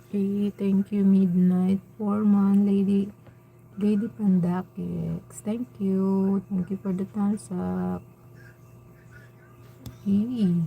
Okay, thank you, Midnight Foreman, Lady Pandakix. Thank you. Thank you for the thumbs up. Hey.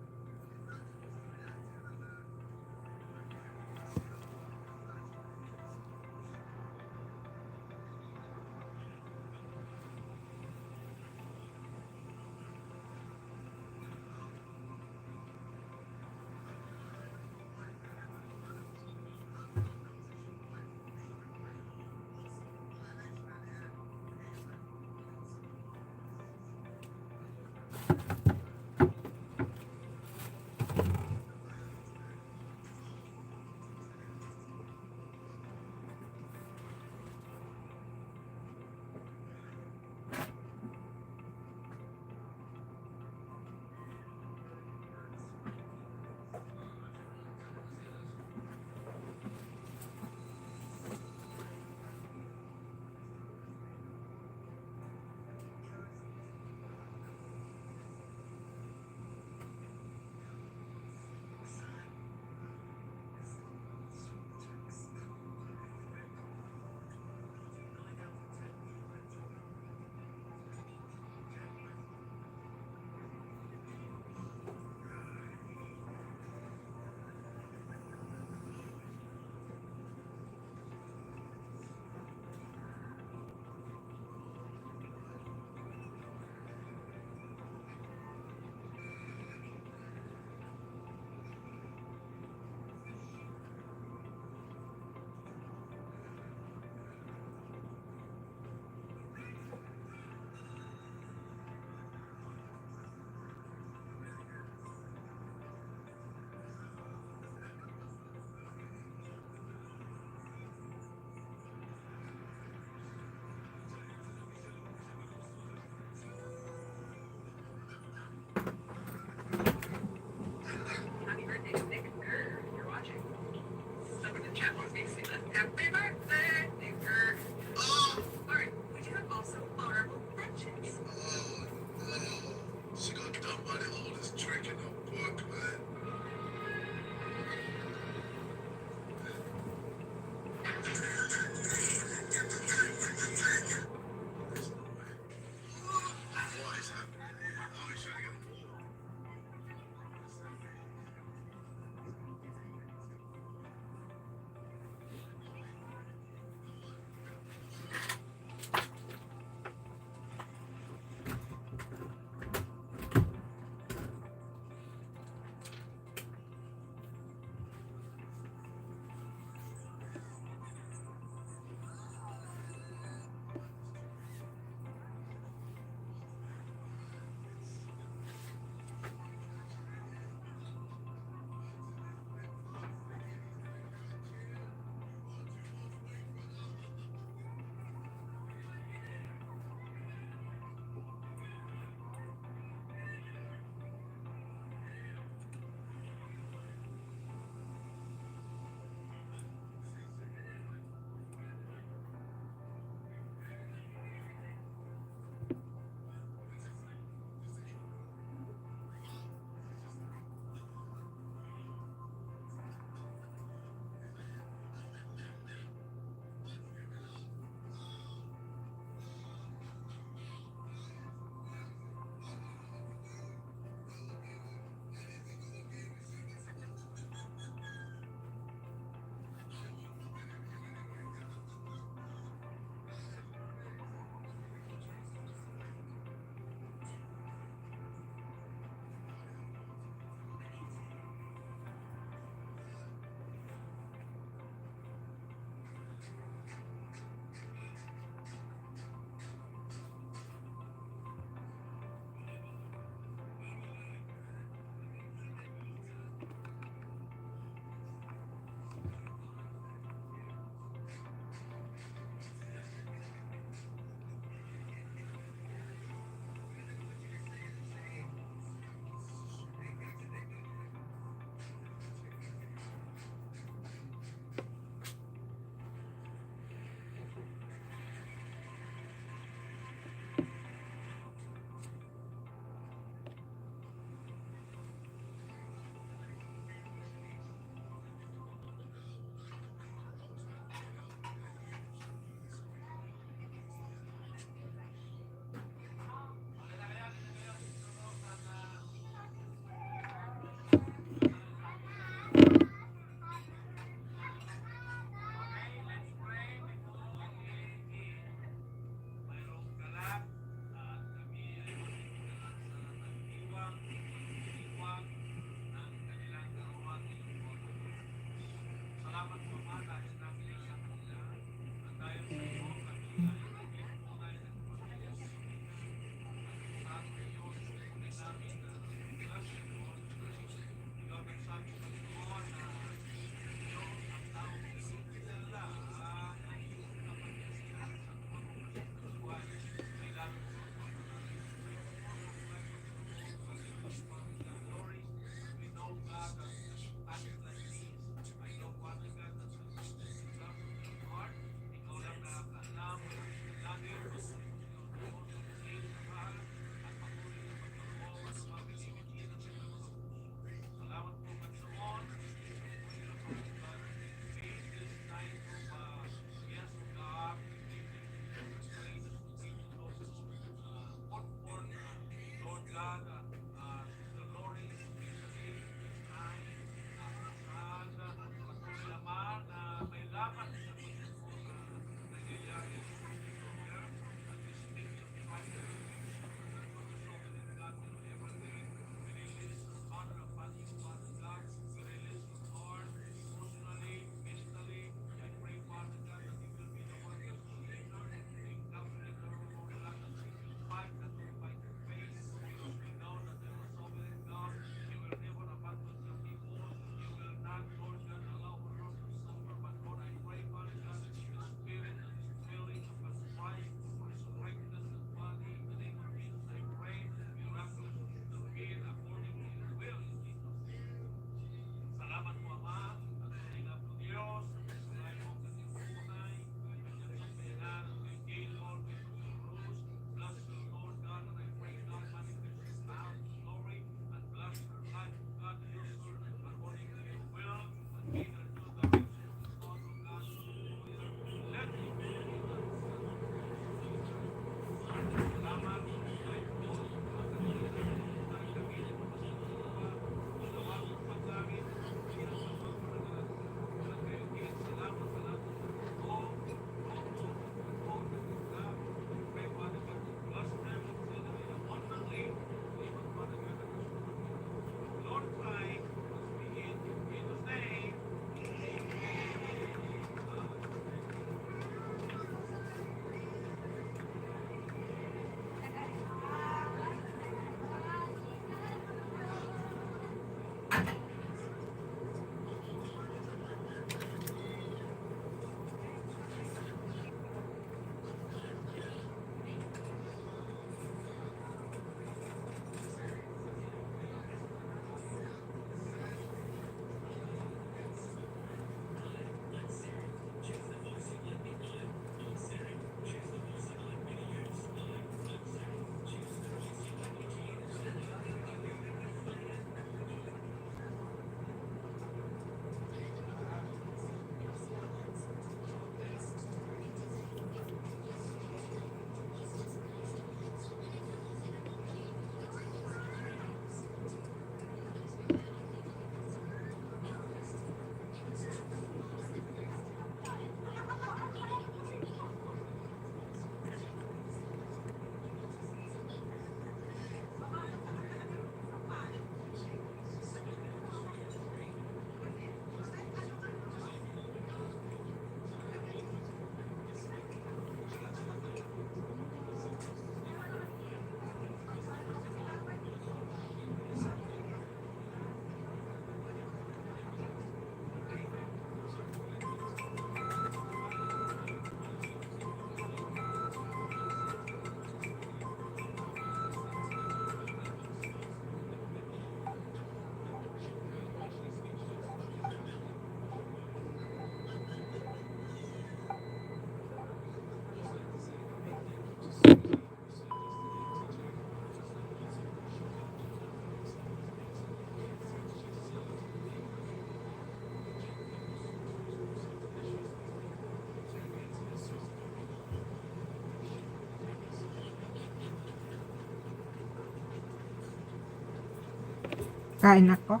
Kain ako.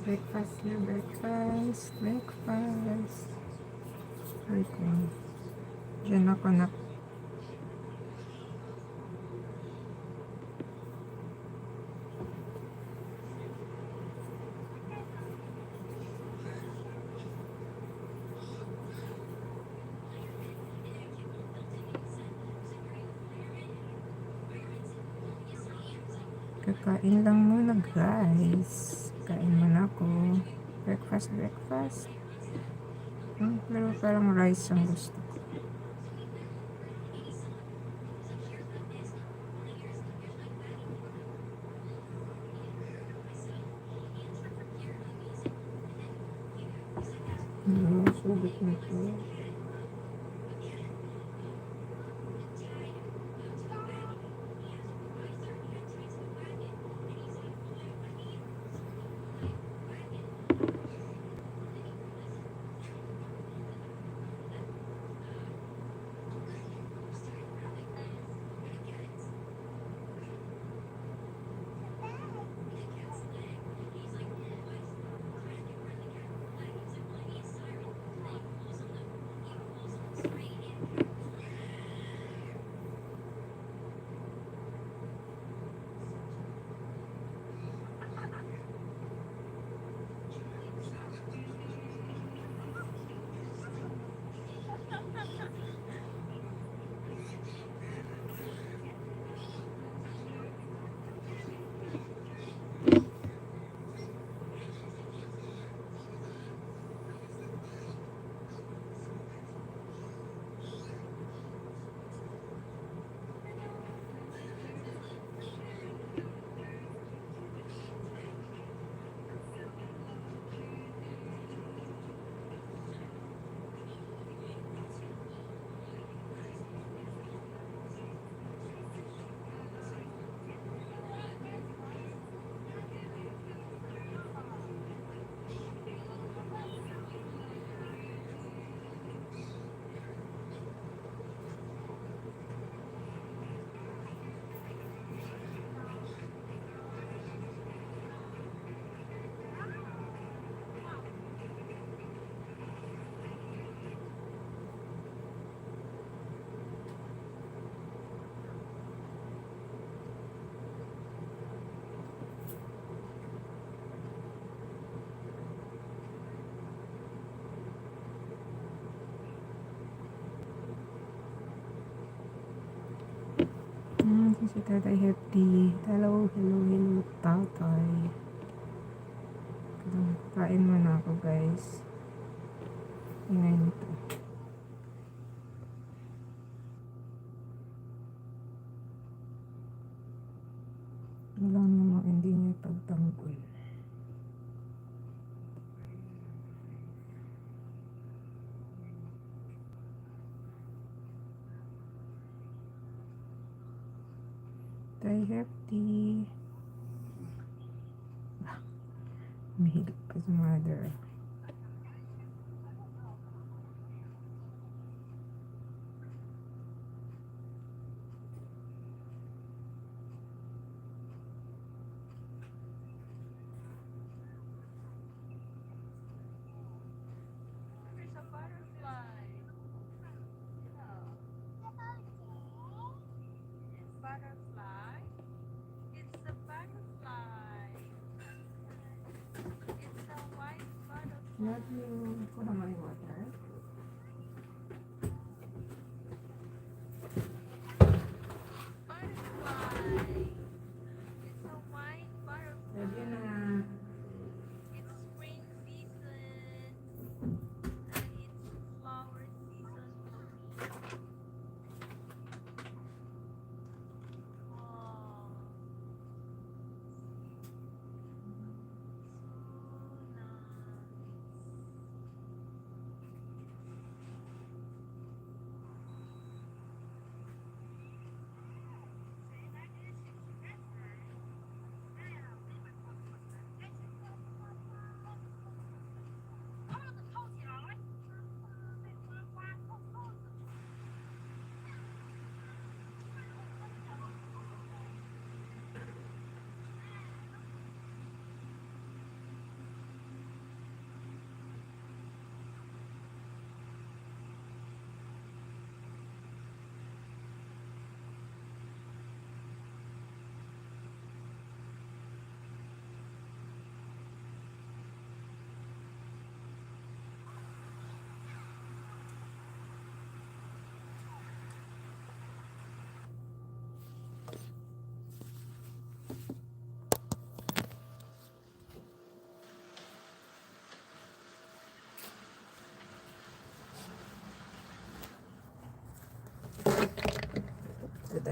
Breakfast na, breakfast. Breakfast. Wait lang. Diyan ako na. Kakain lang muna guys. Kain muna ako. Breakfast, breakfast. Pero parang rice ang gusto ko. Subok na ito. Si Tatay Hefty. Hello, hello, hello, Tatay. Kain muna ako, guys. Ingay nito. Wala namang hindi niya pagtanggol. Tatay Hefty. Mahilig ka sa mother. Love you. Put on my water. Love you na.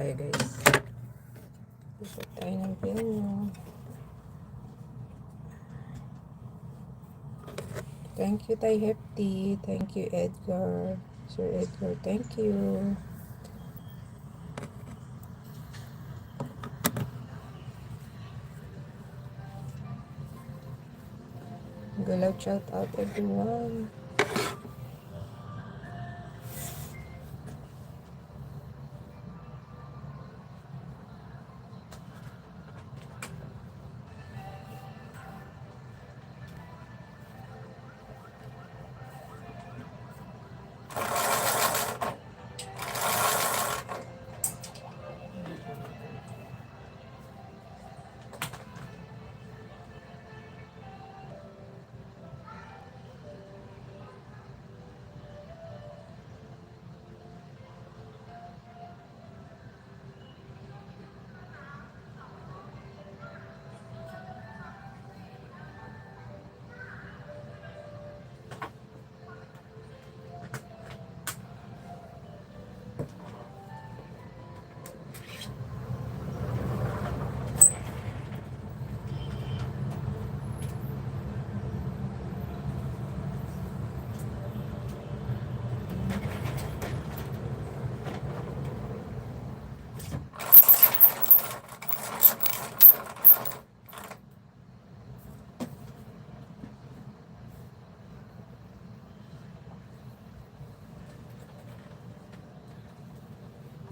tayo guys. Isot tayo ng piano. Thank you, Tay Hefty. Thank you, Edgar. Sir Edgar, thank you. Galaw, shout out everyone.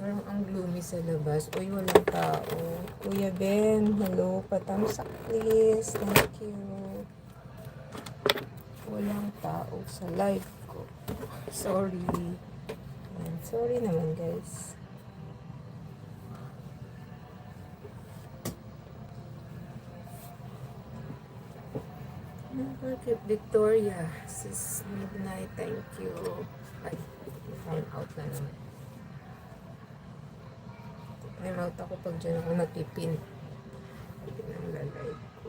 Parang ang gloomy sa labas. Uy, walang tao. Kuya Ben, hello. Patamsak please. Thank you. Walang tao sa live ko. Sorry. Ayan, sorry naman guys. Market Victoria. Sis Midnight, thank you. Ay, found out na naman. Time out ako pag dyan ako nagpipin. Pinanglalay ko.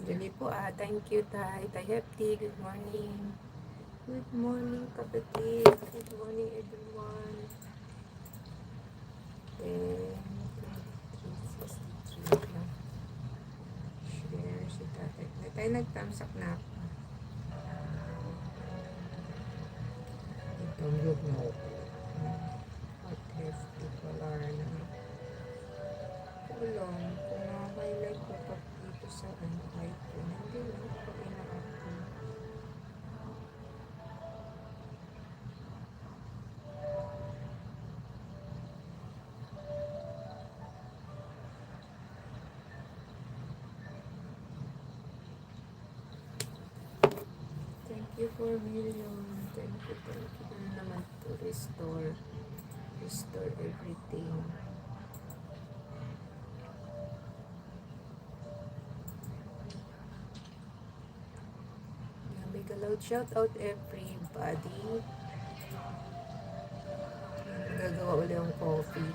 Dali po thank you Tay. Tay Hefty, good morning. Good morning kapatid. Good morning everyone. 10:23 lang. Share si tatay. Tay nagtamsak na ako. Itong look na ako. At Hefty color na. Kulong. Kung nakaka-highlight ko pa dito sa iPhone. Hindi na. Pag ina-upload. Thank you for million. Thank you. Ano naman to restore everything. Big loud shout out everybody. Gagawa ulit ang coffee.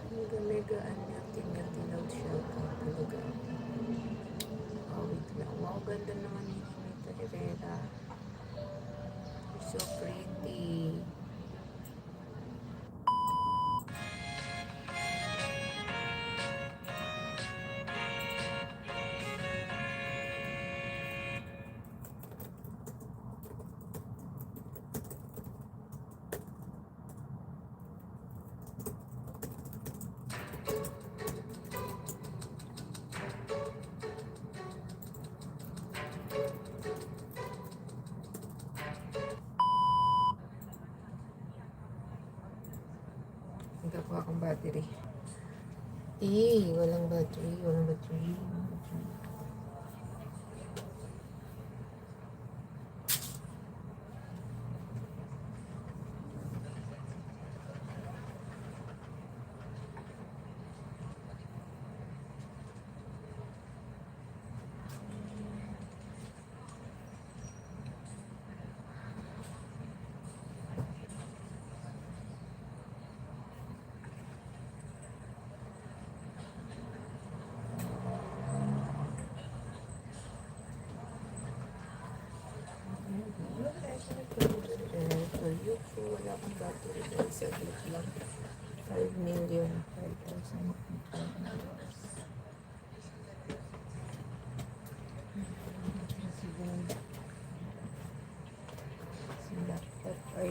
Mega-megaan natin yung loud shout out talaga. Wait lang. Wow, ganda naman ni Nita Herrera. You're so pretty. Nagkakuha akong battery. Walang battery.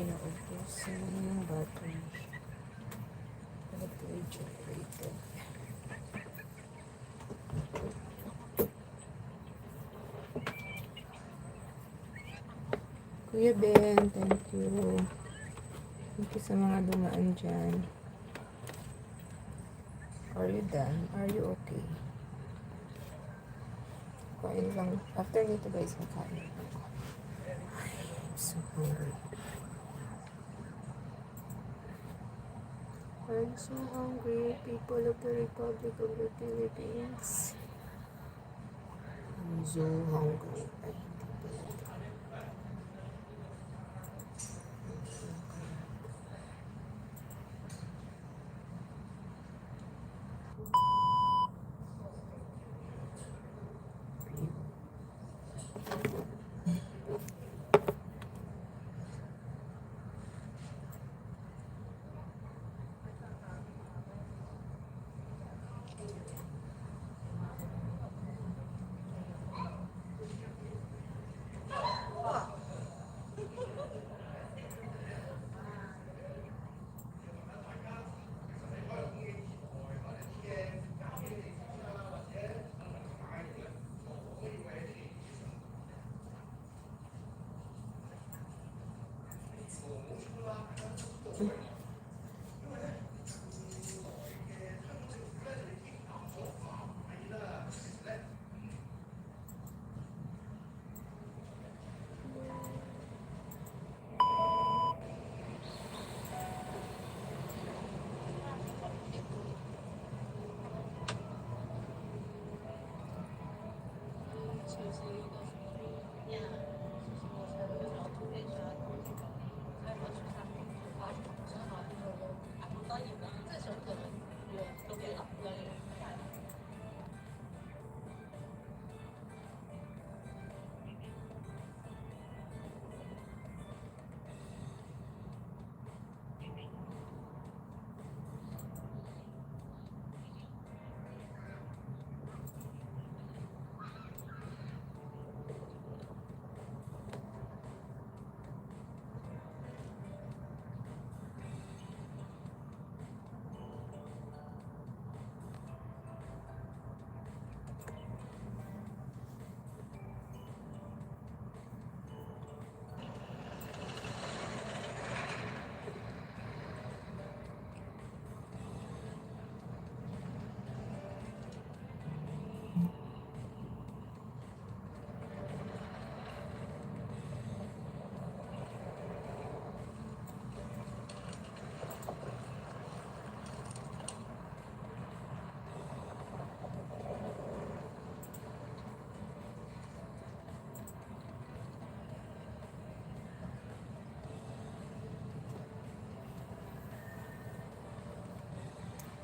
kaya ubusin ng battery. Battery generated. Kuya Ben, thank you. Thank you sa mga dumaan dyan. Are you done? Are you okay? Kain lang. After nito guys, makain ako. I'm so hungry. I'm so hungry, people of the Republic of the Philippines. I'm so hungry. Ay, hindi pala.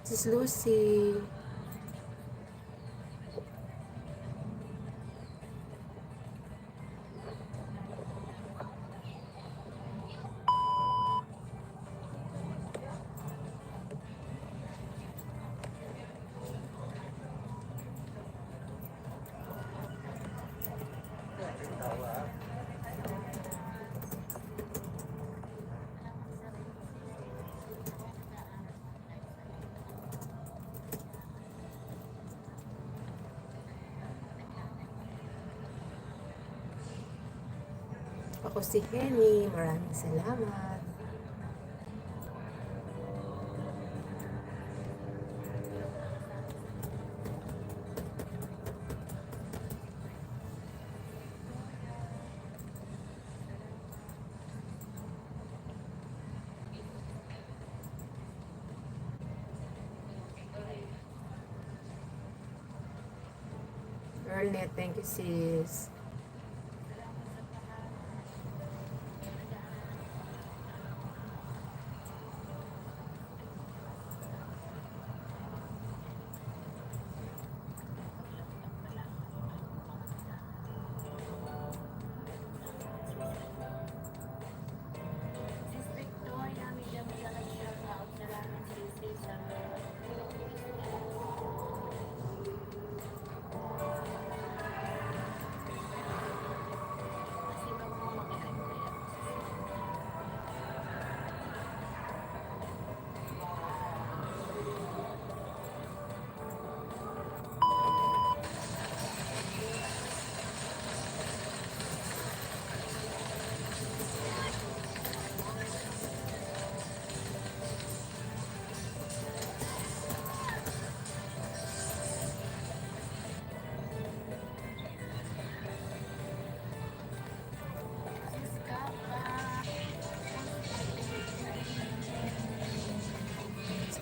This is Lucy. Ako si Henny. Maraming salamat. Ernet, thank you sis.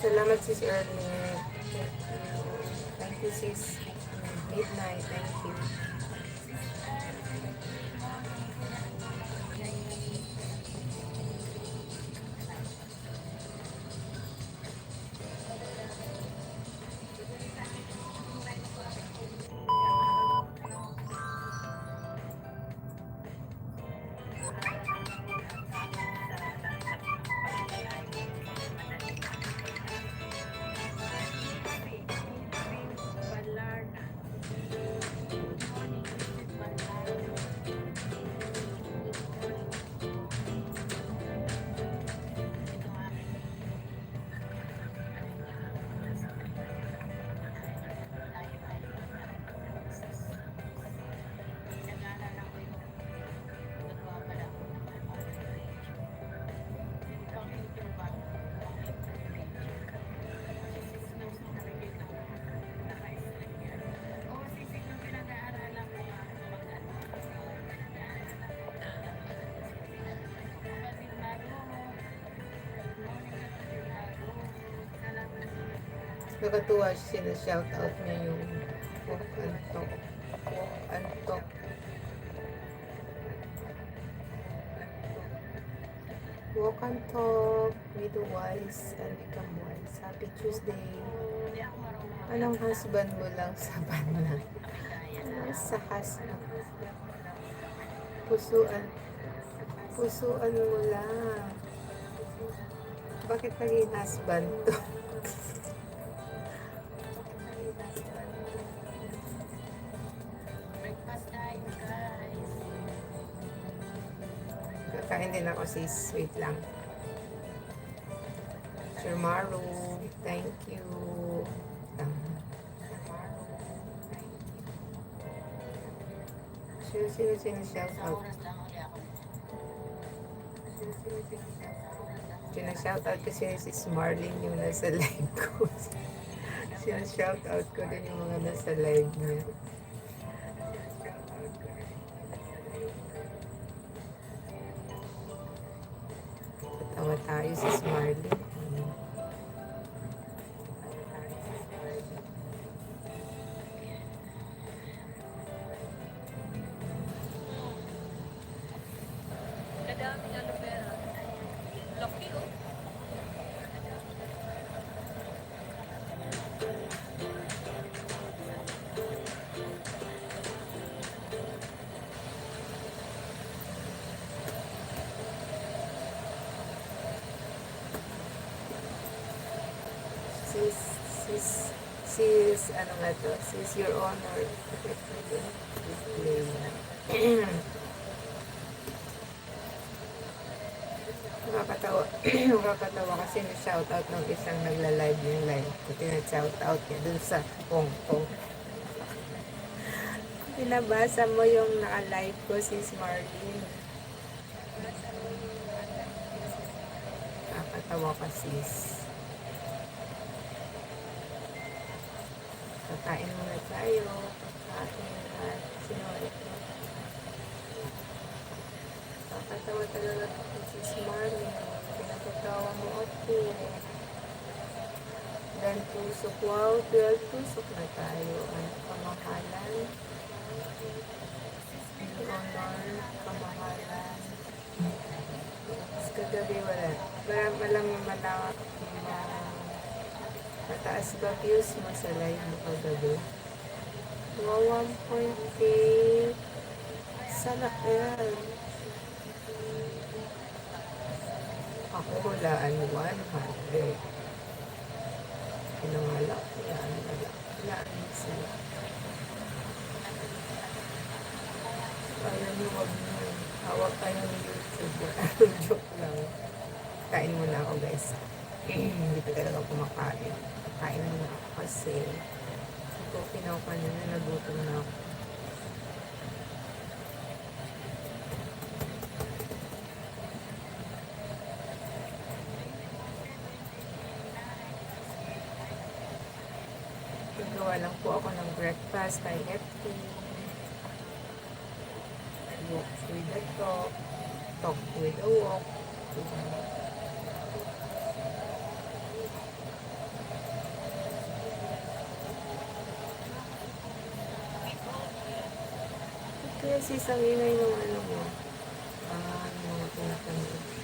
Salamat sis Ernie. Thank you sis. Midnight, thank you. Nakatuwa siya, shoutout niya yung walk and talk. Walk and talk. Walk and talk with the wise and become wise. Happy Tuesday. Anong husband mo lang sapat na? Ano sa husband? Pusuan. Pusuan mo lang. Bakit naging husband to? Kakain din ako sis. Wait lang. Sir Maru, thank you. Sino shout out? Sino shout out kasi si Marlene yung nasa live ko. Sino shout out ko din yung mga nasa live niya. Tatawa tayo si Marlene. Sis, ano nga to? Sis, your honor. Nakakatawa kasi na-shoutout ng isang nagla-live yung live ko. Tina-shoutout niya dun sa Hong Kong. Pinabasa mo yung naka-live ko, sis Marlene. Nakakatawa ka, sis. Kakain muna tayo. Kakain at sinulit mo. Nakakatawa talaga ako si Marlene. Pinakatawa mo ako. Dan tusok. Wow, 12 tusok na tayo. Ang kamahalan. Yung honor, kamahalan. Mas kagabi wala. Malang mataas ba views mo sa live mo kagabi? Wow, 1.8. Sana yan. Ako hulaan 100. Pinangalak. Hulaan isa. Kaya niyo wag nyo. Hawak kayo ng YouTube. Joke lang. Kain muna ako guys. Hindi pa talaga kumakain. Kain muna ako kasi ito pinaupan nyo na nagutom na ako. Nagawa lang po ako ng breakfast kay FT. Walk with the talk. Talk with the walk. Kaya sis, ang ingay ng ano mo. Mga pinapanood.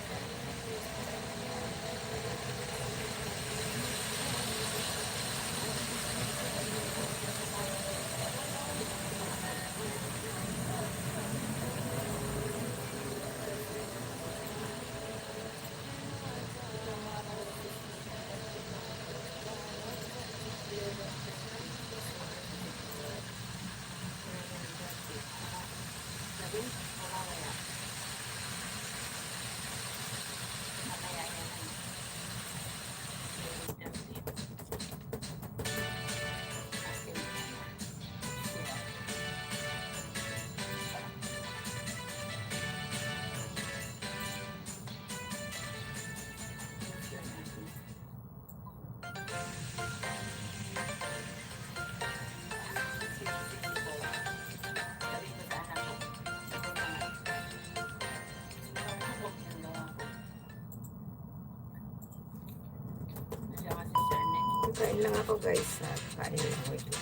Kain lang ako guys. Kain lang. Wait lang.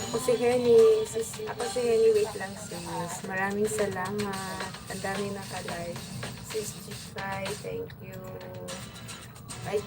Ako si Henny. Ako si Henny. Wait lang sis. Maraming salamat. Ang dami naka-live. Sis Jifay, thank you. Ay,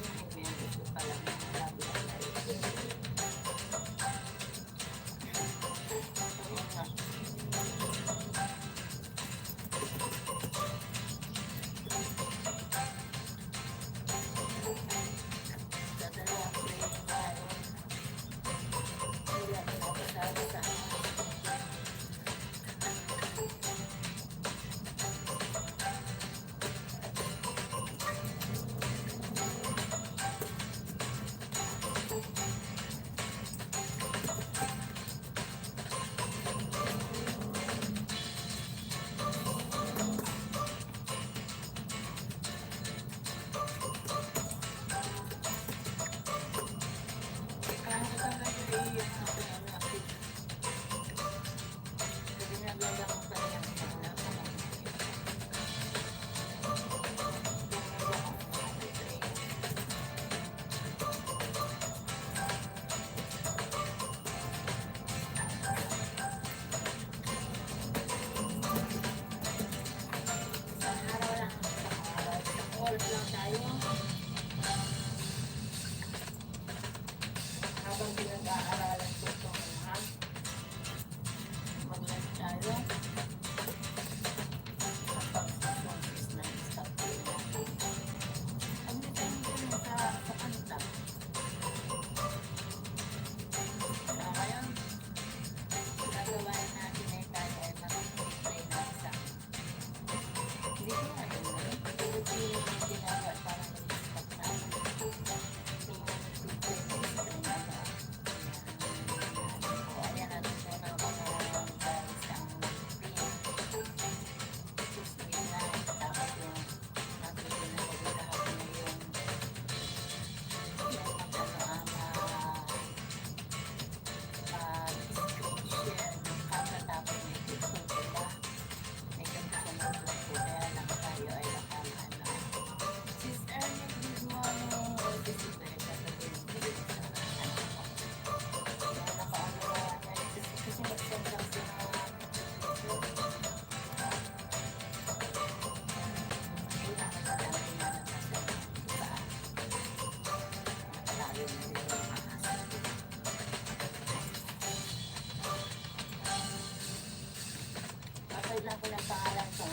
lang ko ng pangalan ko.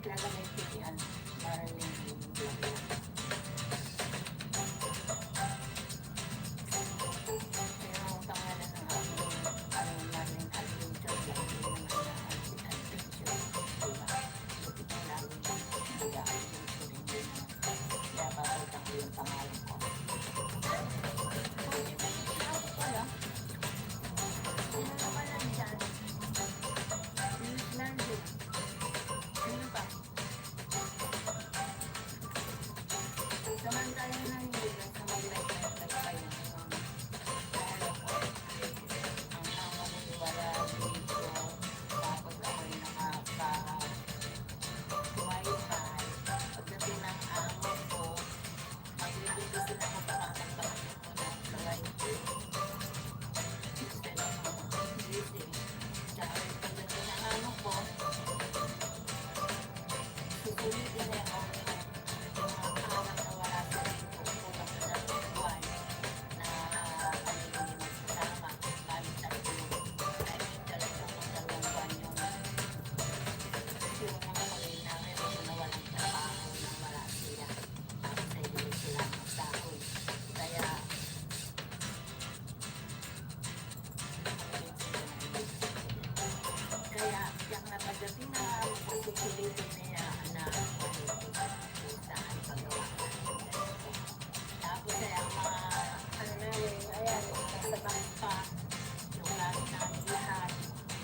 Talaga may pilihan. Marlene Blanco. Pero ang pangalan ng aking Marlene Adventure lang yung adventure. Diba? Lupit na lagi mag-adventure rin yun. Kaya papalitan ko yung pangalan ko. Wala. Sino na pala dyan? Meldy. Sino pa? Samantala na yun sa mag-like kayo. Ang namaniwala dito. Tapos ako'y nakapa-wifi. Pagdating ng amo ko, magbibigay sila ko pakakapakasyon ko na sa wifi. Instead of busy. Tsaka pagdating ng amo ko, susulitin niya ako yung mga anak na wala sa dito. Kulang na ng buwan na kami hindi magsasama. Balik tayo. I mean, talagang magdalawang buwan yung mga pamilya namin na walang trabaho na wala sila. Tapos ay hindi sila magsahod. Kaya, yung napagabi na susulitin niya na saan pagawa. Tapos ay ang mga ano na yun, ayan, nasa taas pa, yung gamit namin lahat.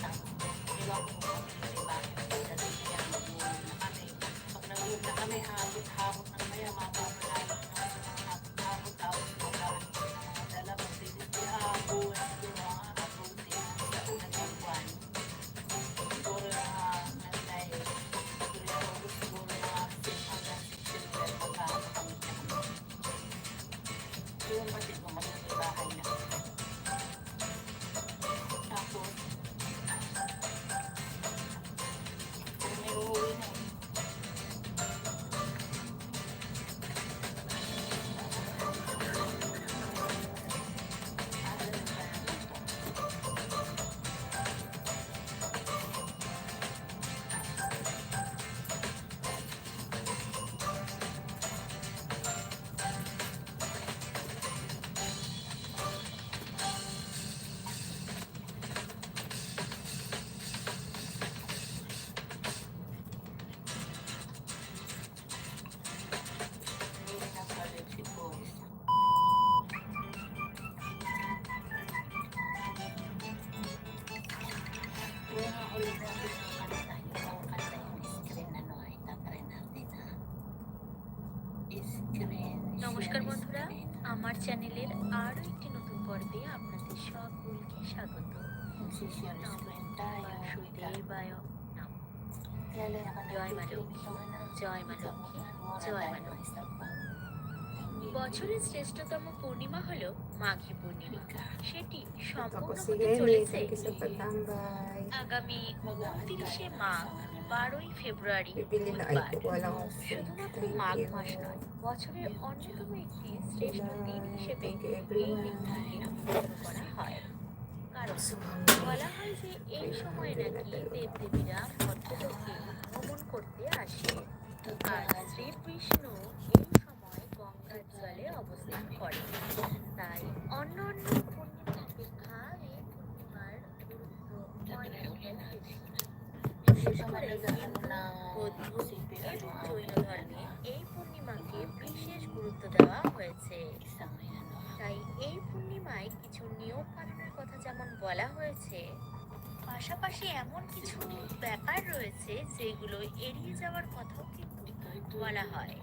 Tapos, iwan ko kung bakit pagdating niya, mag-uwi na kami. Pag nag-uwi na kami, habot na maya, mapapalalak na sa mga habot-habot. Tapos, magkaroon ko ng mga dala, magbilis di habot, yung mga abutin sa unang buwan. Siguro na nagday, siguro na 6 hanggang 6 September magkakamit niya kami. Yung batid ko magiging bahay na. Tapos, may uuwi na eh. নমস্কার বন্ধুরা, আমার চ্যানেলের আরও একটি নতুন পর্বে আপনাদের সকলকে স্বাগত। দেবায় নমঃ। জয় মা লক্ষ্মী, জয় মা লক্ষ্মী, জয় মা লক্ষ্মী। বছরের শ্রেষ্ঠতম পূর্ণিমা হলো মাঘী পূর্ণিমা। সেটি সম্পূর্ণ হতে চলেছে আগামী 29শে মাঘ, 12ই ফেব্রুয়ারি বুধবার। শুধুমাত্র মাঘ মাস নয়, বছরের অন্যতম একটি শ্রেষ্ঠ দিন হিসেবে এই দিনটিকে গণ্য করা হয়। কারণ বলা হয় যে এই সময় নাকি দেবদেবীরা মর্তলোকে ভ্রমণ করতে আসে, আর শ্রী বিষ্ণু এই সময় গঙ্গার জলে অবস্থান করে। তাই অন্য অন্য পূর্ণিমা অপেক্ষা এই পূর্ণিমার গুরুত্ব অনেক বেশি। বিশেষ করে হিন্দু, বৌদ্ধ এবং জৈন ধর্মে এই পূর্ণিমাকে বিশেষ গুরুত্ব দেওয়া হয়েছে। তাই এই পূর্ণিমায় কিছু নিয়ম পালনের কথা যেমন বলা হয়েছে, পাশাপাশি এমন কিছু ব্যাপার রয়েছে যেগুলো এড়িয়ে যাওয়ার কথাও কিন্তু বলা হয়।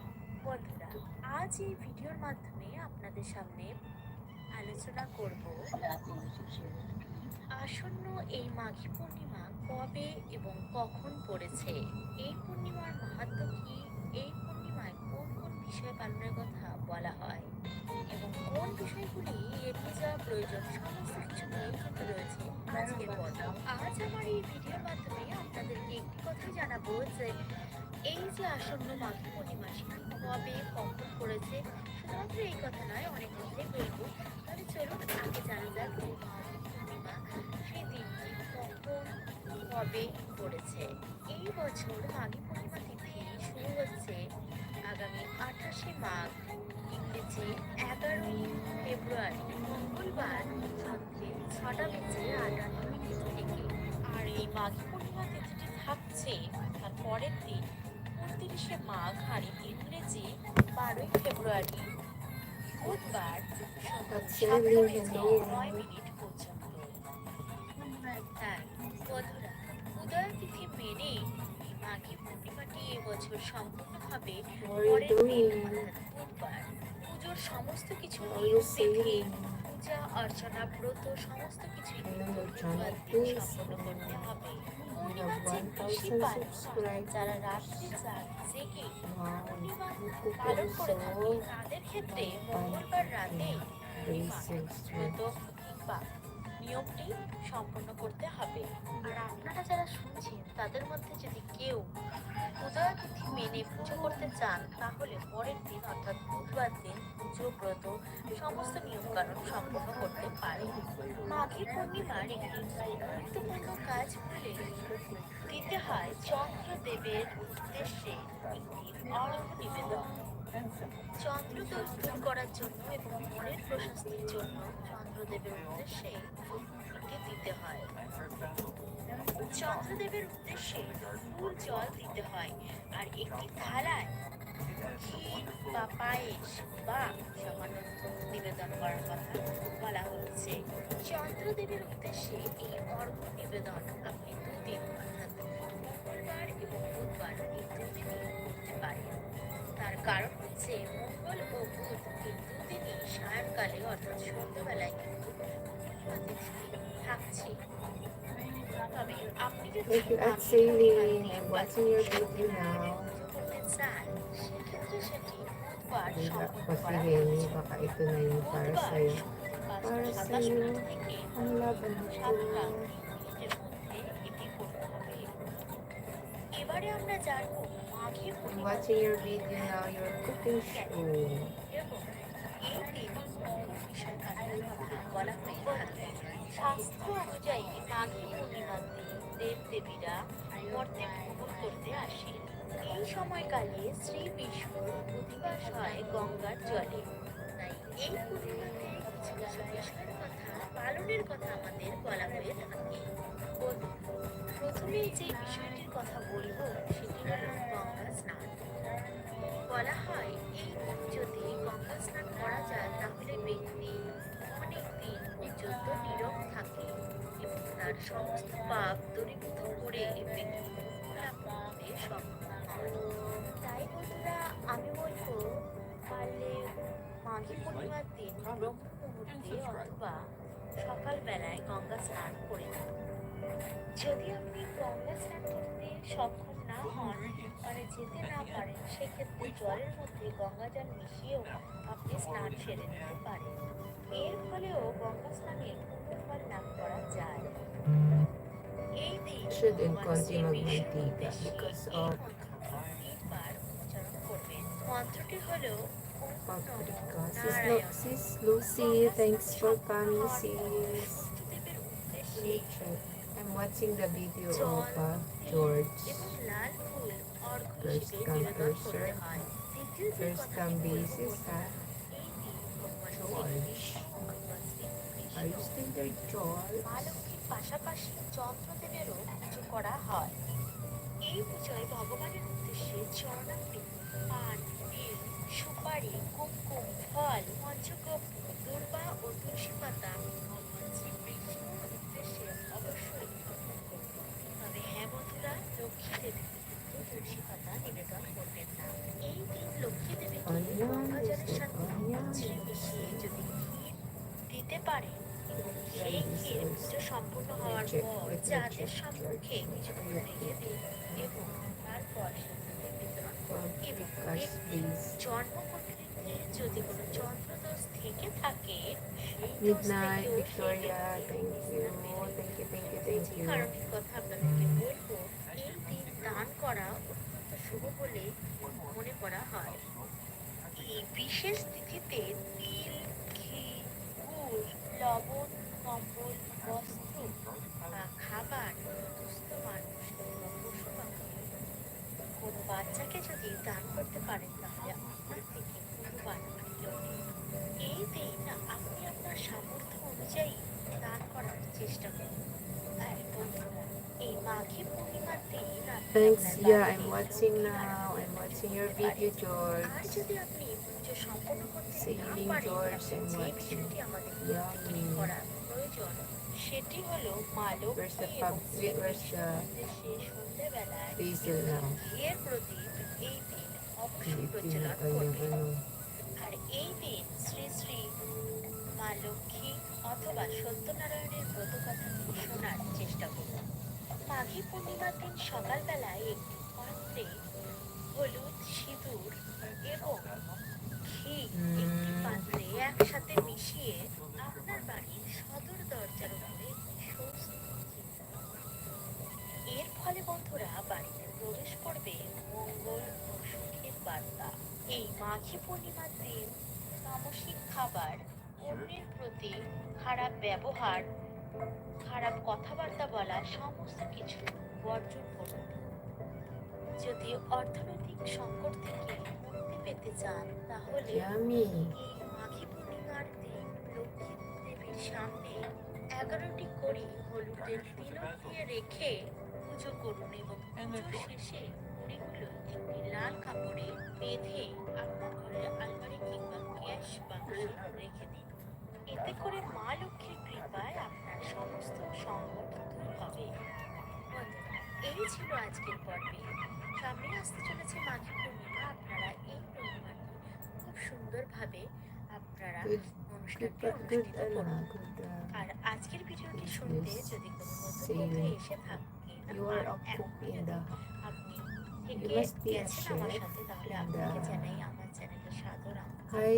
বন্ধুরা, আজ এই ভিডিওর মাধ্যমে আপনাদের সামনে আলোচনা করব আসন্ন এই মাঘী পূর্ণিমা কবে এবং কখন পড়েছে, এই পূর্ণিমার মাহাত্ম্য কি, এই পূর্ণিমায় কোন কোন বিষয় পালনের কথা বলা হয় এবং কোন বিষয়গুলি এড়িয়ে যাওয়া প্রয়োজন, সমস্ত কিছু নিয়ে কিন্তু রয়েছে আজকের পর্ব। আজ আমার এই ভিডিওর মাধ্যমে আপনাদেরকে একটি কথাই জানাবো যে এই যে আসন্ন মাঘী পূর্ণিমা সেটি কবে কখন পড়েছে। শুধুমাত্র এই কথা নয়, অনেক কথাই বলবো। তাহলে চলুন আগে জানা যাক যে মাঘী পূর্ণিমা সেই দিনটি কখন কবে পড়েছে। এই বছর মাঘী পূর্ণিমা তিথি শুরু হচ্ছে আগামী 28শে মাঘ, ইংরেজি 11ই ফেব্রুয়ারি, মঙ্গলবার সন্ধে 6:58 থেকে। আর এই মাঘী পূর্ণিমা তিথিটি থাকছে তার পরের দিন 29শে মাঘ, আর ইংরেজি 12ই ফেব্রুয়ারি, বুধবার সন্ধ্যা Actually, 7:09 পর্যন্ত। তাই বন্ধুরা, উদয় তিথি মেনেই এই মাঘী পূর্ণিমাটি এবছর সম্পূর্ণ হবে পরের দিন অর্থাৎ বুধবার। পুজোর সমস্ত কিছু নিয়ম বিধি, পূজা অর্চনা, ব্রত সমস্ত কিছু বুধবার দিন সম্পন্ন করতে হবে। পূর্ণিমার যে বেশি পালন হয়, যারা রাত্রি জাগ জেগে পূর্ণিমা পালন করে থাকে তাদের ক্ষেত্রে মঙ্গলবার রাতে এই মাসিক ব্রত কিংবা নিয়মটি সম্পন্ন করতে হবে। আর আপনারা যারা শুনছেন তাদের মধ্যে যদি কেউ উদয় তিথি মেনে পুজো করতে চান তাহলে পরের দিন অর্থাৎ বুধবার দিন পুজো ব্রত সমস্ত নিয়ম কানুন সম্পন্ন করতে পারে। মাঘী পূর্ণিমার একটি গুরুত্বপূর্ণ কাজ হলে দিতে হয় চন্দ্রদেবের উদ্দেশ্যে একটি অর্ঘ্য নিবেদন। চন্দ্রদোষ দূর করার জন্য এবং মনের প্রশস্তির জন্য চন্দ্রদেবের উদ্দেশ্যে এটি দিতে হয়। চন্দ্রদেবের উদ্দেশ্যে ফুল জল দিতে হয় আর একটি থালায় ক্ষীর বা পায়েস বা সামান্য দুধ নিবেদন করার কথা বলা হচ্ছে। চন্দ্রদেবের উদ্দেশ্যে এই অর্ঘ্য নিবেদন আপনি দুদিন অর্থাৎ মঙ্গলবার এবং বুধবার এই দুদিনই করতে পারেন। তার কারণ হচ্ছে মঙ্গল ও বুধ এই দুদিনই সায়ংকালে অর্থাৎ সন্ধ্যাবেলায় কিন্তু পূর্ণিমা তিথি থাকছে। তবে আপনি যদি Thank you, Atsili. I'm watching your video now. করতে চান সেক্ষেত্রে সেটি বুধবার Wala সম্পন্ন kasi করা Lenny, হচ্ছে। baka ito na yung para বুধবার sa'yo. সন্ধ্যে Para 5:27 sa'yo, থেকে ang laban ko. 7:03 মধ্যে এটি করতে হবে। এবারে আমরা জানবো মাঘী I'm পূর্ণিমা watching your video now, your cooking show. এবং এই দিন বিষয় কথা বলা হয়ে থাকে। শাস্ত্র অনুযায়ী মাঘী পূর্ণিমার দিন দেব দেবীরা মর্তে ভ্রমণ করতে আসেন। এই সময়কালে শ্রী বিষ্ণুর অধিবাস হয় গঙ্গার জলে। তাই এই পূর্ণিমাতে কিছু কিছু বিষয়ের কথা পালনের কথা আমাদের বলা হয়ে থাকে। বন্ধু, প্রথমে যে বিষয়টির কথা বলবো সেটি হলো গঙ্গা স্নান। বলা হয় এই দিন যদি গঙ্গা স্নান করা যায় তাহলে ব্যক্তি অনেক দিন পর্যন্ত নীরব থাকে এবং তার সমস্ত পাপ দূরীভূত করে ব্যক্তি মুক্তি লাভ করতে সক্ষম হয়। তাই বন্ধুরা, আমি বলবো পারলে মাঘী পূর্ণিমার দিন ব্রহ্ম মুহূর্তে অথবা সকালবেলায় গঙ্গা স্নান করে নিন। যদি আপনি গঙ্গা স্নান করতে সক্ষম না হন মানে যেতে না পারেন সেক্ষেত্রে জলের মধ্যে গঙ্গা জল মিশিয়েও আপনি স্নান সেরে নিতে পারেন। এর ফলেও গঙ্গা স্নানের পুণ্যফল লাভ করা যায়। এই দিন Shouldn't ভগবান শ্রী continue বিষ্ণুর magnetic উদ্দেশ্যে because এই of মন্ত্রটি 3 বার উচ্চারণ করবেন। মন্ত্রটি হলো ওম নমো paprika. Narayan. Sis Lucy, thanks for coming, sis. দেবের উদ্দেশ্যে Let me check. I'm watching the video জল, of তিল George. এবং লাল ফুল অর্ঘ্য First হিসেবে come, নিবেদন first করতে serve. হয়। দ্বিতীয় যে First কথাটি come বলবো basis, বন্ধুরা, ha? এই দিন ভগবান শ্রী George. বিষ্ণু অথবা Shri Are you Krishna still there, George? মা লক্ষ্মীর পাশাপাশি চন্দ্রদেবেরও পুজো করা হয়। এই পুজোয় ভগবানের উদ্দেশ্যে চরণামৃত, পান, বেল, সুপারি, কুমকুম, ফল, পঞ্চগব্য, দূর্বা ও তুলসী পাতা ভগবান শ্রী বিষ্ণুর উদ্দেশ্যে অবশ্যই অর্পণ করুন। তবে হ্যাঁ বন্ধুরা, লক্ষ্মী দেবীকে কিন্তু তুলসী পাতা নিবেদন করবেন না। এই দিন লক্ষ্মী দেবীকে গঙ্গা জলের সাথে চিনি মিশিয়ে যদি ক্ষীর দিতে পারেন এবং সেই ক্ষীর পুজো সম্পূর্ণ হওয়ার পর যাদের সম্মুখে কিছুক্ষণ রেখে দিন এবং তারপর সেগুলোকে বিতরণ করুন। এবং ব্যক্তির জন্মকুণ্ডলিতে যদি কোনো চন্দ্রদোষ থেকে থাকে সেই দোষ Midnight, থেকেও সেই Victoria. ব্যক্তি Thank you. Thank you. কারণের কথা আপনাদেরকে বলবো, এই দিন দান করা অত্যন্ত শুভ বলে মনে করা হয়। এই বিশেষ তিথিতে তিল, ঘি, গুড়, লবণ, কম্বল, বস্ত্র বাচ্চাকে যদি দান করতে পারেন তাহলে আপনার থেকে পুণ্যবান আর কেউ নেই। এই দিন আপনি আপনার সামর্থ্য অনুযায়ী দান করার চেষ্টা করুন। আর বন্ধুরা, এই মাঘী পূর্ণিমার দিন আপনি Thanks. আপনার Yeah, I'm বাড়িতে watching লক্ষ্মী now. ভান্ডার I'm স্থাপন watching your করতে video, পারেন। আর George. যদি আপনি পুজো সম্পন্ন করতে না Sailing পারেন George, তাহলে I'm যে watching. বিষয়টি আমাদের Yummy. করা প্রয়োজন সেটি হলো মা Where's লক্ষ্মী the এবং pub? শ্রী Where's বিষ্ণুর the উদ্দেশ্যে সন্ধ্যেবেলায় basil now? ঘিয়ের প্রদীপ এই দিন অবশ্যই Hindi প্রজ্বলন na kanyang করবেন। ano. আর এই দিন শ্রী শ্রী মা লক্ষ্মী অথবা সত্যনারায়ণের ব্রত কথাটি শোনার চেষ্টা করুন। মাঘী পূর্ণিমার দিন সকালবেলায় একটি পাত্রে হলুদ, সিঁদুর এবং ঘি একটি পাত্রে একসাথে মিশিয়ে আপনার বাড়ির সদর দরজার উপরে এর ফলে বন্ধুরা বাড়িতে প্রবেশ করবে মঙ্গল ও সুখের বার্তা। এই মাঘী পূর্ণিমার দিন তামসিক খাবার, অন্যের প্রতি খারাপ ব্যবহার, খারাপ কথাবার্তা বলা সমস্ত কিছু বর্জন করুন। যদি অর্থনৈতিক সংকট থেকে মুক্তি পেতে চান তাহলে Yummy. এই মাঘী পূর্ণিমার দিন লক্ষ্মী দেবীর সামনে 11টি কড়ি হলুদের তিলক দিয়ে রেখে পুজো করুন এবং পুজোর শেষে কড়িগুলো একটি লাল কাপড়ে বেঁধে আপনার ঘরের আলমারি কিংবা গ্যাস বাক্সে রেখে দিন। এতে করে মা লক্ষ্মীর কৃপায় আপনার সমস্ত সংকট দূর হবে। বন্ধুরা, এই ছিল আজকের পর্বে। সামনে আসতে চলেছে মাঘী পূর্ণিমা। আপনারা এই পূর্ণিমাটি খুব সুন্দরভাবে আপনারা অনুষ্ঠানটি অনুষ্ঠিত করুন। আর আজকের ভিডিওটি শুনতে যদি কোনো নতুন বন্ধু এসে থাকেন You are a আর cook এখনো in যদি the আপনি You থেকে must be a গেছেন আমার chef সাথে তাহলে in আপনাকে the জানাই আমার চ্যানেলে সাদর আমন্ত্রণ। Hi,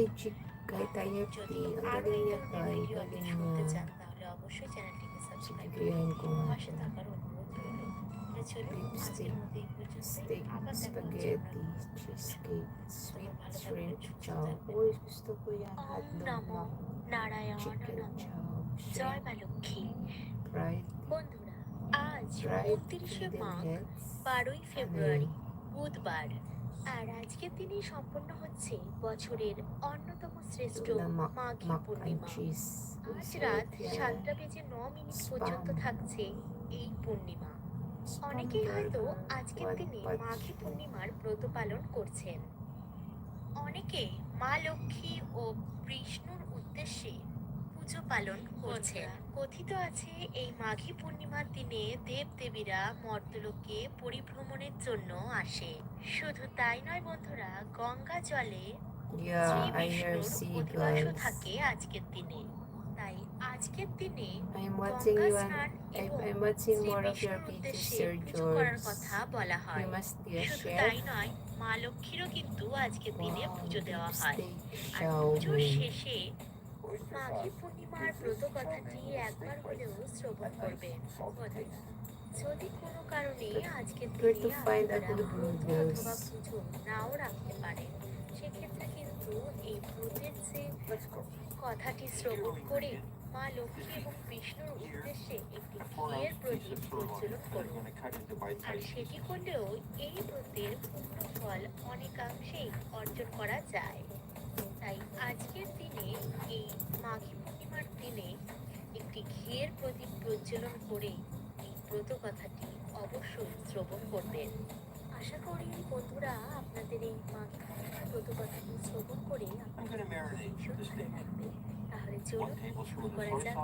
Kay Tayo যদি P. Ang আরো এই galing niya ধরনের kay. ভিডিও আপনি Galing শুনতে niya. চান তাহলে অবশ্যই চ্যানেলটিকে সাবস্ক্রাইব করে Sigayan ko nga পাশে siya. থাকার অনুরোধ রইল। তাহলে চলুন Beef আজকের steak, মতো এই পর্যন্তই। steak, আবার দেখা হচ্ছে spaghetti, আমরা cheesecake, sweet ভালো থাকবেন, shrimp সুস্থ chow. থাকবেন। Uy, gusto ko yan. ওম Hotdog নমো na. নারায়ণ Chicken নমো। chow, জয় shrimp, মা লক্ষ্মী। fried, বন্ধুরা, আজ fried 29শে hidden মাঘ, heads, 12ই ফেব্রুয়ারি, বুধবার। আর আজকের দিনেই সম্পন্ন হচ্ছে বছরের অন্যতম শ্রেষ্ঠ na মাঘী mac and Purnima. cheese. Uy, আজ sarap রাত yan. 7:09 পর্যন্ত Spam. থাকছে এই পূর্ণিমা। Spam অনেকেই হয়তো burger, আজকের one দিনে pot মাঘী chicken. পূর্ণিমার ব্রত পালন করছেন। অনেকে মা লক্ষ্মী ও বিষ্ণুর উদ্দেশ্যে পুজো পালন করছেন। কথিত আছে এই মাঘী পূর্ণিমার দিনে দেবদেবীরা মর্তলোকে পরিভ্রমণের জন্য আসে। শুধু তাই নয় বন্ধুরা, গঙ্গা জলে শ্রী Yeah, I hear বিষ্ণুর অধিবাসও seagulls. থাকে আজকের দিনে। তাই আজকের দিনে I'm watching গঙ্গা you স্নান and এবং I'm watching Shri more of your বিষ্ণুর videos, উদ্দেশ্যে Sir পুজো করার George. কথা বলা হয়। You must be a শুধু chef. তাই নয়, মা লক্ষ্মীরও কিন্তু আজকের দিনে Wow, পুজো দেওয়া beef হয়। steak, আর chow পুজোর mein. শেষে মাঘী পূর্ণিমার ব্রত কথাটি একবার হলেও শ্রবণ করবেন। বন্ধুরা, যদি কোনো কারণে আজকের Where to দিনে find আপনারা good ব্রত noodles? অথবা পুজো নাও রাখতে পারেন, সেক্ষেত্রে কিন্তু এই ব্রতের যে কথাটি শ্রবণ করে মা লক্ষ্মী এবং বিষ্ণুর উদ্দেশ্যে একটি ঘিয়ের প্রদীপ প্রজ্বলন করুন। আর সেটি করলেও এই ব্রতের পূর্ণ ফল অনেকাংশেই অর্জন করা যায়। তাই আজকের দিনে এই মাঘী পূর্ণিমার দিনে একটি ঘিয়ের প্রদীপ প্রজ্বলন করে এই ব্রত কথাটি অবশ্যই শ্রবণ করবেন। আশা করি বন্ধুরা আপনাদের এই মাঘী পূর্ণিমার ব্রত কথাটি শ্রবণ করে আপনাদের ভীষণ ভালো লাগবে। তাহলে চলুন শুরু করা যাক।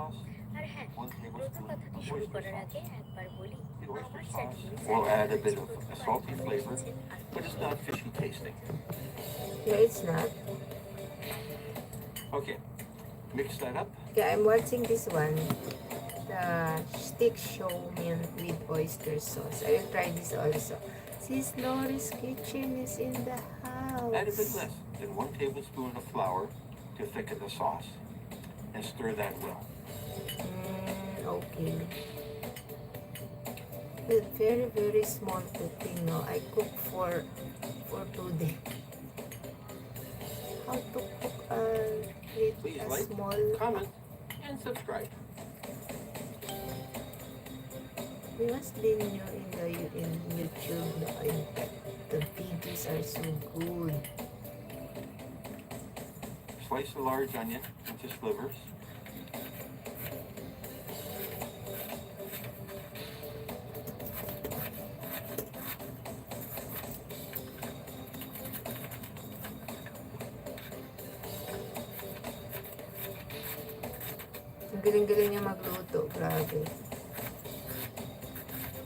আর হ্যাঁ, ব্রত কথাটি শুরু করার আগে একবার বলি, আমার চ্যানেলে We'll add a bit of a salty flavor, but it's not fishy tasting. Yeah, it's not. Okay, mix that up. Yeah, I'm watching this one. The stick show mein with oyster sauce. I will try this also. Sis Lori's kitchen is in the Add a bit house. less than 1 tablespoon of flour to thicken the sauce, and stir that well. Okay. But very, very small cooking, no? I cook for 2 days. How to cook Please a like, small... comment, and subscribe. We must be new in YouTube, no? In the These are so good. Slice a large onion into slivers. Ang galing-galing niya magluto. Grabe.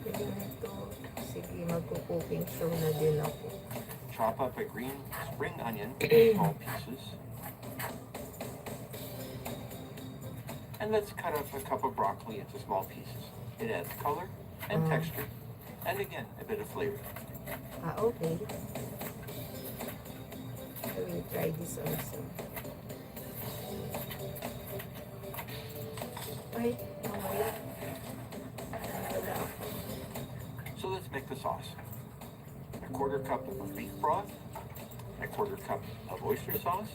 Galing ito. Sige, magko-cooking show na din ako. Chop up a green spring onion in small pieces. And let's cut up a cup of broccoli into small pieces. It adds color and texture. And again, a bit of flavor. Okay. I will try this also. Ay, nawala. Nawala ako. So let's make the sauce. A quarter cup of beef broth, a quarter cup of oyster sauce,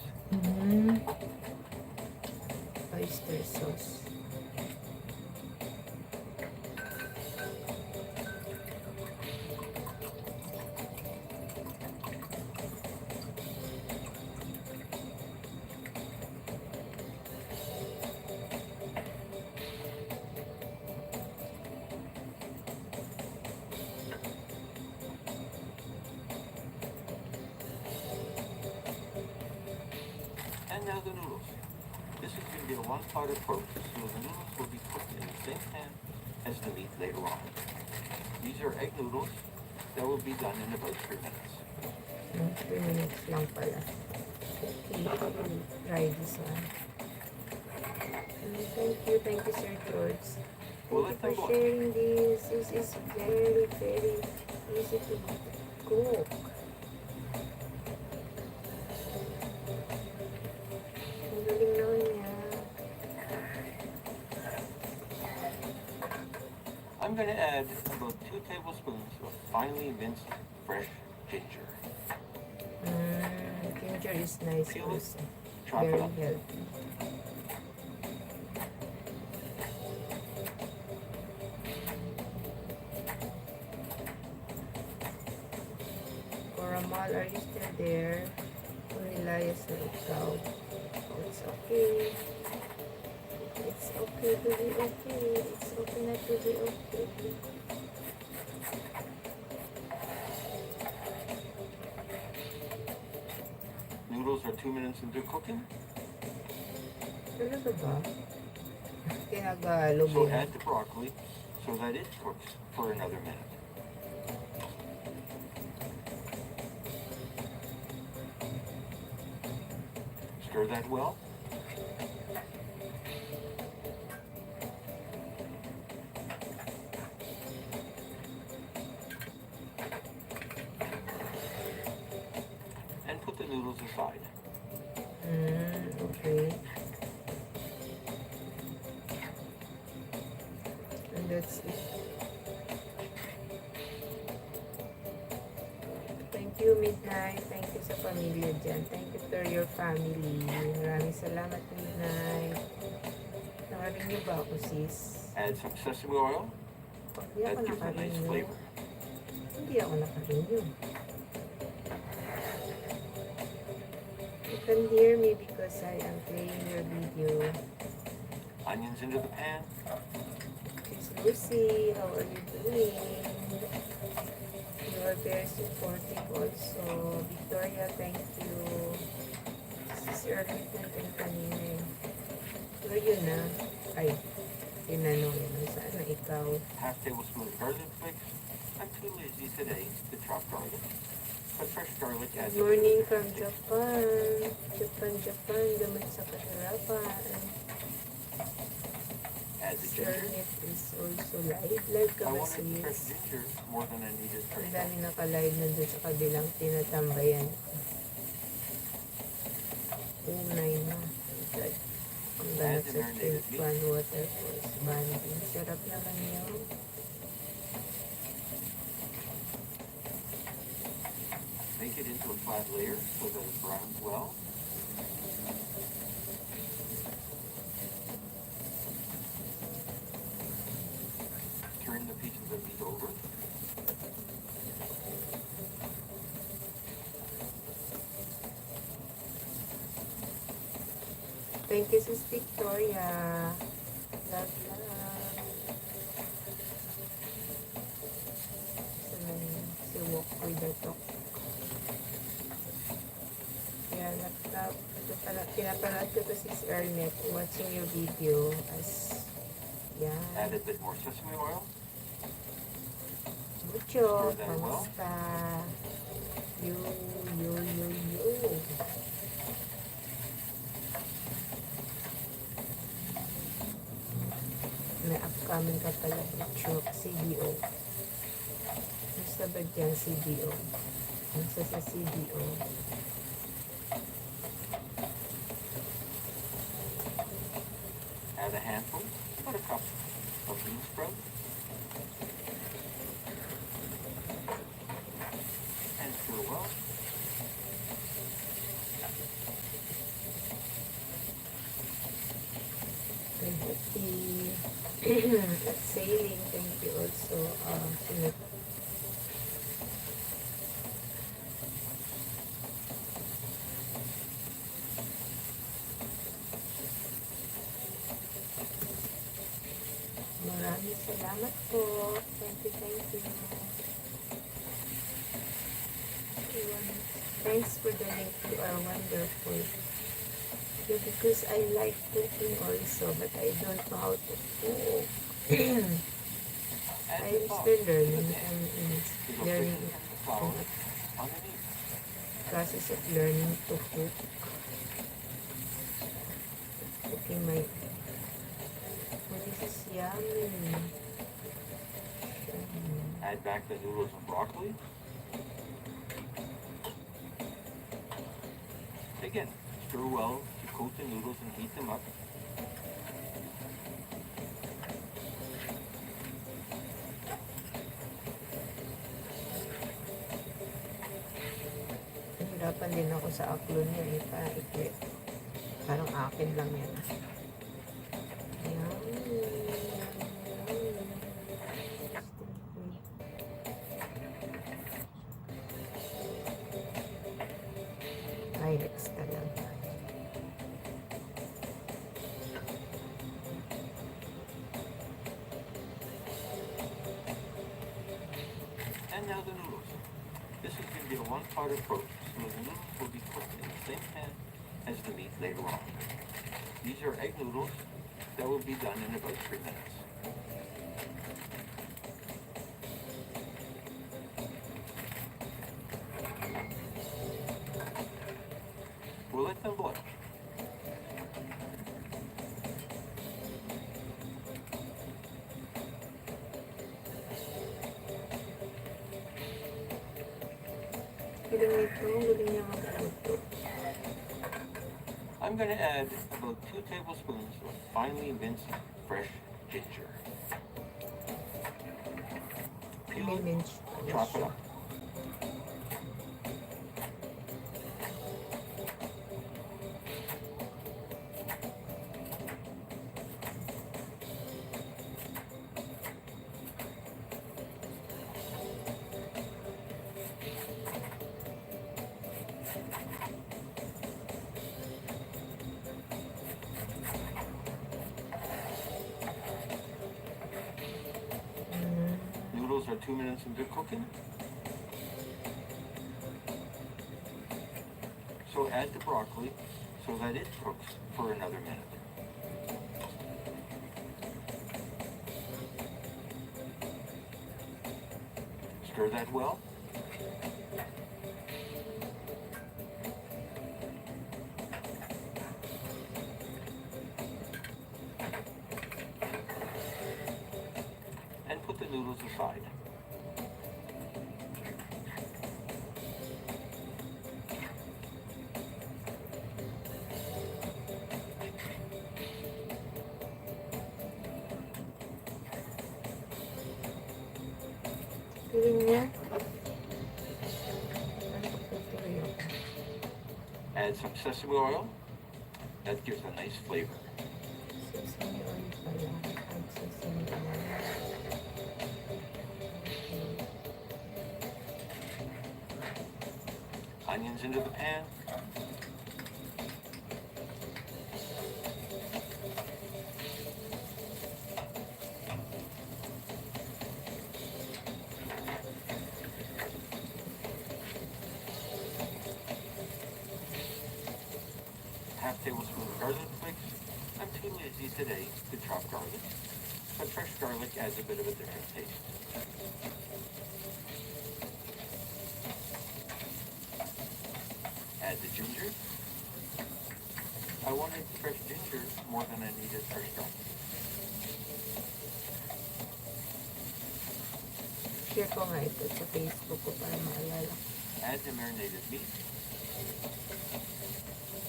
Oyster sauce. and now the noodles. This is going to be a one-pot approach, so the noodles will be cooked in the same pan as the meat later on. These are egg noodles that will be done in about 3 minutes. 3 minutes lang pala. Okay, I will try this one. Thank you, Sir George. We'll Thank let you them for boil. sharing this. This is very, very easy to cook. Ang galing naman niya. I'm going to add about 2 tablespoons of finely minced fresh ginger. Ginger is nice Peel it, also. chop it Very up. healthy. Coramal, are you still there? Unilayas na ikaw. It's okay. It's okay to be okay. It's okay not to be okay. Noodles are 2 minutes into cooking, Talaga ba? Tinagalog so yun. add the broccoli so that it cooks for another minute. Stir that well. And put the noodles aside. Okay. And that's it. Thank you, Midnight. Thank you sa pamilya dyan. Thank you for your family. Maraming salamat, Midnight. Nakarin niyo ba ako, sis? Add some sesame oil. Hindi ako That gives a nakarin nice niyo. flavor. Hindi ako nakarin niyo. You can hear me because I am playing your video. Onions into the pan. Miss Lucy, how are you doing? You are very supportive also. Victoria, thank you. This is early content kanina eh. Where you na? Ay, tinanong yun. Saan na ikaw? Half tablespoon of garlic flakes. I'm too lazy today to chop garlic. But fresh garlic adds Good morning from Japan. Japan, gamit sa kasarapan. Add the Sir ginger. Nip is also live. Live ka I ba, wanted fresh sis? ginger more than I needed fresh Ang garlic. dami naka-live na doon sa kabilang tinatambayan. 9 na. Ang ganap sa Pusuan waterfalls. Banding. Sarap naman yun. Make it into a flat layer so that it browns well. Turn the pieces of meat over. Thank you, Sis Victoria. Love, love. Si Walk with the Talk. Yan, pinapanood ko to, Sis Ernest, watching your video as, yan. Add a bit more sesame oil. Mucho, kamusta? Yo. May upcoming ka pala, Mucho, CDO. Basta ba dyan, CDO? Basta sa CDO. Add a handful, about a cup of bean sprout. And stir well. At sailing, thank you also. Sunod. Maraming salamat po. Thank you. Thanks for the link. You are wonderful. Yeah, because I like cooking also, but I don't know how to cook. I'm still learning. I'm learning process of learning to cook. Cooking my... Oh, this is yummy. Add back the noodles and broccoli. Again, stir well to coat the noodles and heat them up. Nahirapan din ako sa upload niya parang akin lang yan. Pyrex talaga. And now the noodles. This is going to be a one-pot approach, so the noodles will be cooked in the same pan as the meat later on. These are egg noodles that will be done in about 3 minutes. We'll let them boil. I'm going to add about 2 tablespoons of finely minced fresh ginger. Peel it, chop it up. Noodles are 2 minutes into cooking. So add the broccoli so that it cooks for another minute. Stir that well. And put the noodles aside. Add some sesame oil. That gives a nice flavor. Sesame oil pala. Add sesame oil. Onions into the pan. half tablespoon of garlic flakes. I'm too lazy today to chop garlic, but fresh garlic adds a bit of a different taste. Add the ginger. I wanted fresh ginger more than I needed fresh garlic. Share ko nga ito sa Facebook ko para maalala. Add the marinated meat.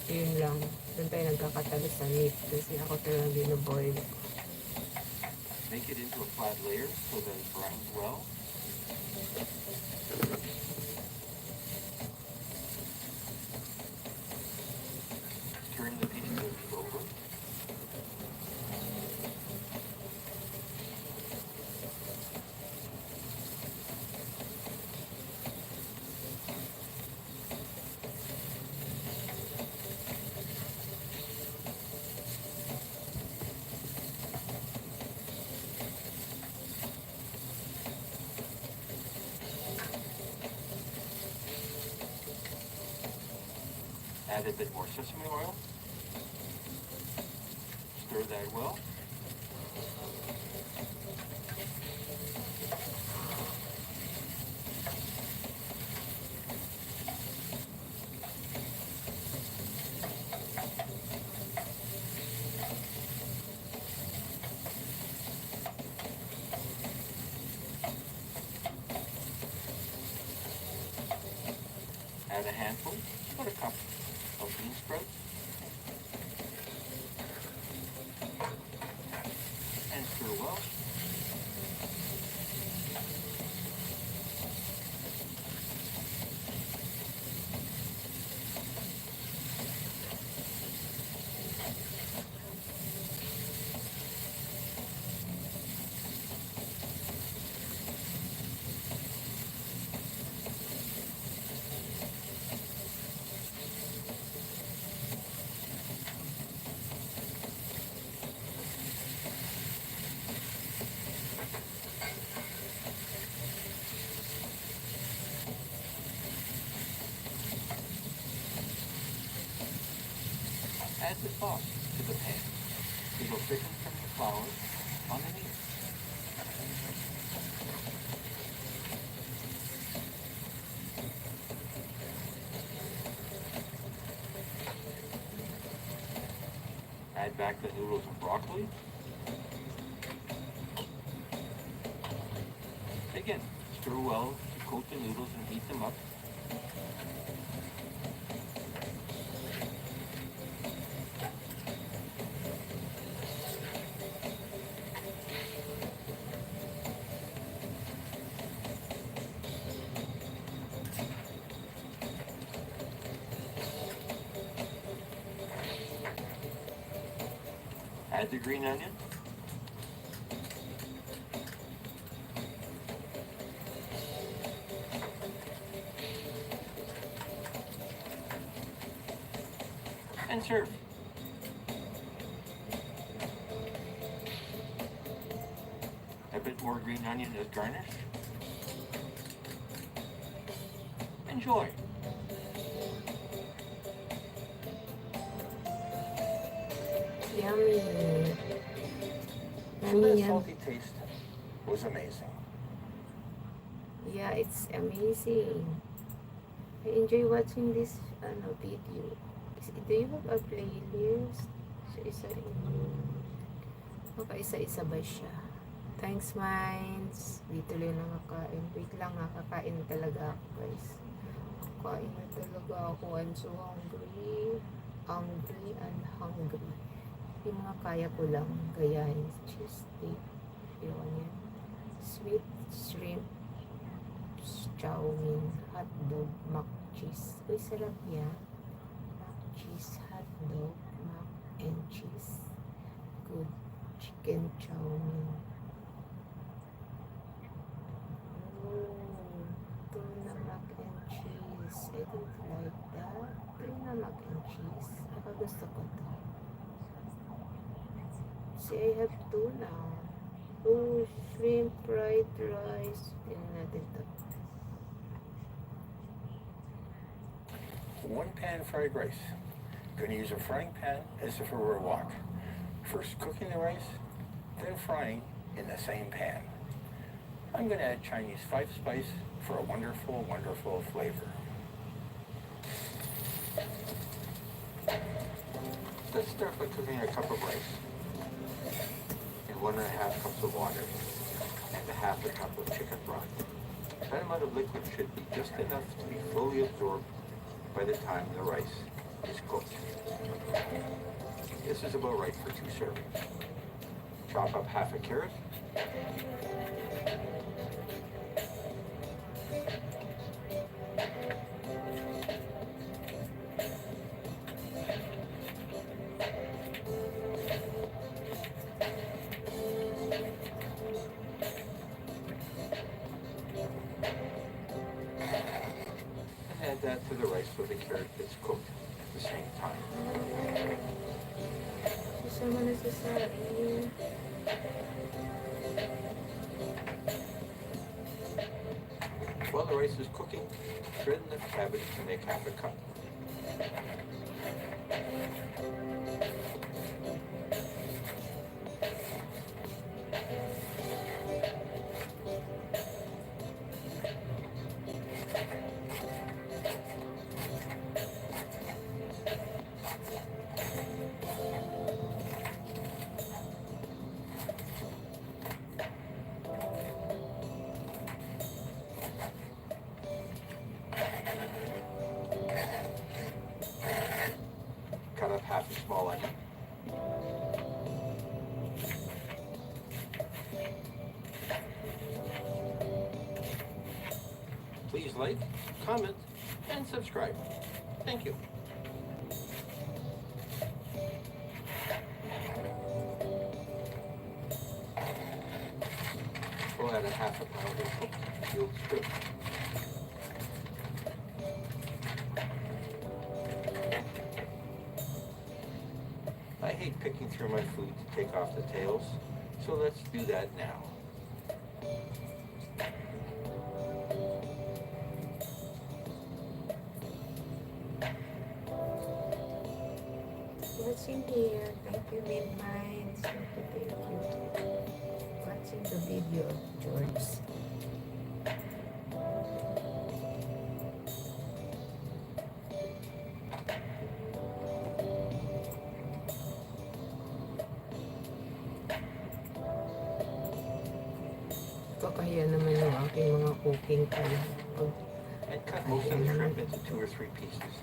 Yun lang. Doon tayo nagkakatalo sa meat kasi ako talagang binaboil. Make it into a flat layer so that it browns well. Turn the pieces of meat over. Add a bit more sesame oil. Stir that well. Add a handful, about a cup of bean sprouts. And stir well. Add the sauce to the pan. It will thicken from the flour on the meat. Add back the noodles and broccoli. Again, stir well to coat the noodles and heat them up. Add the green onion. And serve. A bit more green onion as garnish. Enjoy. Yummy. So Yummy, that yum. salty taste was amazing. Yeah, it's amazing. I enjoy watching this video. Do you have a playlist? So, isa-isa ba siya? Thanks, Minds. Di tuloy na makain. Wait lang, kakain na talaga ako, guys. Kakain na talaga ako. I'm so hungry. Hungry and hungry. Yung mga kaya ko lang gayahin. Cheese steak. Yun yan. Sweet shrimp. Chow mein. Hot dog. Mac cheese. Uy, sarap yan. Mac cheese. Hot dog. Mac and cheese. Good. Chicken chow mein. Oh, tuna mac and cheese. I don't like that. Tuna mac and cheese. Baka gusto ko to. See, I have tuna. Oh, shrimp fried rice. Tingnan natin to. 1 pan fried rice. Going to use a frying pan as if it were a wok. First cooking the rice, then frying in the same pan. I'm going to add Chinese 5-spice for a wonderful, wonderful flavor. Let's start by cooking a cup of rice in 1.5 cups of water and 1/2 cup of chicken broth. That amount of liquid should be just enough to be fully absorbed by the time the rice is cooked. This is about right for 2 servings. Chop up 1/2 carrot. And add that to the rice so the carrot gets cooked at the same time. Susama na sa saing. While the rice is cooking, shred enough cabbage to make 1/2 cup. Cut up 1/2 a small onion. Please like, comment, and subscribe. Thank you. We'll add 1/2 pound of cooked veal strip. I hate picking through my food to take off the tails, so let's do that now. Watching here. Thank you, Midnight. Thank you. Watching the video of George. Kakahiya naman yung aking mga cooking time. And cut most of the shrimp into 2 or 3 pieces,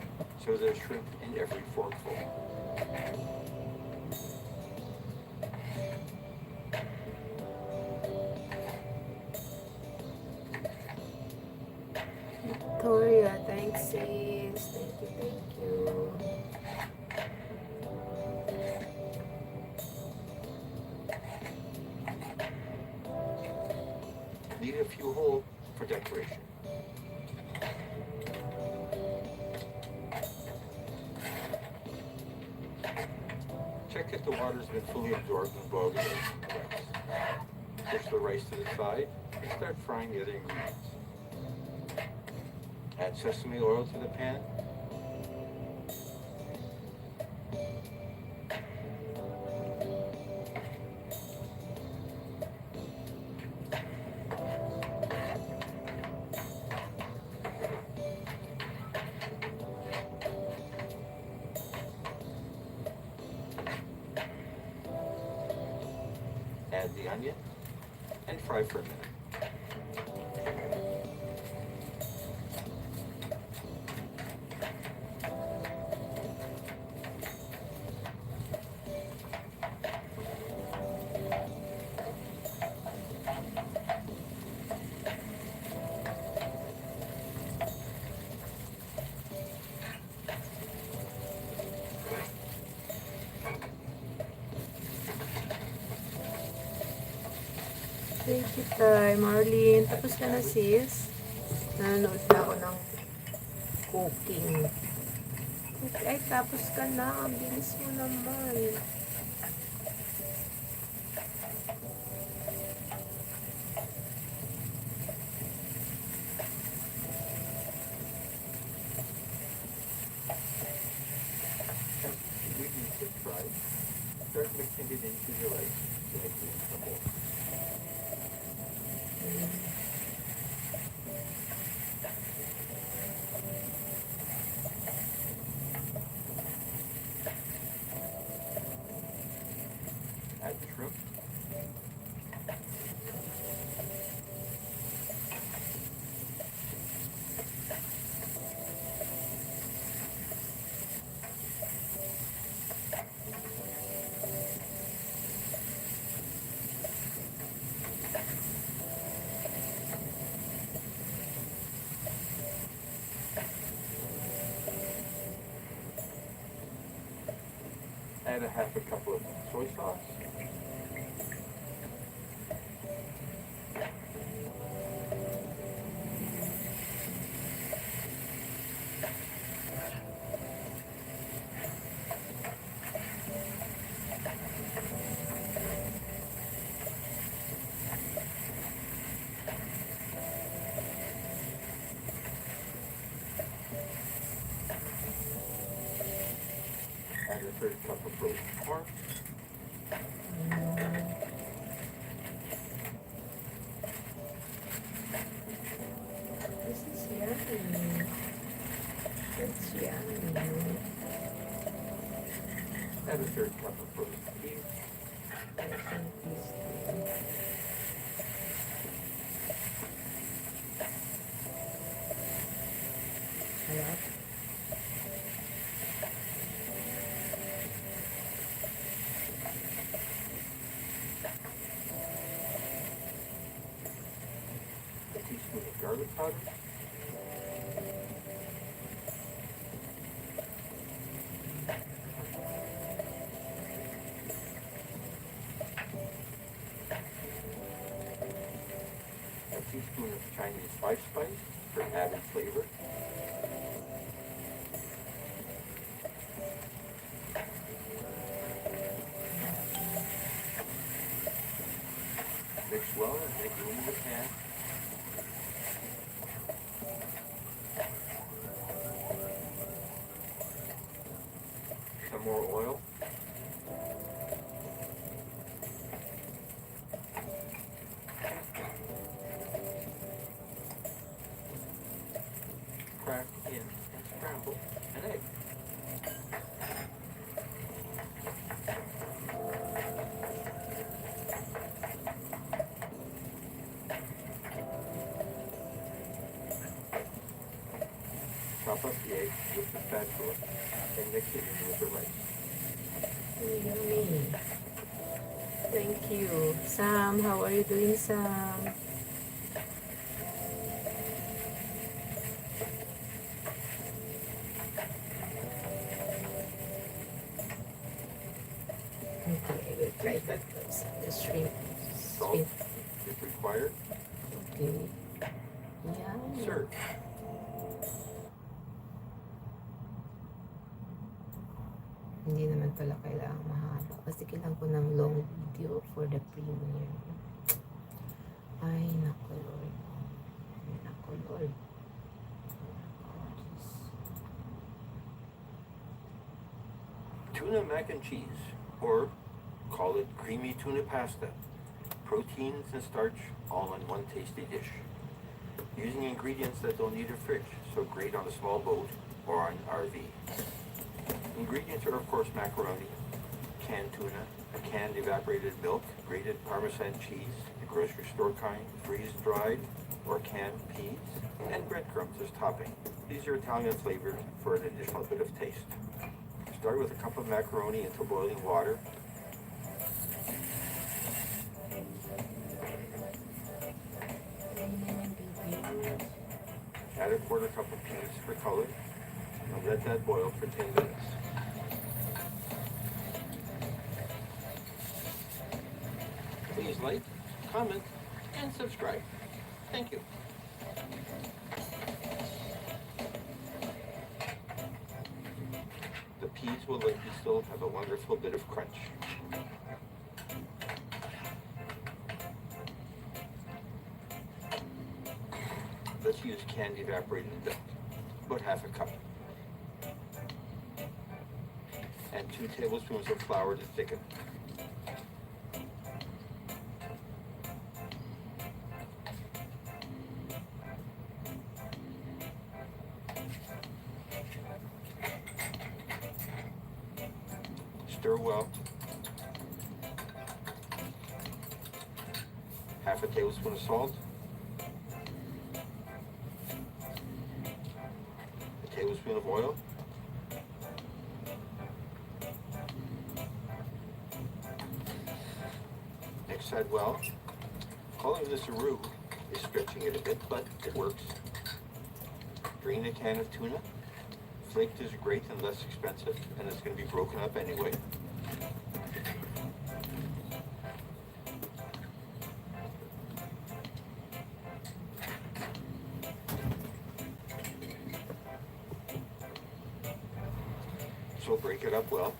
so there's shrimp in every forkful. Victoria, thanks sis. Thank you. Leave a few whole for decoration. Check if the water's been fully absorbed and boiled in the rice. Push the rice to the side and start frying the other ingredients. Add sesame oil to the pan. Add the onion and fry for a minute. Thank you, Tay. Marlene, tapos ka na, sis? Nanonood na ako ng cooking. Ay, tapos ka na. Bilis mo naman. And Add a half a cup of soy sauce. Add a third cup of roast pork. This is yummy. That's yummy. Add a third cup of roast beef. I think these two. Hello? A teaspoon of garlic powder. A teaspoon of Chinese five spice for added flavor. Mix well and make room in the pan. Some more oil. Crack in and scramble an egg. Chop up the egg with the spatula and mix it in with the rice. Yummy. Thank you. Sam, how are you doing, Sam? Okay, we'll try that first. The shrimp. Salt if required. Okay. Yeah. Serve. Hindi naman pala kailangan mahaba. Kasi kailangan ko ng long video for the premiere. Ay, naku Lord. Ay, naku Lord. Tuna mac and cheese, or call it creamy tuna pasta. Proteins and starch all in one tasty dish. Using ingredients that don't need a fridge, so great on a small boat or on RV. Ingredients are of course macaroni, canned tuna, a canned evaporated milk, grated Parmesan cheese, the grocery store kind, freeze-dried or canned peas, and breadcrumbs as topping. These are Italian flavored for an additional bit of taste. Start with a cup of macaroni into boiling water. Add a quarter cup of peas for color, and let that boil for 10 minutes. Please like, comment, and subscribe. Thank you. The peas will let you still have a wonderful bit of crunch. Let's use canned evaporated milk, about half a cup. And 2 tablespoons of flour to thicken. Stir well. Half a tablespoon of salt. A tablespoon of oil. Mix that well. Calling this a roux is stretching it a bit, but it works. Drain a can of tuna. Flaked is great and less expensive, and it's going to be broken up anyway. So break it up well.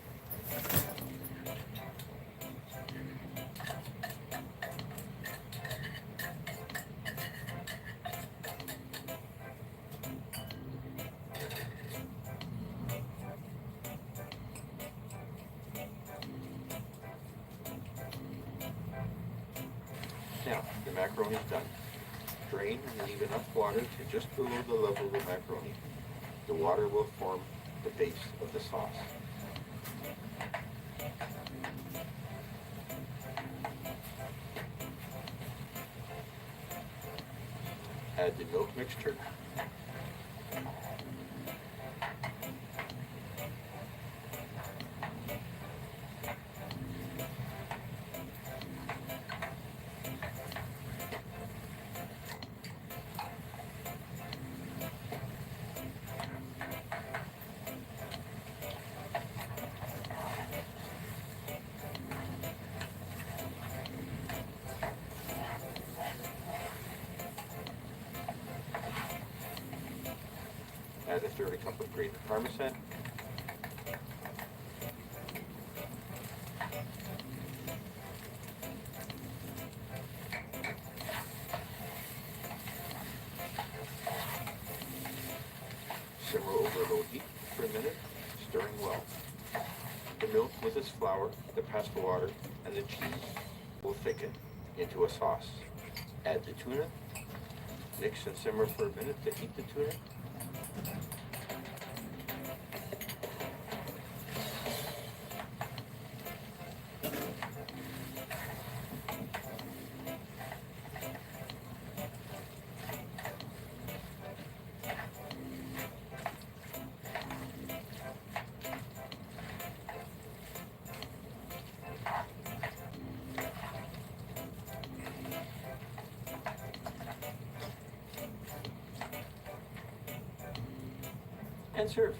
Now, the macaroni is done. Drain and leave enough water to just below the level of the macaroni. The water will form the base of the sauce. Add the milk mixture. Add a third cup of grated Parmesan. Simmer over low heat for a minute, stirring well. The milk with its flour, the pasta water, and the cheese will thicken into a sauce. Add the tuna. Mix and simmer for a minute to heat the tuna. And serve.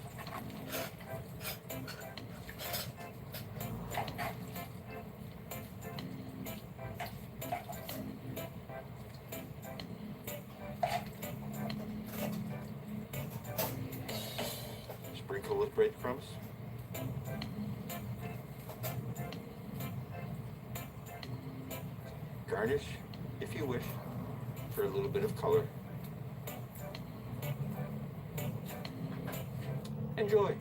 Sprinkle with breadcrumbs. Garnish, if you wish, for a little bit of color. Enjoy.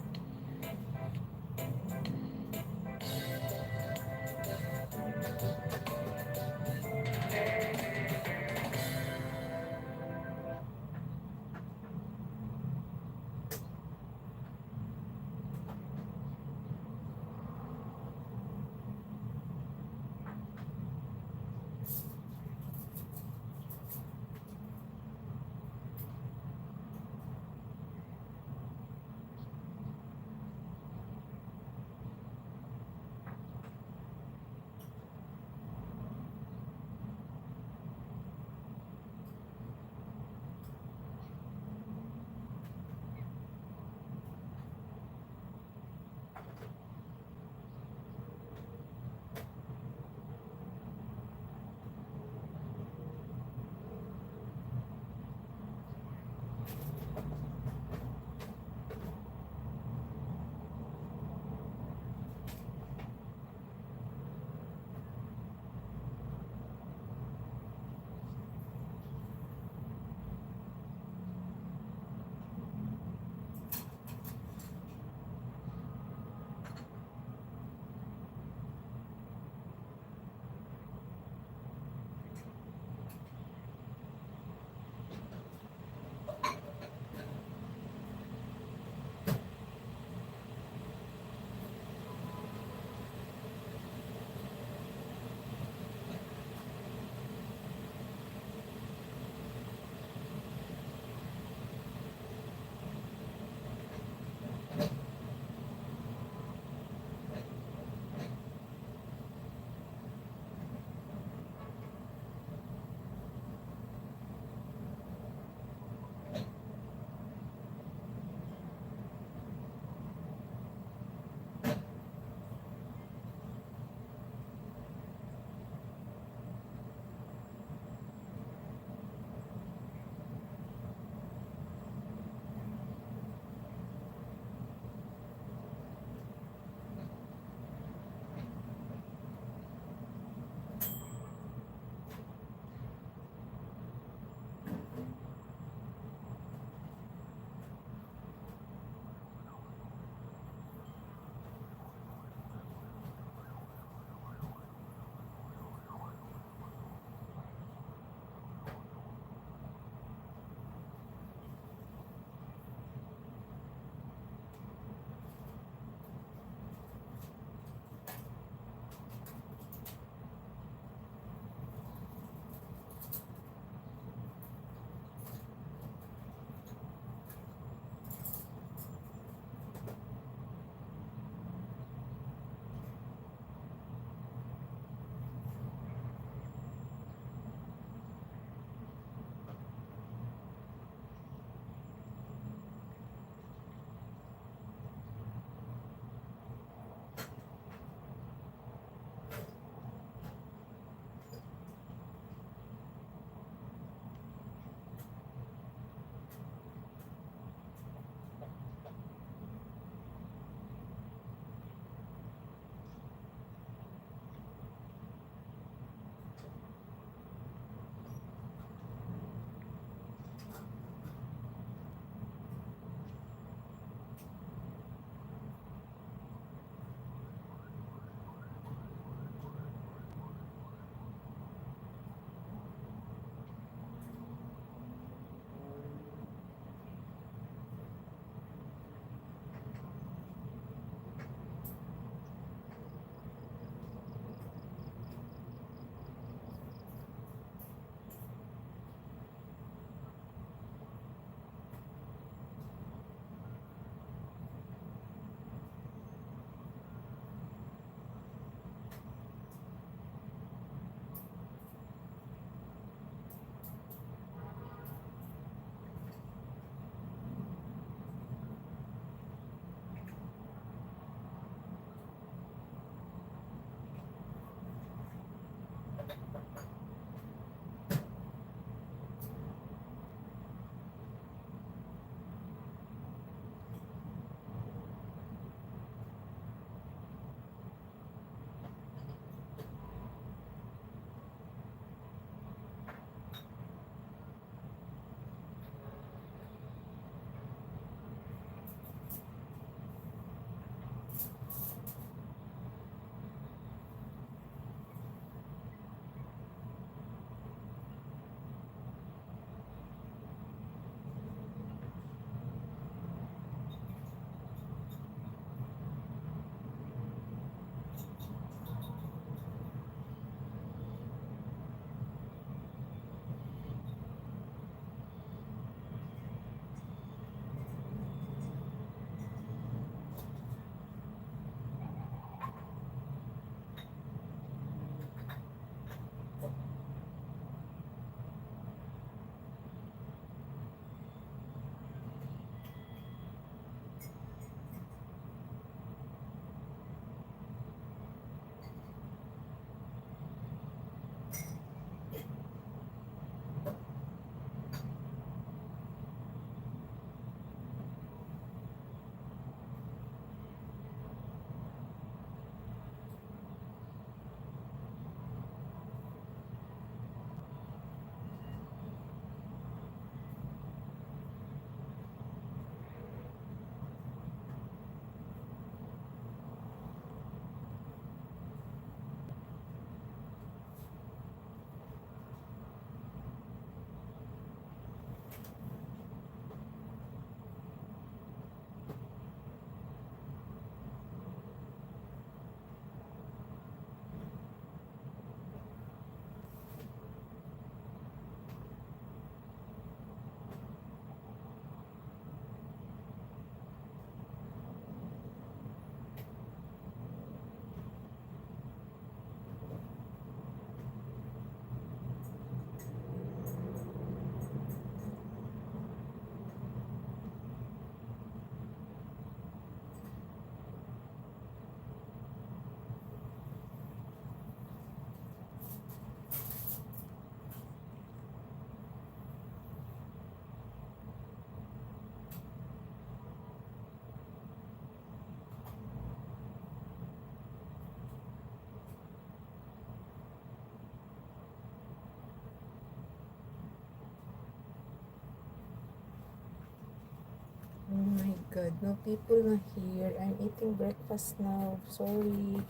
God, no people na here. I'm eating breakfast now. Sorry.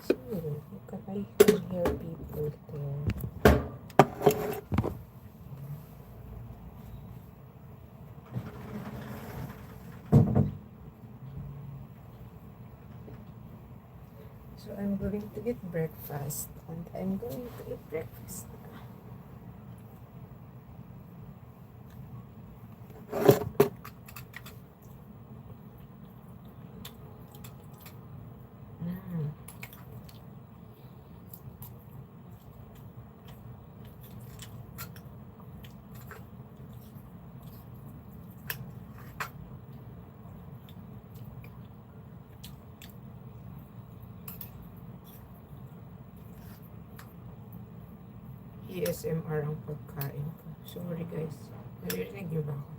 I can hear people there. So I'm going to eat breakfast, and I'm going to eat breakfast. Mm. ASMR ang pagkain ko. Sorry guys. Naririnig niyo ba ako?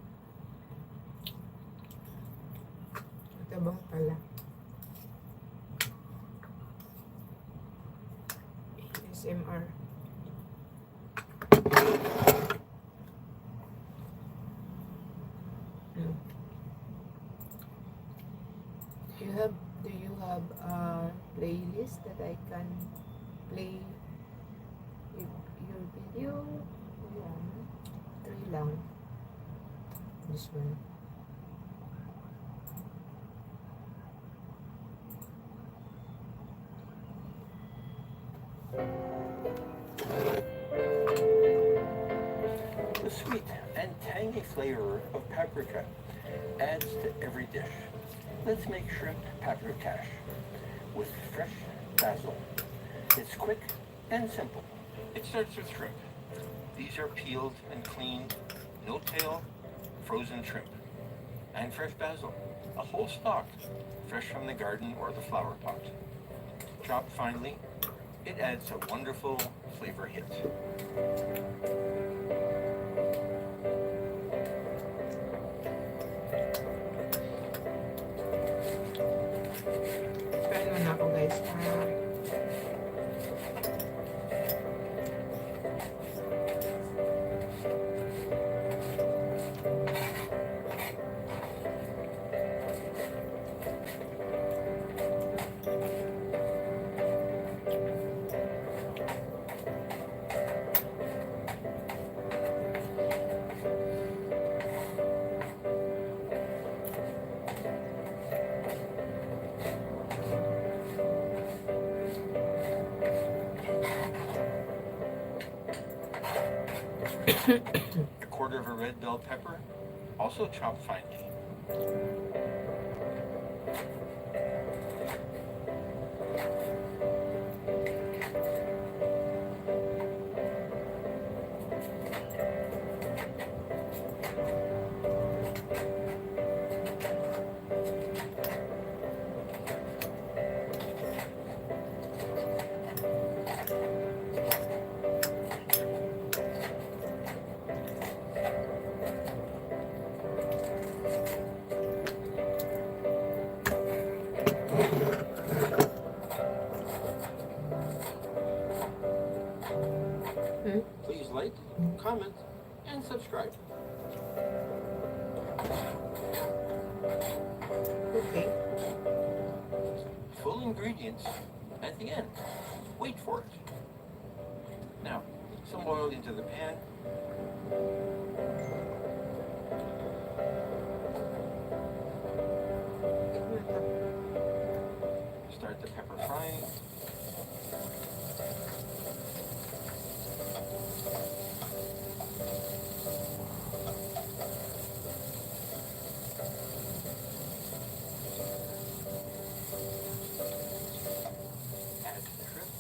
Matabang pala. ASMR. Mm. Do you have a playlist that I can play your video? Yan. 3 lang. This one. The sweet and tangy flavor of paprika adds to every dish. Let's make shrimp paprikash with fresh basil. It's quick and simple. It starts with shrimp. These are peeled and cleaned, no tail, frozen shrimp. And fresh basil, a whole stalk, fresh from the garden or the flower pot. Chopped finely, it adds a wonderful flavor hit. Kain muna ako guys. A quarter of a red bell pepper, also chopped finely. Please like, comment, and subscribe. Okay. Full ingredients at the end. Wait for it. Now, some oil into the pan. Start the pepper frying. Add the shrimp.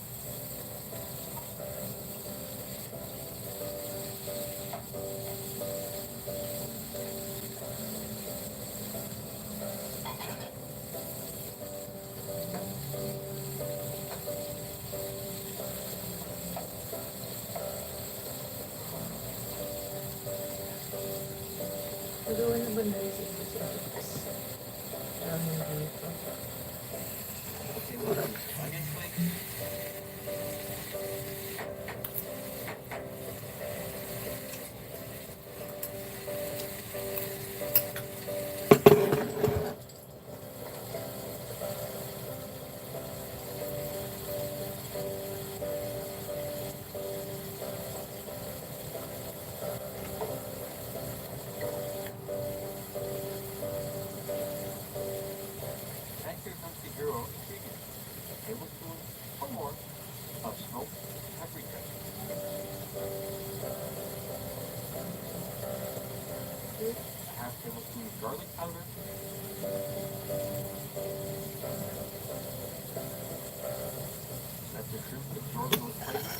Let the shrimp absorb those flavors.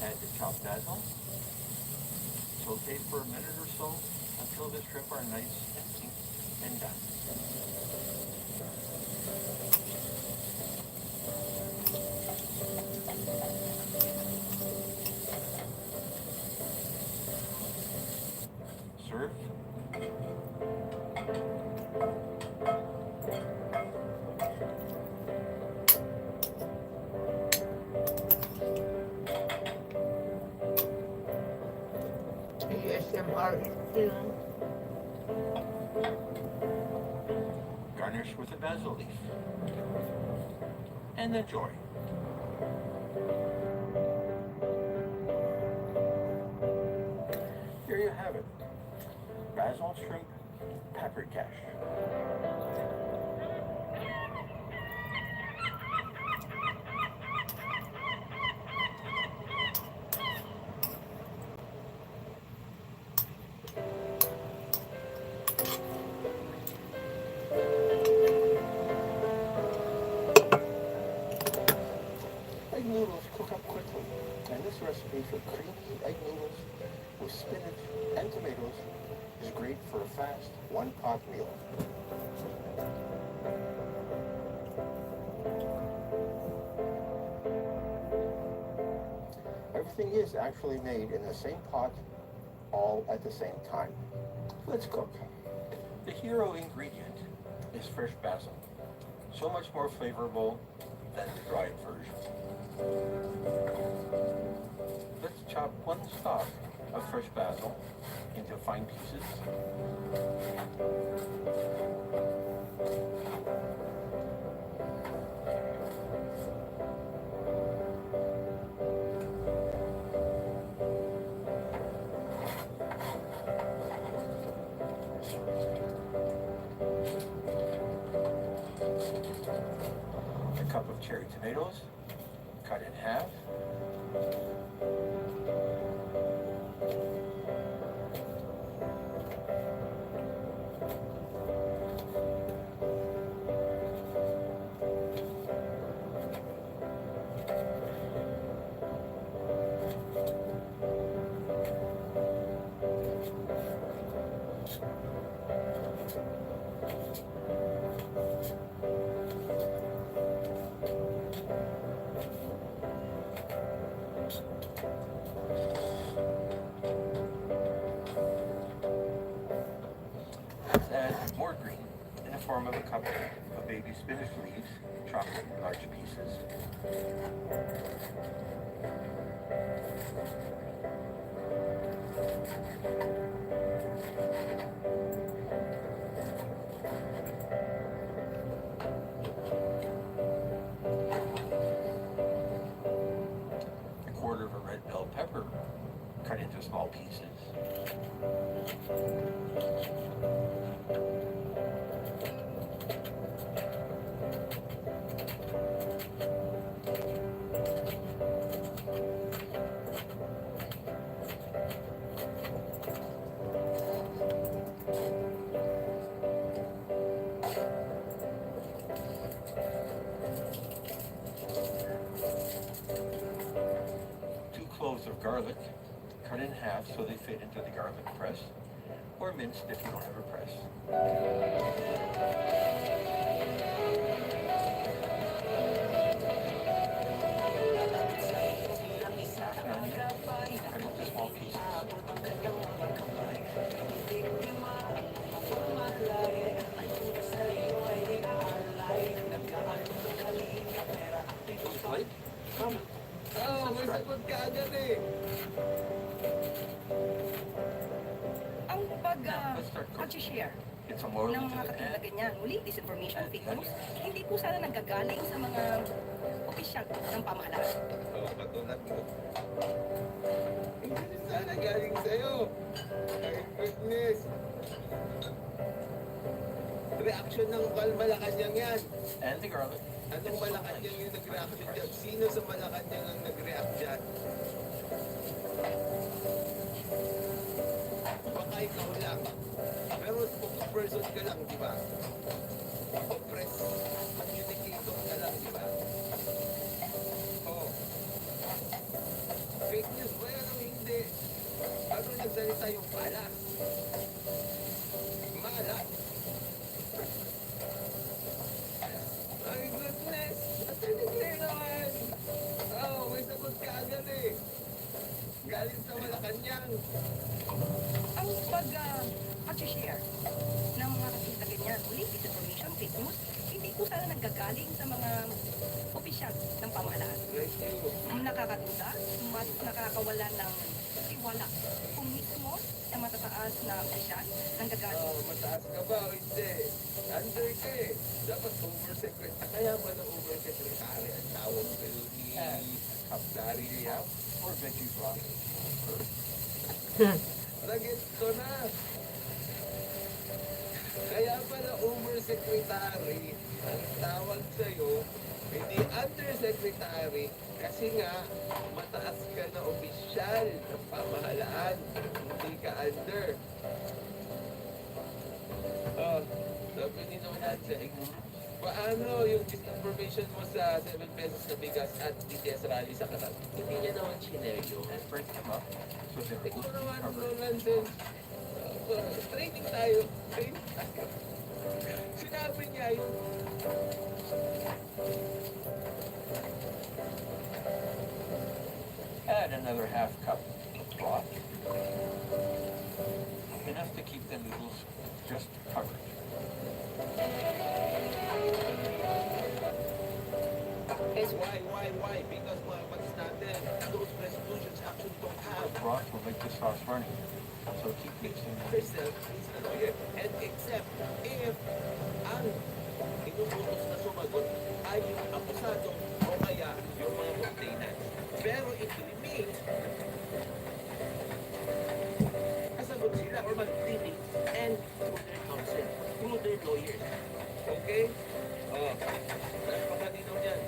Add the chopped basil. Saute for a minute or so until the shrimp are nice and pink and done. Serve. ASMR is Garnish with a basil leaf. And enjoy. Here you have it. Basil shrimp pepper cash. Egg noodles cook up quickly, and this recipe for creamy egg noodles with spinach and tomatoes is great for a fast one-pot meal. Everything is actually made in the same pot, all at the same time. Let's cook. The hero ingredient is fresh basil, so much more flavorful than the dried version. Let's chop one stalk of fresh basil into fine pieces. A cup of cherry tomatoes, cut in half. Let's add more green in the form of a cup of baby spinach leaves, chopped in large pieces. A quarter of a red bell pepper, cut into small pieces. Two cloves of garlic, cut in half so they fit into the garlic press, or minced if you don't have a press. An onion, cut into small pieces. Okay? Come. Oo, may sagot ka agad eh. Ang Let's start cooking. pag-share Get some oil ng into mga the katulad pan. ganyan, muli, disinformation, fake news, hindi po sana nanggagaling sa mga opisyal ng pamahalaan. Oo, katulad mo. Hindi sana galing sa'yo. My goodness. Reaction ng Malacanang yan. And the garlic. Anong Malacanang yung nag-reaction dyan? Sino sa Malacanang ang nag-react dyan? Baka ikaw lang. Pero spokesperson ka lang, di ba? O press communicator ka lang, di ba? Oo. Fake news ba yan o hindi? Ano nagsalita yung malas? Malas. My goodness! Attorney Claire naman! Oh, may sagot ka agad eh. Galing sa Malacanang. Ang pag-share ng mga katulad ganyan, muli, disinformation, fake news, hindi po sana nanggagaling sa mga opisyal ng pamahalaan. Thank you. Ang nakakaduda, mas nakakawala ng tiwala kung mismo sa matataas na opisyal nanggagaling. Oh, mataas ka ba o hindi? Under ka eh. Dapat oversecretary. Kaya ba na oversecretary ang tawag kayo ni Kapdari Liam? Or veggie broth. Nagets ko na. Kaya pala oversecretary ang tawag sa'yo, hindi undersecretary, kasi nga mataas ka na opisyal ng pamahalaan, hindi ka under. Oh, sabi ni Nonatse, paano yung disinformation mo sa 7 pesos na bigas at BTS rally sa Qatar? Hindi niya naman sineryo. And break them up so that they Ikaw will naman, cover. no nonsense. Training tayo. Training tayo. Sinabi niya yun. Add another half cup of broth. Enough to keep the noodles just covered. Why? Because mga kapatid natin, those resolutions actually don't have The broth will make the sauce runny. So keep mixing them. herself is a lawyer. And except if ang inuutos na sumagot ay yung akusado o kaya yung mga complainant. Pero if remain, kasagot sila or mag-pleading and through their counsel, through their lawyers. Okay? Oh, napakadinaw yan.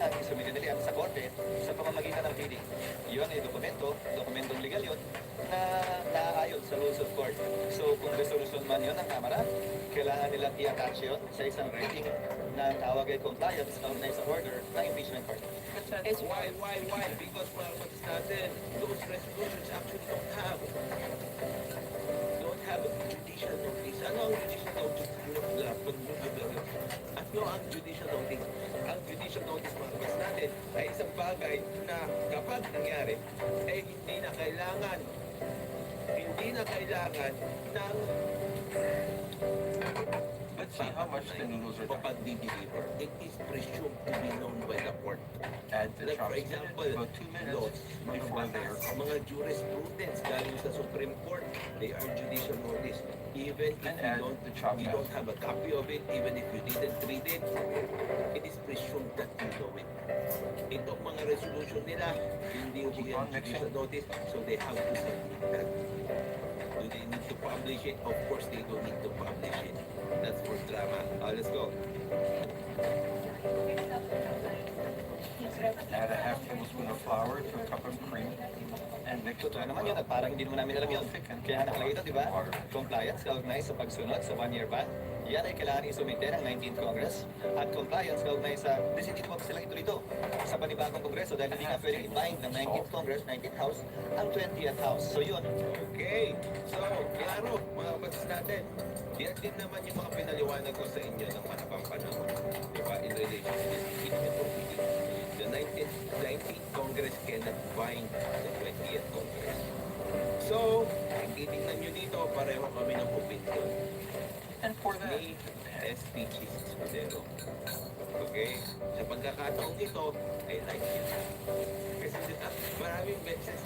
At isumite nila sa korte sa pamamagitan ng pleading. Yun ay dokumentong legal yun na naaayon sa rules of court. So kung resolution man yun ng Kamara, kailangan nilang i-attach yun sa isang writing na tawag ay compliance of sa order ng impeachment court. Why? Because mga kapatid natin, those resolutions actually don't have a judicial notice. Ano ang judicial notice? Ano ang judicial notice? Ang judicial notice mga kapatid natin ay isang bagay na kapag nangyari, ay hindi na kailangan ng Let's see how much the noodles are done. pag-deliver. It is presumed to be known by the court. Add the Like for chopped example, spinach about 2 minutes laws, before they are cooked. mga jurisprudence galing sa Supreme Court, they are judicial notice. Even if And add the chopped you don't onions. have a copy of it, even if you didn't read it, it is presumed that you know it. Itong mga resolution nila, hindi Keep yan on mixing. judicial notice, so they have to submit that. Do they need to publish it? Of course they don't need to publish it. That's for drama. Let's go. Add a half tablespoon of flour to a cup of cream and mix it Totoo naman yun at parang hindi naman namin alam yun. Kaya nakalagay ito, di ba? Compliance kaugnay sa pagsunod sa 1-year ban. Yan ay kailangan isumite ng 19th Congress at compliance kaugnay sa hindi mo silang ito sa panibagong Kongreso dahil hindi nga pwedeng i-bind ng 19th Congress, 19th House, ang 20th House. So yun, Okay. So, klaro, mga kapatid natin. Yan din naman yung mga pinaliwanag ko sa inyo ng manapang panahon. Diba? In relation to this impeachment. The 19th Congress cannot bind the 20th Congress. So, titingnan nyo dito, pareho kami ng opinion. And for that, ni SP Cheese Escudero. Okay? Sa pagkakataong ito, I like it. Kasi maraming beses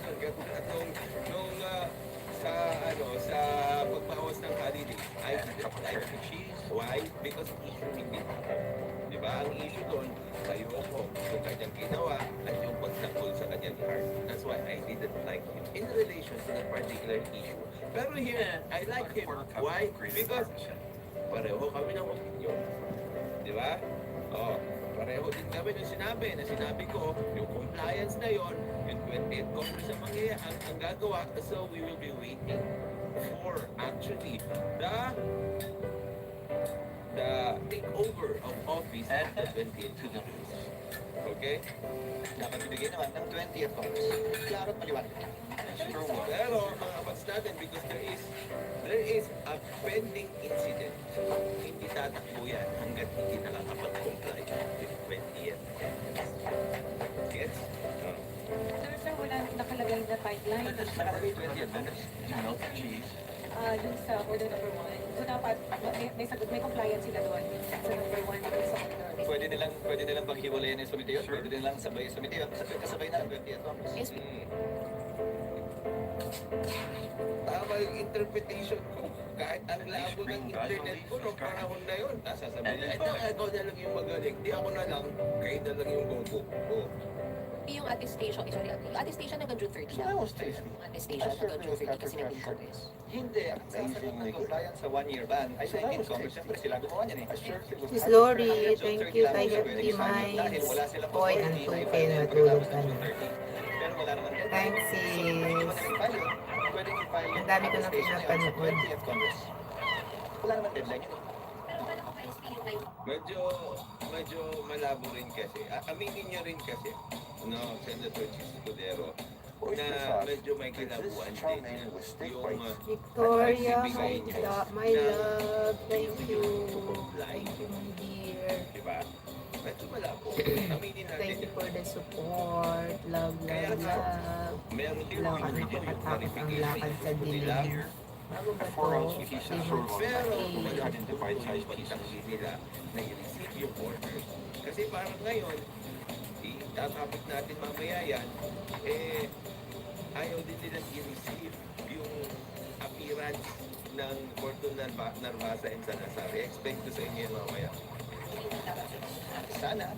nung sa pagbawas ng holiday, I didn't like the cheese. Why? Because issue hindi. Di ba? Ang issue doon, ayoko yung kanyang ginawa at yung pagtakol sa kanyang heart. That's why I didn't like him in relation to that particular issue. Pero here, I like him. Why? Because pareho kami ng opinion. Di ba? Oh, pareho din kami ng sinabi ko, yung compliance na yon, yung 28 Congress ang gagawa, so we will be waiting for actually the takeover of office at the 28th Congress. Okay? dapat bibigyan naman ng 20th Congress. Klaro at maliwanag. Pero mga kapats natin, because there is a pending incident, hindi tatakbo yan hanggat hindi nakakapag-comply with 20th Congress. Gets? Sir, wala nakalagay na pipeline. Nakalagay 20th Congress. Milk, cheese. Dun sa order number 1. So dapat may compliance sila doon sa number 1 dun sa order. Pwede nilang paghiwalayan yung sumiti yun. Pwede nilang sabay sumiti yun. Kasabay na ang 20th Congress. Tama yung interpretation ko. Kahit ang labo ng internet ko, no, panahon na yun. Nasasabi na, ikaw na lang yung magaling. Di ako na lang, kayo na lang yung bobo. Oh. Yung attestation, yung attestation hanggang June 30 lang. Yung attestation hanggang June 30 kasi naging Congress. Hindi. Ang sasagot ng compliance sa 1-year ban ay sa 19th Congress. Siyempre sila gumawa niyan eh. Sis Lori, thank you kay Happy Minds. Oy, antukin, matulog ka na. Pero wala naman din. Thanks, sis. Ang dami ko na pinapanood. 20th Congress. Wala naman deadline yun. Medyo malabo rin kasi. Aminin niyo rin kasi, no, Senator Escudero, na medyo may kinabuan din yung Victoria, bibigay niya my love, thank you. Thank Thank you, my dear. diba? Medyo malabo. Aminin natin. Thank you for the support. Love, love, love. Meron din Wala yung ka ingredient nakakatakot ang lakad sa dilim. Bago ba to? pero kung identified size kitang nila na i-receive yung orders. Kasi parang ngayon, itatapik natin mamaya yan, ayaw din nilang i-receive yung appearance ng Cordon Narvasa and Sanasabi. Expect ko sa inyo yan mamaya. Sana.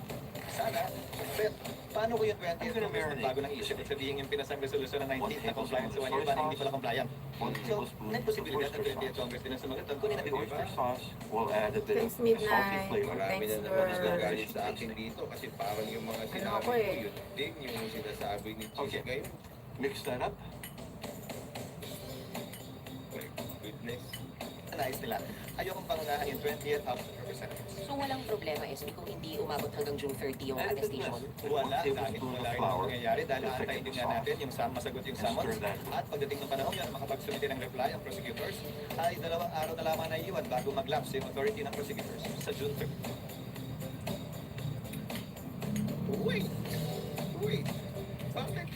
Pero paano ko yung 20th Congress bago ng issue? Sabihin yung pinasang resolution ng 19th na compliance sa 1-year ban, hindi pala compliant. So, may posibilidad ng 20th Congress din ang sumagot. Kunin natin yung Thanks, Midnight. Marami Thanks na for... naman nagagalit sa akin dito kasi parang yung mga sinabi ko, yun din yung sinasabi ni Cheese ngayon. Mix that up. My goodness. nais nila. Ayokong pangunahan yung 20th House of Representatives. So walang problema, SB, kung hindi umabot hanggang June 30 yung attestation? Wala, kahit wala yung mangyayari dahil aantayin din nga natin yung masagot yung summons. At pagdating ng panahon yan, makapagsumite ng reply ang prosecutors ay 2 araw na lamang na iwan bago mag-lapse yung authority ng prosecutors sa June 30. Wait.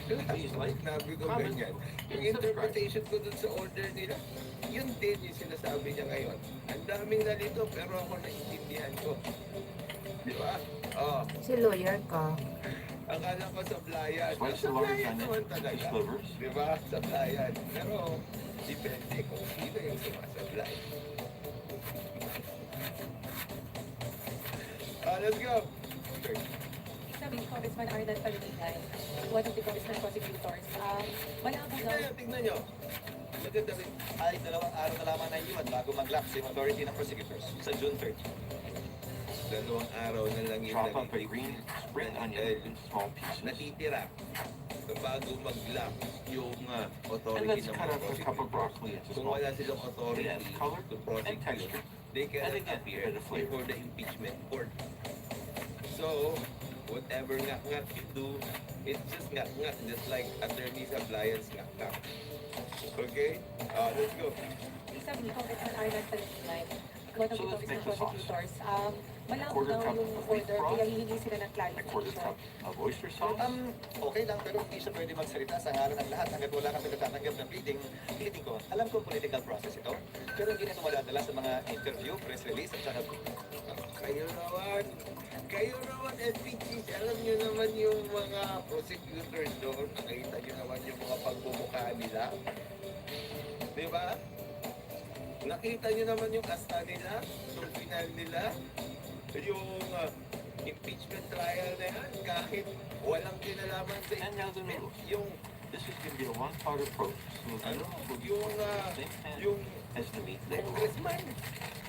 Bakit nabi ko ganyan? Yung interpretation ko dun sa order nila, yun din yung sinasabi niya ngayon. Ang daming nalito pero ako naiintindihan ko. Di ba? Oh, Si lawyer ka. akala ko sablayan. What's the large Sablayan on naman it? talaga. Slivers? Di ba? Sablayan. Pero depende kung sino yung sumasablay. Let's go. Sabi ni Congressman Arnel Paluminay, one of the Congressman prosecutors, malabo daw. Tingnan nyo. Maganda rin. Ay 2 araw na lamang na iwan bago mag-lapse yung authority ng prosecutors sa June 30. 2 araw na lang yung Chop up a green spring onion in small pieces. natitira bago mag-lock yung And authority let's ng cut mga up a cup of prosecutors. broccoli into Kung small wala pieces. silang authority It adds color to and prosecute, texture. they And cannot again, appear a bit of flavor. before the impeachment court. So, whatever ngak-ngak you do, it's just ngak-ngak, just like attorney's appliance ngak-ngak. Okay? Let's go. Sabi ni Congressman Arnel Paluminay, one of the So let's Congressman make the sauce. prosecutors, malabo quarter daw cup yung of wheat order, broth, kaya hihingi sila ng a quarter clarification. cup of oyster sauce. Okay lang, pero hindi siya pwede magsalita sa ngalan ng lahat hanggat wala kami natatanggap ng pleading. Pleading ko, alam ko political process ito, pero hindi na ito madadala sa mga interview, press release, at saka Kayo naman, SPGs, alam nyo naman yung mga prosecutors doon, nakita nyo naman yung mga pagbumukha nila. Di ba? Nakita nyo naman yung kasta nila, yung final nila, yung impeachment trial na yan, kahit walang kinalaman sa And now the impeachment, noodles. yung This is going to be a one-pot approach. So the ano, noodles will be yung, cooked in the same pan yung as the meat later on. congressman,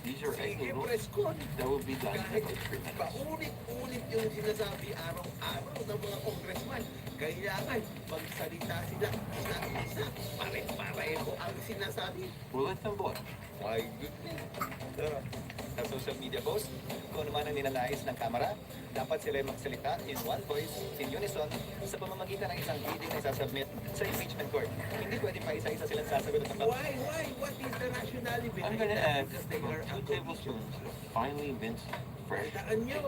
These are egg sige noodles preskon, that will be done in kahit about 3 minutes. paulit-ulit yung sinasabi araw-araw ng mga congressman, kailangan magsalita sila isa-isa, pare-pareho ang sinasabi. We'll let them boil. My goodness. sa social media post, kung ano man ang ninanais ng kamera, dapat sila magsalita in one voice, in unison, sa pamamagitan ng isang pleading na isasubmit sa impeachment court. Hindi pwede pa isa-isa silang sasagot ng Why? What is the rationale I'm behind going to that? add Because they are about 2 tablespoons of finely minced fresh Tandaan nyo,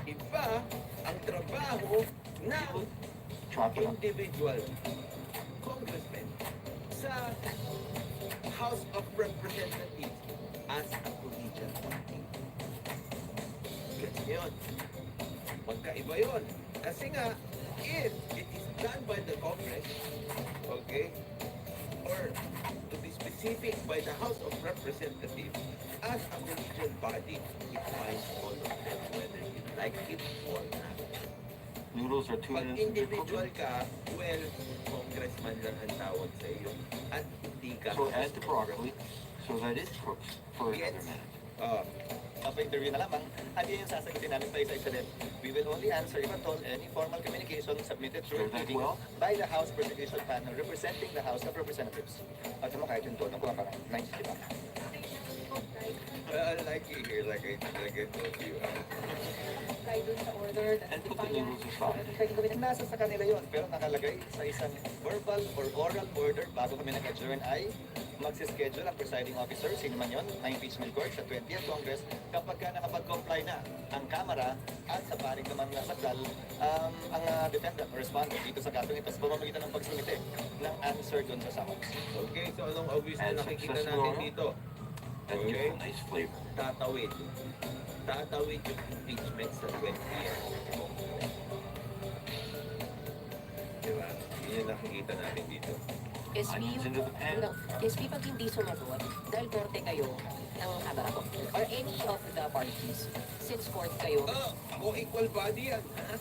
iba ang trabaho ng chopped up. individual congressman sa House of Representatives as a collegial body. Kasi yun, magkaiba yun. Kasi nga, if it is done by the Congress, okay, or to be specific by the House of Representatives as a collegial body, it binds all of them, whether you like it or not. Noodles are 2 Pag minutes into individual cooking. ka, well, congressman lang ang tawag sa iyo. At hindi ka. So add the broccoli so that it cooks for another Yes. minute. Papa-interview na lamang, at yun yung sasagutin namin pa isa-isa din. We will only answer if at all any formal communication submitted through a Sure that meeting well? by the House Prosecution Panel representing the House of Representatives. At mo kahit yung tono ko parang nice, di ba? Like you here, like I told you. Apply dun sa order, And put the noodles aside. pwede gawin Nasa sa kanila yon, pero nakalagay sa isang verbal or oral order bago kami nag-adjourn ay magsischedule ang presiding officer, sino man yun, na impeachment court sa 20th Congress kapag ka nakapag-comply na ang Kamara at sa panig naman ng sakdal ang defendant or respondent dito sa kasong ito sa pamamagitan ng pagsumite ng answer dun sa summons. Okay, so anong obvious na Add nakikita success natin oil. dito? That gives Okay. a nice flavor. Tatawid. Tatawid yung impeachment sa 20th Congress. Diba? Yun yung nakikita natin dito. SB, Onions into the pan. SB pag hindi sumagot, dahil korte kayo ng Kamara or any of the parties, since court kayo, Ako equal body yan, ha?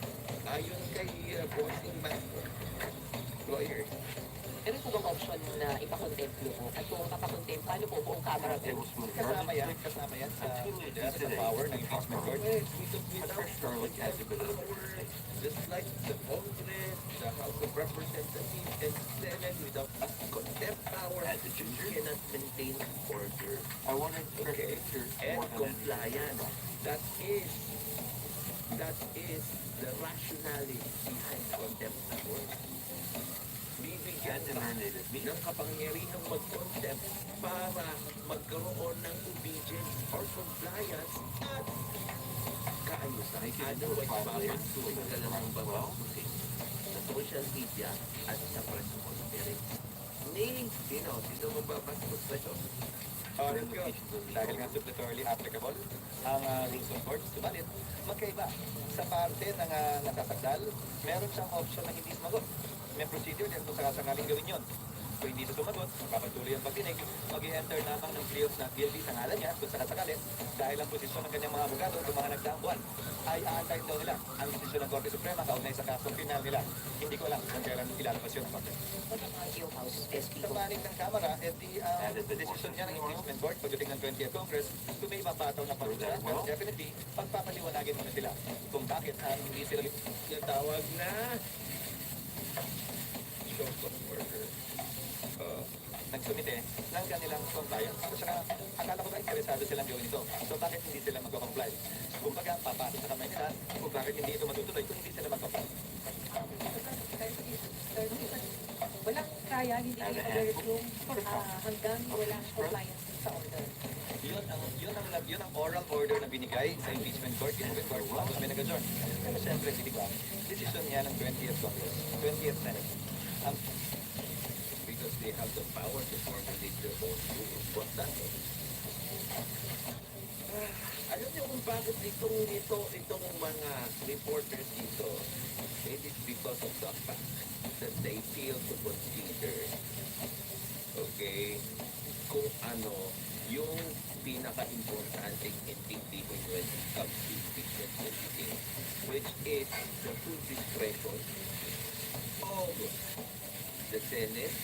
Ayon kay bossing master. Lawyers. meron po bang option na ipakontempt nyo po? At kung papakontempt, paano po buong Kamara po? Tablespoon of Kasama garlic. yan sa, sa power ng impeachment court. Yes, A fresh garlic adds a bit of flavor. just like the Congress, the House of Representatives, and Senate without a contempt power, Add the ginger. you cannot maintain order. I wanted fresh Okay, ginger and more than compliance. That is the rationality behind contempt power. Bibigyan Add the ka marinated meat. ng kapangyarihang mag-contempt para magkaroon ng obedience or compliance at kaayusan. Make it into Otherwise, 5 layers so babasukin that ka it lang ng runs well. babasukin sa social media at sa press conference. Sino magbabastos sa iyo? Audit ko, dahil nga suppletorily applicable ang rules of court, subalit magkaiba. Sa parte ng nasasakdal, meron siyang option na hindi sumagot. May procedure din kung sakasakaling gawin yun. Kung hindi siya sumagot, magpapatuloy ang pagdinig, mag-i-enter lamang ng plea of not guilty sa ngalan niya kung sakasakali dahil ang posisyon ng kanyang mga abogado kung mga nagdaang buwan ay aantayin daw nila ang desisyon ng Korte Suprema kaugnay sa kasong final nila. Hindi ko alam kung kailan ilalabas yun ng Korte. What about yung House SB Sa po? panig ng Kamara, the decision niya ng impeachment court pagdating ng 20th Congress, kung may mapataw na parusa, definitely, pagpapaliwanagin mo na sila kung bakit hindi sila Yung tawag na show of order. nagsumite ng kanilang compliance. At saka, akala ko ba interesado silang gawin ito? So, bakit hindi sila magko-comply? Kumbaga, papasok sa kamay nila kung bakit hindi ito matutuloy kung hindi sila mag-comply. Walang kaya, hindi kayo mag-resume hanggang walang compliance sa order. Yun ang oral order na binigay sa impeachment court, impeachment court, tapos may nag-adjourn. Pero siyempre, di ba, decision niya ng 20th Congress, 20th Senate. Ang Because they have the power to formulate their own rules. What's that? Alam niyo kung bakit itong mga reporters dito, it is because of the fact that they fail to consider, okay, kung ano yung pinaka-importanting intindihin when it comes to impeachment proceedings, which is the full discretion of the Senate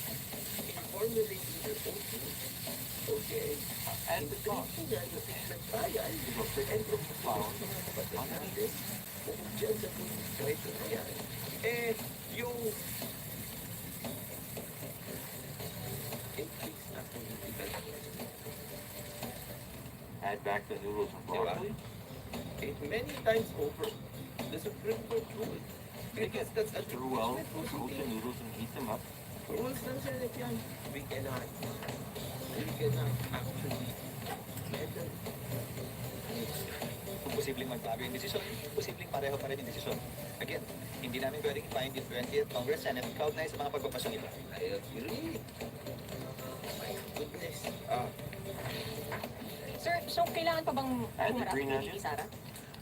in formulating their own rules. Okay? And the treaty niya, yung impeachment trial, and yung kapatid natin, kung dyan sa full discretion na yan, yung it is a political question. Add back the noodles and broccoli. Many times over, the Supreme Court ruled. Because that's a Stir well, impeachment cook the proceeding. noodles and heat them up. Rules ng Senate yan. We cannot actually meddle. kung posibleng magbago yung desisyon, posibleng pareho pa rin yung desisyon. Again, hindi namin pwedeng i-find yung 20th Congress Senate kaugnay sa mga pagpapasang iba. I agree. My goodness. Sir, so kailangan pa bang Add the humarap green ni onion. Sara?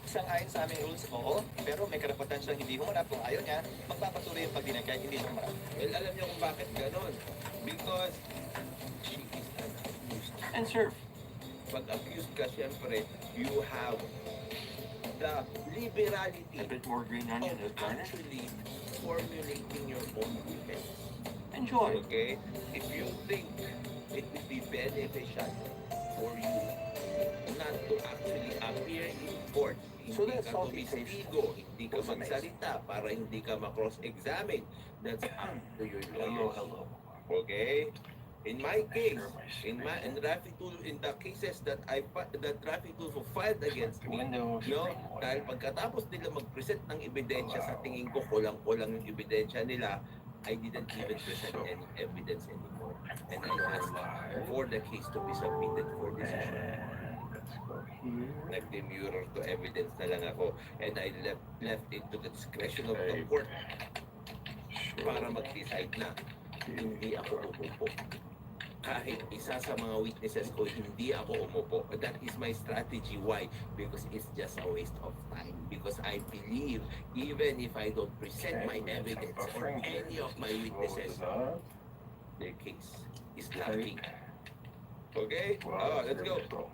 Sang-ayon sa aming rules, oo, pero may karapatan siyang hindi humarap. Kung ayaw niya, magpapatuloy yung pagdinig kahit hindi siya humarap. Well, alam niyo kung bakit ganon. Because she is an accused. And serve. Pag accused ka, siyempre, you have the liberality A bit more green of onion as garnish. actually formulating your own defense. Enjoy. Okay? If you think it would be beneficial for you not to actually appear in court, So hindi that's ka salty fish. tumistigo, hindi ka Was amazing. magsalita para hindi ka ma-cross-examine, that's up to your Hello, lawyers. hello. Okay? In my case, Sure, in the cases that Rafi Tulfo filed against me, Window. no, dahil pagkatapos nila mag-present ng ebidensya, sa tingin ko kulang-kulang yung ebidensya nila, I didn't even present any evidence anymore. And I asked for the case to be submitted for decision. Nag-demurrer to evidence na lang ako, and I left it to the discretion of the court para mag-decide na hindi ako umupo. Kahit isa sa mga witnesses ko, hindi ako umupo. That is my strategy. Why? Because it's just a waste of time. Because I believe even if I don't present my evidence or any of my witnesses, their case is lacking. Okay? Let's go.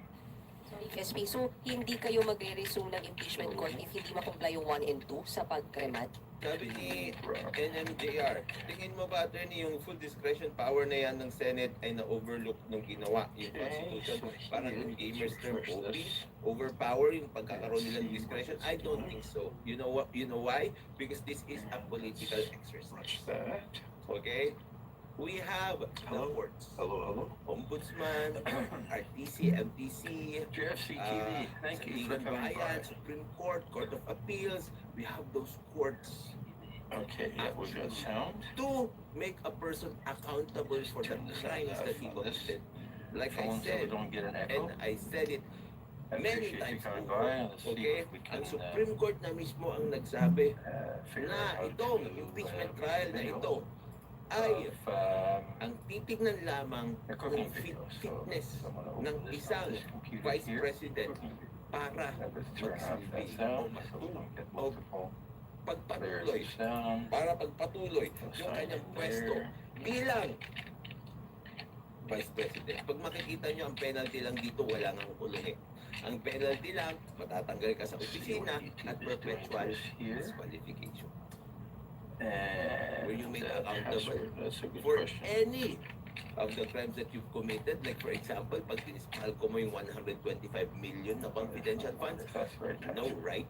SP, so hindi kayo magre-resume ng impeachment court if hindi makomply yung 1 and 2 sa pag-remat? Sabi ni NMJR, tingin mo ba, attorney, yung full discretion power na yan ng Senate ay na-overlook nung ginawa yung Constitution? Parang yung gamers term, OP, overpower yung pagkakaroon nila ng discretion? I don't think so. You know what? You know why? Because this is a political exercise. Okay? We have the courts, Hello. Ombudsman, RTC, MTC, JFC TV. Thank you for coming Bayan, by. Supreme Court, Court of Appeals. We have those courts Okay, that was good sound. to make a person accountable for the crimes that he committed. Like I Phones so we said, don't get an and echo. I said it I many appreciate you times coming before, by and let's see okay? if we Ang can Supreme Court na mismo ang nagsabi figure na out how itong to, impeachment trial na video ito ay of, ang titignan lamang a kung cooking video. So fitness someone ng opens this isang on this computer vice here. president Cooking video. para And let's turn off that magsilbi o sound so we don't get o multiple layers pagpatuloy, of sound. para pagpatuloy So yung sound kanyang is pwesto there. bilang vice president. Pag makikita nyo, ang penalty lang dito, wala nang kulong. Ang penalty lang, matatanggal ka sa opisina at perpetual disqualification. And Were you made password, accountable that's a good for question. any of the crimes that you've committed? Like for example, pag dinispal ko mo yung 125 million na confidential funds, Password, no, right?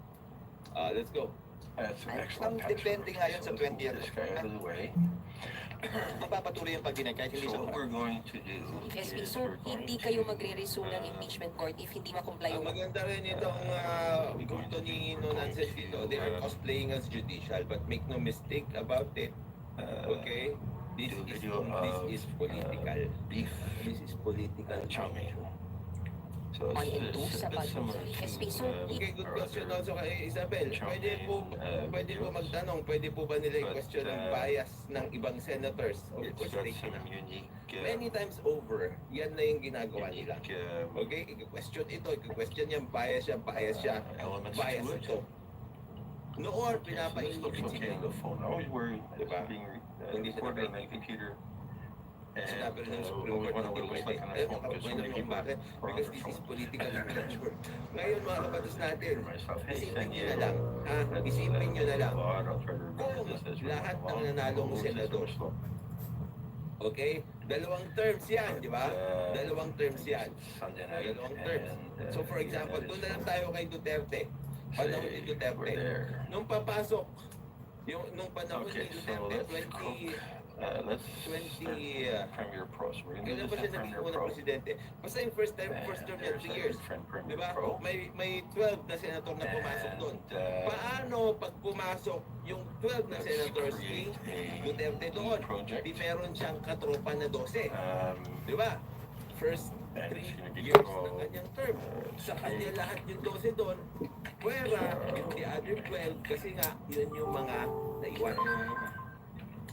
Let's go. That's an Ang excellent depende password. nga yun sa So let's move 20th. this guy out of the way. Magpapatuloy yung pagdinig kahit hindi So siya what humarap. we're going to do SP, is so we're going hindi kayo to, magre-resume ng impeachment court if hindi makomply Ang yung... maganda rin itong kulto ni Nonanses dito, they are cosplaying as judicial, but make no mistake about it, okay? This do a is, video this of is political. beef This is political. chow mein. So 1 and 2 sa it's similar pag-SP. to, So, Okay, good our question other also kay Isabel. Pwede po videos. magtanong, pwede po ba nila But, i-question ang bias ng ibang senators? Of It's course, got they some cannot. unique, Many times over, yan na yung ginagawa nila. Okay, i-question ito, i-question yan, bias siya, elements bias to it. ito. Noon, Okay, so this looks pinapainit okay on the phone. I was worried that Diba? it's being Hindi siya recorded on my napainit. computer. And Sinabi rin ng Supreme always Court, wonder hindi what it looks pwede. like on my Alam mo, phone because so kapag many kung people bakit? are on Because their this is phone. political immature. Ngayon, mga kabatas natin, Myself, hey, isipin San nyo na Diego. lang, isipin nyo na lang, I'll try to remember kung this as we lahat go ng along. nanalong Oh, senador, this is slow. okay? Dalawang terms yan, di ba? Dalawang terms yan. Sunday night. Dalawang terms. And, So for example, doon na lang tayo kay Duterte. Panahon ni we're Duterte. there. Nung papasok, nung panahon Okay, ni so Duterte, let's cook. 20, Let's 20, start Premiere Pro. So we're gonna do kailan ba this siya in naging Premiere unang Pro. presidente? Basta yung first term niya, There's 3 years. different Di Premiere ba? Pro. May 12 na senator na pumasok doon. Paano pag pumasok yung 12 na senators ni Duterte doon? Di meron siyang katropa na 12. Di ba? First 3 years ng kanyang term. Sa kanya lahat yung 12 doon. Pwera yung the other 12 kasi nga yun yung mga naiwan.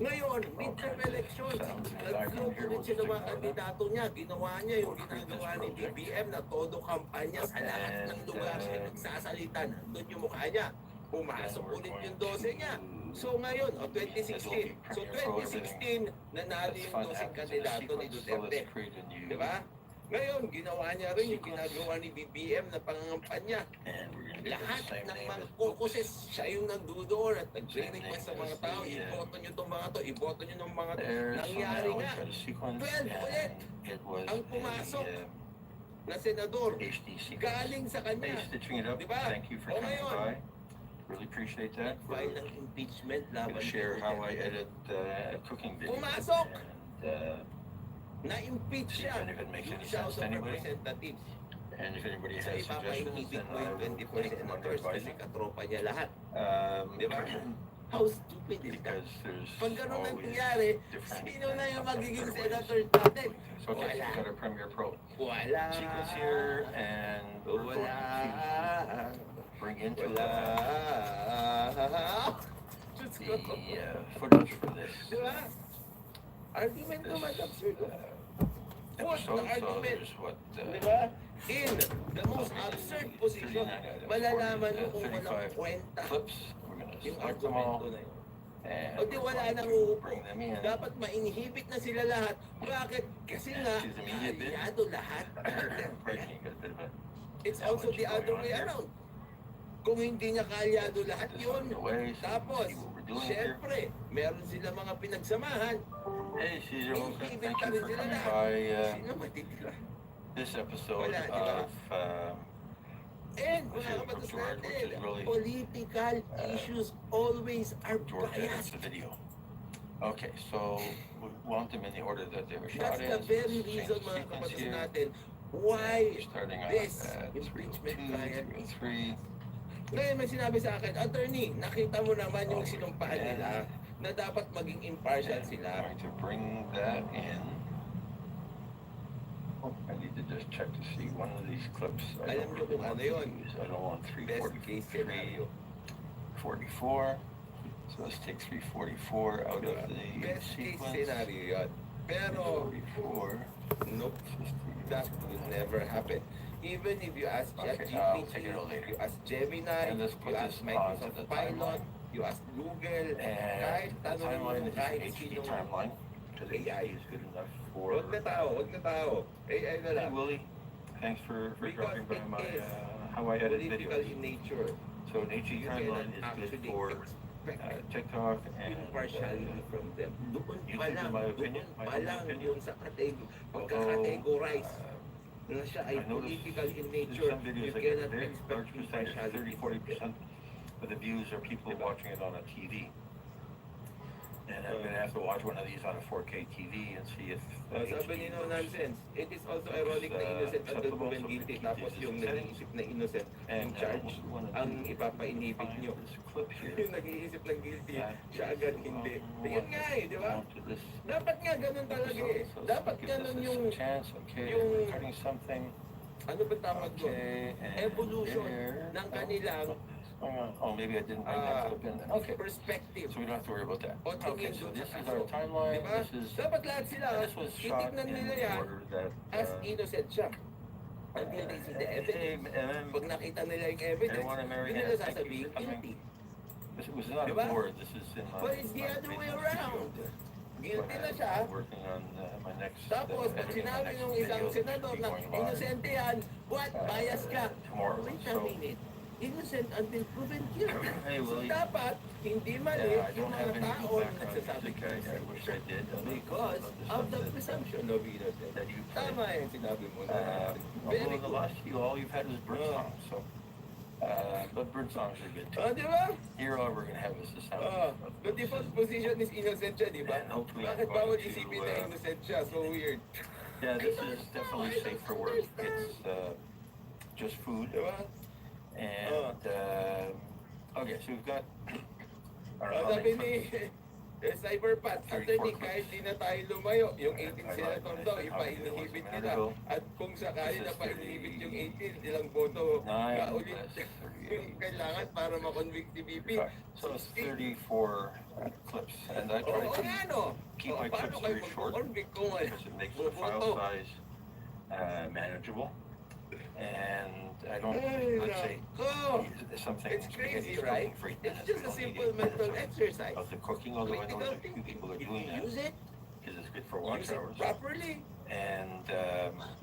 Ngayon, midterm election, nag-float ulit siya ng mga kandidato niya. Ginawa niya yung ginagawa ni BBM na todo kampanya sa lahat ng lugar siya nagsasalita. Nandun yung mukha niya. Pumasok ulit yung 12 niya. So ngayon, 2016. So 2016, nanalo yung 12 kandidato ni Duterte. Diba? Ngayon, ginawa niya rin yung ginagawa ni BBM na pangangampanya. Lahat ng mga caucuses, siya yung nagdudoon at nag-request sa mga tao, iboto nyo itong mga to, iboto nyo ng mga to. Nangyari nga, 12 ulit ang pumasok na senador galing sa kanya. Diba? Thank you for O coming ngayon, by. Really appreciate that. file ng impeachment I'm laban gonna ni share how I Duterte. edit cooking videos. Pumasok! And, Na-impeach see if siya. any of it makes any Yung House sense of to anybody. Representatives. and if anybody Sa has suggestions, ipapainibig then mo I yung will 24 take them under senators kasi advisement. katropa niya lahat. Um, Diba? How stupid is that? because there's Pag ganun ang always nangyari, different sino na yung magiging better ways. senator natin? So okay, Wala. we've got our Premiere Pro Wala. sequence here, and we're going Wala. to bring into Wala. Diyos ko. the footage for this Diba? Argument naman absurd. What episode. the So argument? there's what Diba? In the most absurd position, malalaman mo kung walang 35 kwenta clips. We're going to yung select them all, argumento na yun. and O di we're wala going nang to uupo. bring them in. Dapat ma-inhibit na sila lahat. Bakit? Kasi nga, She's immediate bid. aliado lahat. Breaking, you got a bit of a It's also the other way around. Kung hindi niya kaalyado lahat yun, tapos, syempre, meron sila mga pinagsamahan, Hey, Caesar, inhibit thank pa you rin for sila coming lahat. by Sino matitira? this episode Wala, di ba? of And Which mga is kabatas George, which natin, is really, political issues always are George edits biased. the video. Okay, so we want them in the order that they were shot That's in. the very Change reason the mga sequence kabatas here. natin why We're starting out this at impeachment 302, trial is 303. Ngayon may sinabi sa akin, attorney, nakita mo naman yung sinumpahan nila na dapat maging impartial And we're sila. going to bring that in. Oh, I need to just check to see one of these clips. I Alam don't niyo really kung want ano yun? these. I don't want Best case 343, scenario. 44. So let's take 344 out of the Best case sequence. scenario yun. Pero, 44. nope, that will never happen. Even if you ask Okay, ChatGPT, I'll take it all if later. you ask Gemini, And let's you put ask this on to Microsoft the Pilot, timeline. you ask Google, kahit And the tanong mo timeline is kahit HD sinong timeline. Because AI. HD is good enough for. Huwag na tao, huwag na tao. AI na Hey lang. Willie, thanks for Because dropping by it my is how I edit Political videos. in nature. So an HD You timeline cannot is good actually for expect TikTok and impartiality from them. Doon YouTube, pa lang, in my doon opinion, my pa humble lang opinion. yung sa pagka-categorize na siya ay I noticed political in there's nature. some videos You that get a cannot very expect large percentage, impartiality 30-40% of the views are people watching it on a TV. And I'm gonna have to watch one of these on a 4K TV and see if Sabi niyo, no nonsense. It is also ironic na innocent ang proven guilty tapos yung nag-iisip na innocent in charge ang ipapainibig niyo. clip here. Yung nag-iisip ng guilty, siya agad hindi. Yun nga eh, di ba? To this Dapat nga ganun talaga eh. episode, so Dapat give this ganun a yung chance. Okay, yung- I'm recording something. ano ba tawag doon? Okay, and Evolution there. ng kanilang Oh, maybe I didn't bring that clip in. Okay, perspective. so we don't have to worry about that. O Okay, tingin so doon this sa is our kaso. timeline. Diba? This is Dapat lahat sila, and this was shot titignan in nila yan order that as innocent siya. Until they see the evidence. Pag nakita nila yung evidence, Everyone in America hindi nila has to sasabihin keep coming. guilty. This was not Diba? a board. This is in my. But it's the my other way business around. studio. Guilty na When siya. I'm working on my next. Tapos, pag editing my sinabi next ng isang video, which senador should be na going live, inosente yan, what? Bias ka. tomorrow. Wait a So, minute. Innocent until proven guilty. hey, So, Willie. dapat, hindi mali Yeah, I yung don't mga have any tao na background nagsasabi music. I wish I did. because of the presumption of innocence. That you play. Tama yung sinabi mo na. Although Very the good. last few, all you've had was bird songs, so. But bird songs are good too. Di ba? Here, all we're gonna have is the sound of The default position is innocent siya, di ba? And hopefully I'm Bakit bawal going to, isipin na innocent siya? So weird. Yeah, this is definitely safe for work. It's just food. Di ba? And, okay, so we've got our Sabi oven ni Cyberpat, Anthony, kahit di na tayo lumayo, yung 18 senator daw, ipa-inhibit nila. At kung sakali na pa-inhibit yung 18, ilang boto ka ulit yung kailangan para makonvict si BP. So it's 34 clips, and I try Oo to nga, no? keep my Paano clips kayo very short mag-convict kung because it makes the file boboto? size manageable. And I don't, Ay, let's say, nako. something It's crazy, spaghetti's right? cooking for 8 It's minutes. just we a don't need simple it mental because exercise. of the cooking, although I know Critical that a few thinking. people are If doing you that use it, because it's good for watch use it hours. properly. And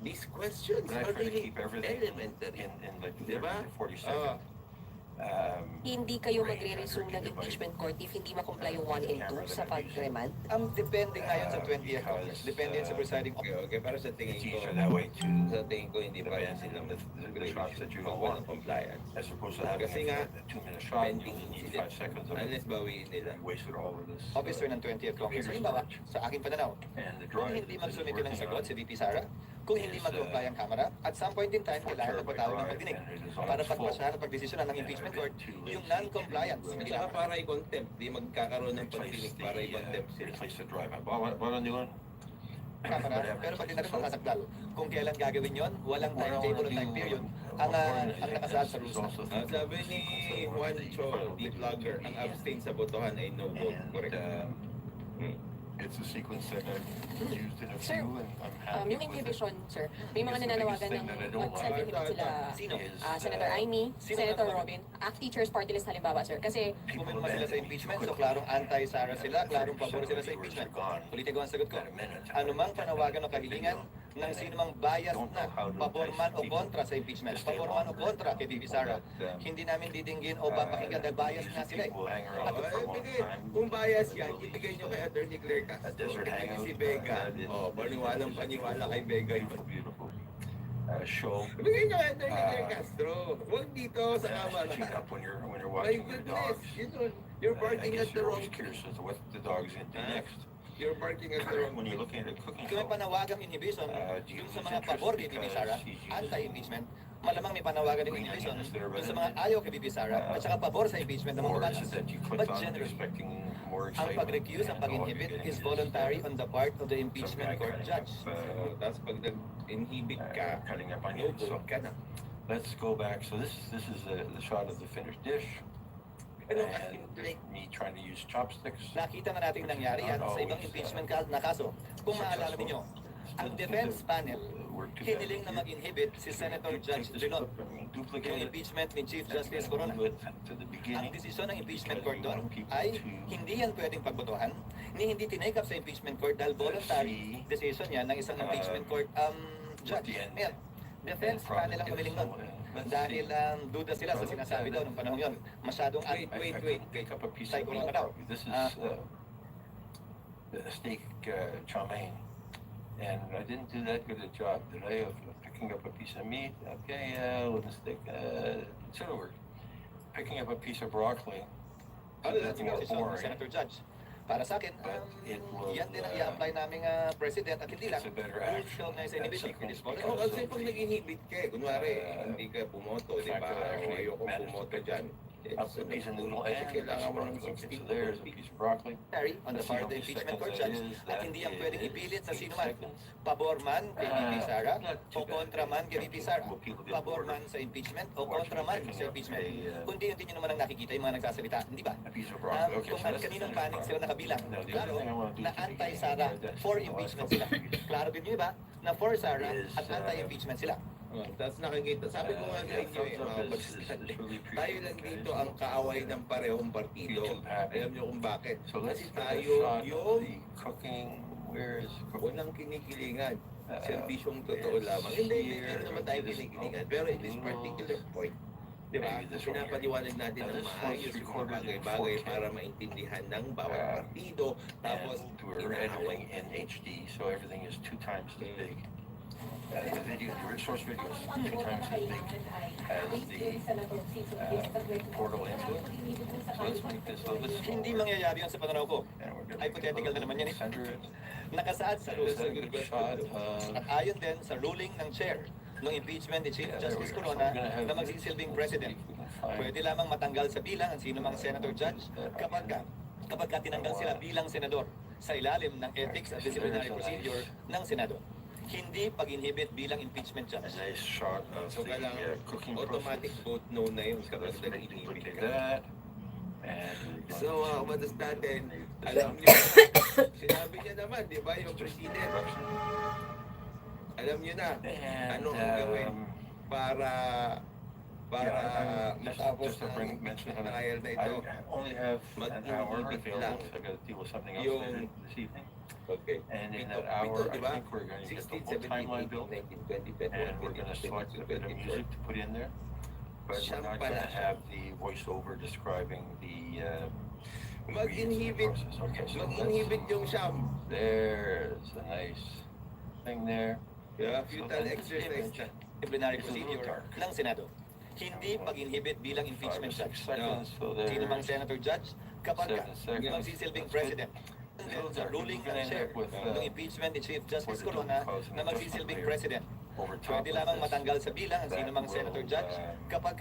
These questions but I are try to really keep everything elementary. in like 30 Diba? to 40 seconds. Hindi kayo magre-resume ng impeachment court if hindi makomply yung 1 and 2 sa pag-remand? Depende nga yun sa 20th Congress. Depende yun sa presiding Okay, para sa tingin It's ko, easier that way to sa tingin ko hindi pa yan sila the shots that you don't mag want. compliance. As opposed to having Kasi nga, a 2-minute shot, you pending only need incident. 5 seconds of it. Unless bawiin nila. You wasted all of this. officer ng 20th Congress. Halimbawa, sa aking pananaw, And the kung drive hindi that is magsumite ng working sagot on si VP Sara, kung hindi mag-comply ang Kamara, at some point in time, kailangan magpatawag ng pagdinig para pagpasahan at pagdesisyonan ng impeachment court yung non-compliance. Hindi Saka lang. para i-contempt, di magkakaroon ng pagdinig para i-contempt sila. replace the drive. What I'm doing? Kamara, pero pati na rin matasakdal. Kung kailan gagawin yon, walang timetable o time period ang nakasaad sa rules na. Sabi ni Juan Cho, the vlogger, ang abstain sa botohan ay no vote. Correct. It's a sequence that I've used in a Sir, few, and I'm happy Yung with it. inhibition, sir, may mga It's the nananawagan biggest thing that I don't mag-self-inhibit sila. Sino? Senator Amy, Senator Robin, ACT Teachers Party List halimbawa, sir. Kasi Pumirma sila sa impeachment, so klarong anti-Sara sila, klarong pabor sila sa impeachment. Ulitin ko ang sagot ko. Anumang panawagan o kahilingan ng sino mang bias na pabor man o kontra sa impeachment, pabor man o kontra kay VP Sara, hindi namin didinggin o papakinggan dahil bias na sila eh. Kung bias yan, ibigay nyo kay Atty. Claire A Castro. desert Ibigay hangout. si Vega. Paniwalang paniwala kay Vega yun. Beautiful show. Ibigay nyo kay Atty. Claire Castro. Huwag dito sa kamara. Cheat up when you're My watching your goodness, dogs. you're I barking guess at the you're wrong always tree. curious as to what the dog's going to do next. You're barking at the wrong When tree. you're looking at a cooking Kung may show, panawagang inhibition dun sa mga pabor kay VP Sara, anti-impeachment, malamang may panawagan ng inhibition dun sa mga ayaw kay VP Sara at saka pabor sa impeachment ng mga or is batas. it that you But clicked on generally, expecting more ang excitement? pag-recuse, ang and all you're pag-inhibit getting is voluntary on the part of the some impeachment guy court cutting judge. up, Tapos pag nag-inhibit ka, cutting up no onions. So vote ka na. let's go back. So this is the shot of the finished dish. Ano And me trying to use chopsticks. Nakita na natin nangyari yan sa ibang impeachment na kaso. Kung maalala ninyo, ang defense panel hiniling na mag-inhibit si Senator Judge Junot. Yung impeachment ni Chief Justice Corona. Ang desisyon ng impeachment court doon ay hindi yan pwedeng pagbotohan, ni hindi tinake up sa impeachment court dahil voluntary decision yan ng isang impeachment court judge. Ngayon, defense panel ang humiling nun. Dahil duda sila sa sinasabi daw nung panahon yun. Masyadong Wait. Pick up a piece Tay of ko meat. daw. This is the steak chow mein. And I didn't do that good a job, did I, of picking up a piece of meat? Okay, with the steak, it sort of worked. Picking up a piece of broccoli, Ano lang that's more desisyon ng boring. Senator Judge. Para sa akin, yan din ang i-apply naming president at hindi lang It's a better rule action. 12 na sa inhibition. It is Oo, voluntary. kasi pag nag-inhibit ka, kunwari, hindi ka pumoto, di ba? O ayoko pumoto dyan. Up a piece of noodle and Kasi kailangan mo ng okay, 16 so there's a piece of broccoli. On the part of the impeachment court judge, at hindi ang pwedeng ipilit sa sino man. Pabor man kay VP Sara o kontra man kay VP Sara. Pabor man sa impeachment o kontra man sa impeachment. Kundi hindi nyo naman ang nakikita yung mga nagsasalita, hindi ba? A piece of broccoli. Okay, Kung so that's kaninong panig sila nakabilang. Now, the Klaro other thing I want to do na anti-Sara for impeachment sila. Klaro din nyo ba na for Sara at anti-impeachment sila. Tapos nakikita, sabi ko nga sa inyo mga batistate, tayo lang dito ang kaaway ng parehong partido. Alam nyo kung bakit? So let's Kasi take a tayo shot of yung the cooking. Where is cooking? walang kinikilingan. Serbisyong totoo lamang. Hindi naman tayo kinikilingan. Pero in this particular point, di ba? Pinapaliwanag natin ng maayos yung mga bagay-bagay para maintindihan ng bawat partido. Tapos, And we're editing in HD, so everything is 2 times as big. The video, the source video is 2 times as big as the portal input. So let's make this a little bit Hindi smaller. mangyayari yan sa pananaw ko. And we're gonna Hypothetical na naman yan eh. center it. Nakasaad sa rules. Is that a good shot? At ayon din sa ruling ng chair ng impeachment ni Chief Justice Corona na magsisilbing president. Pwede lamang matanggal sa bilang ang sino mang senator judge kapag tinanggal sila bilang senador sa ilalim ng ethics at disciplinary procedure ng Senado. Hindi pag-inhibit bilang impeachment A judge. nice shot of so the kailangan cooking automatic process. vote no na yun So kapag let's nag-inhibit duplicate ka. that. And So, kabatas natin, alam niyo, sinabi niya naman, di ba, yung president, alam niyo na, ano ang gawin para matapos just to mention ng trial na I ito. only have an hour Mag-inhibit available, lang so I gotta deal with something else yung- later this evening. Okay. And in Pito, that hour, di I ba? think we're gonna get the 16, whole 17, timeline 18, built, 19, 20, 21, and we're gonna 22, select a bit of 23, music to put in there. But we're not gonna have the voiceover describing the Mag-inhibit, process. Okay, so mag-inhibit yung siyam. there's a nice thing there. Yeah, futile exercise na. Disciplinary procedure ng Senado. Hindi pag-inhibit bilang 5 or impeachment 6 judge. seconds, so Sino mang there's senator judge kapag 7 seconds. magsisilbing president. Sa ruling ng chair ng impeachment ni Chief Justice Corona na magsisilbing president. over top Pwede of lamang this. matanggal sa bilang ang sino mang senator judge kapag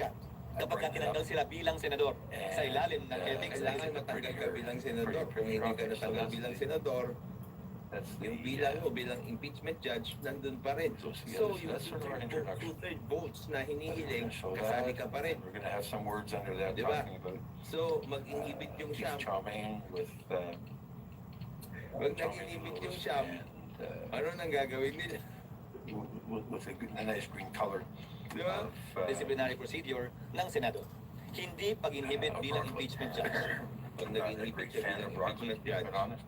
tinanggal sila bilang senador sa ilalim ng ethics at Kailangan matanggal ka bilang senador. Kung hindi ka natanggal bilang senador, That's the, yung bilang mo bilang impeachment judge, nandun pa rin. So, yung that's sort of our introduction. 2/3 votes na hinihiling, So kasali that, ka pa rin. we're gonna have some words under that Diba? talking about So, mag-inhibit yung beef siyam. chow mein with Pag chow mein nag-inhibit yung noodles siyam, and ano nang gagawin nila? with a nice green color Di ba? of disciplinary procedure ng Senado. Hindi pag-inhibit bilang impeachment judge. Pag not a nag-inhibit big ka fan bilang of broccoli, impeachment to judge, be honest.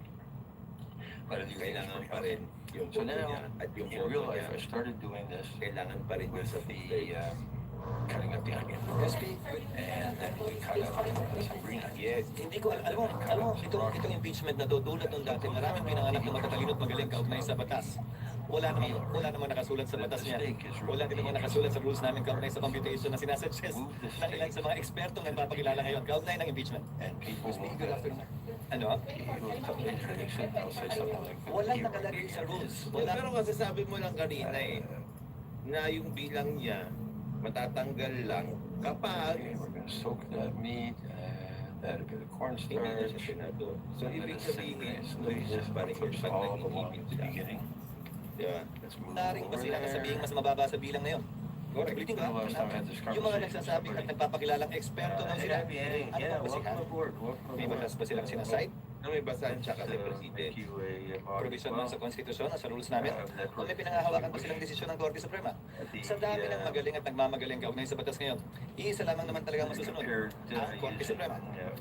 But it's kailangan pa rin yung So voto now, niya at yung in voto real niya, life, I started doing this kailangan pa rin with sa the cutting up the onion. And then we cut up some green onion. Yes. Hindi ko alam mo, itong impeachment na to, tulad ng dati, maraming pinanganak na matatalino at magaling kaugnay sa batas. Wala namang nakasulat sa batas niya. Wala din namang nakasulat sa rules namin kaugnay sa computation na sinasuggest ng ilan sa mga ekspertong nagpapakilala ngayon kaugnay ng impeachment. And people will, Ano? people will introduce it, they'll say something like, Walang nakalagay sa rules. Wala. Pero kasi sabi mo lang kanina na yung bilang niya matatanggal lang kapag okay, we're gonna soak that meat and add a bit of hindi na cornstarch. siya senador. So, Let ibig it sit sabihin, nice, loses pa rin yun pag all along nag-inhibit at the siya. beginning. Diba? Let's move Taring pa over sila na there. sabihing mas mababa sa bilang ngayon. Correct. Ulitin ko, The last time I had this yung mga conversation, nagsasabing at nagpapakilalang eksperto daw sila. Ano ba basihan? May batas ba silang sinasite? Na may basahan siya kasi president. Provision man sa konstitusyon at sa rules namin? O may pinangahawakan pa silang desisyon ng Korte Suprema? Sa dami ng magaling at nagmamagaling kaugnay sa batas ngayon, iisa lamang naman talagang masusunod, ang Korte Suprema.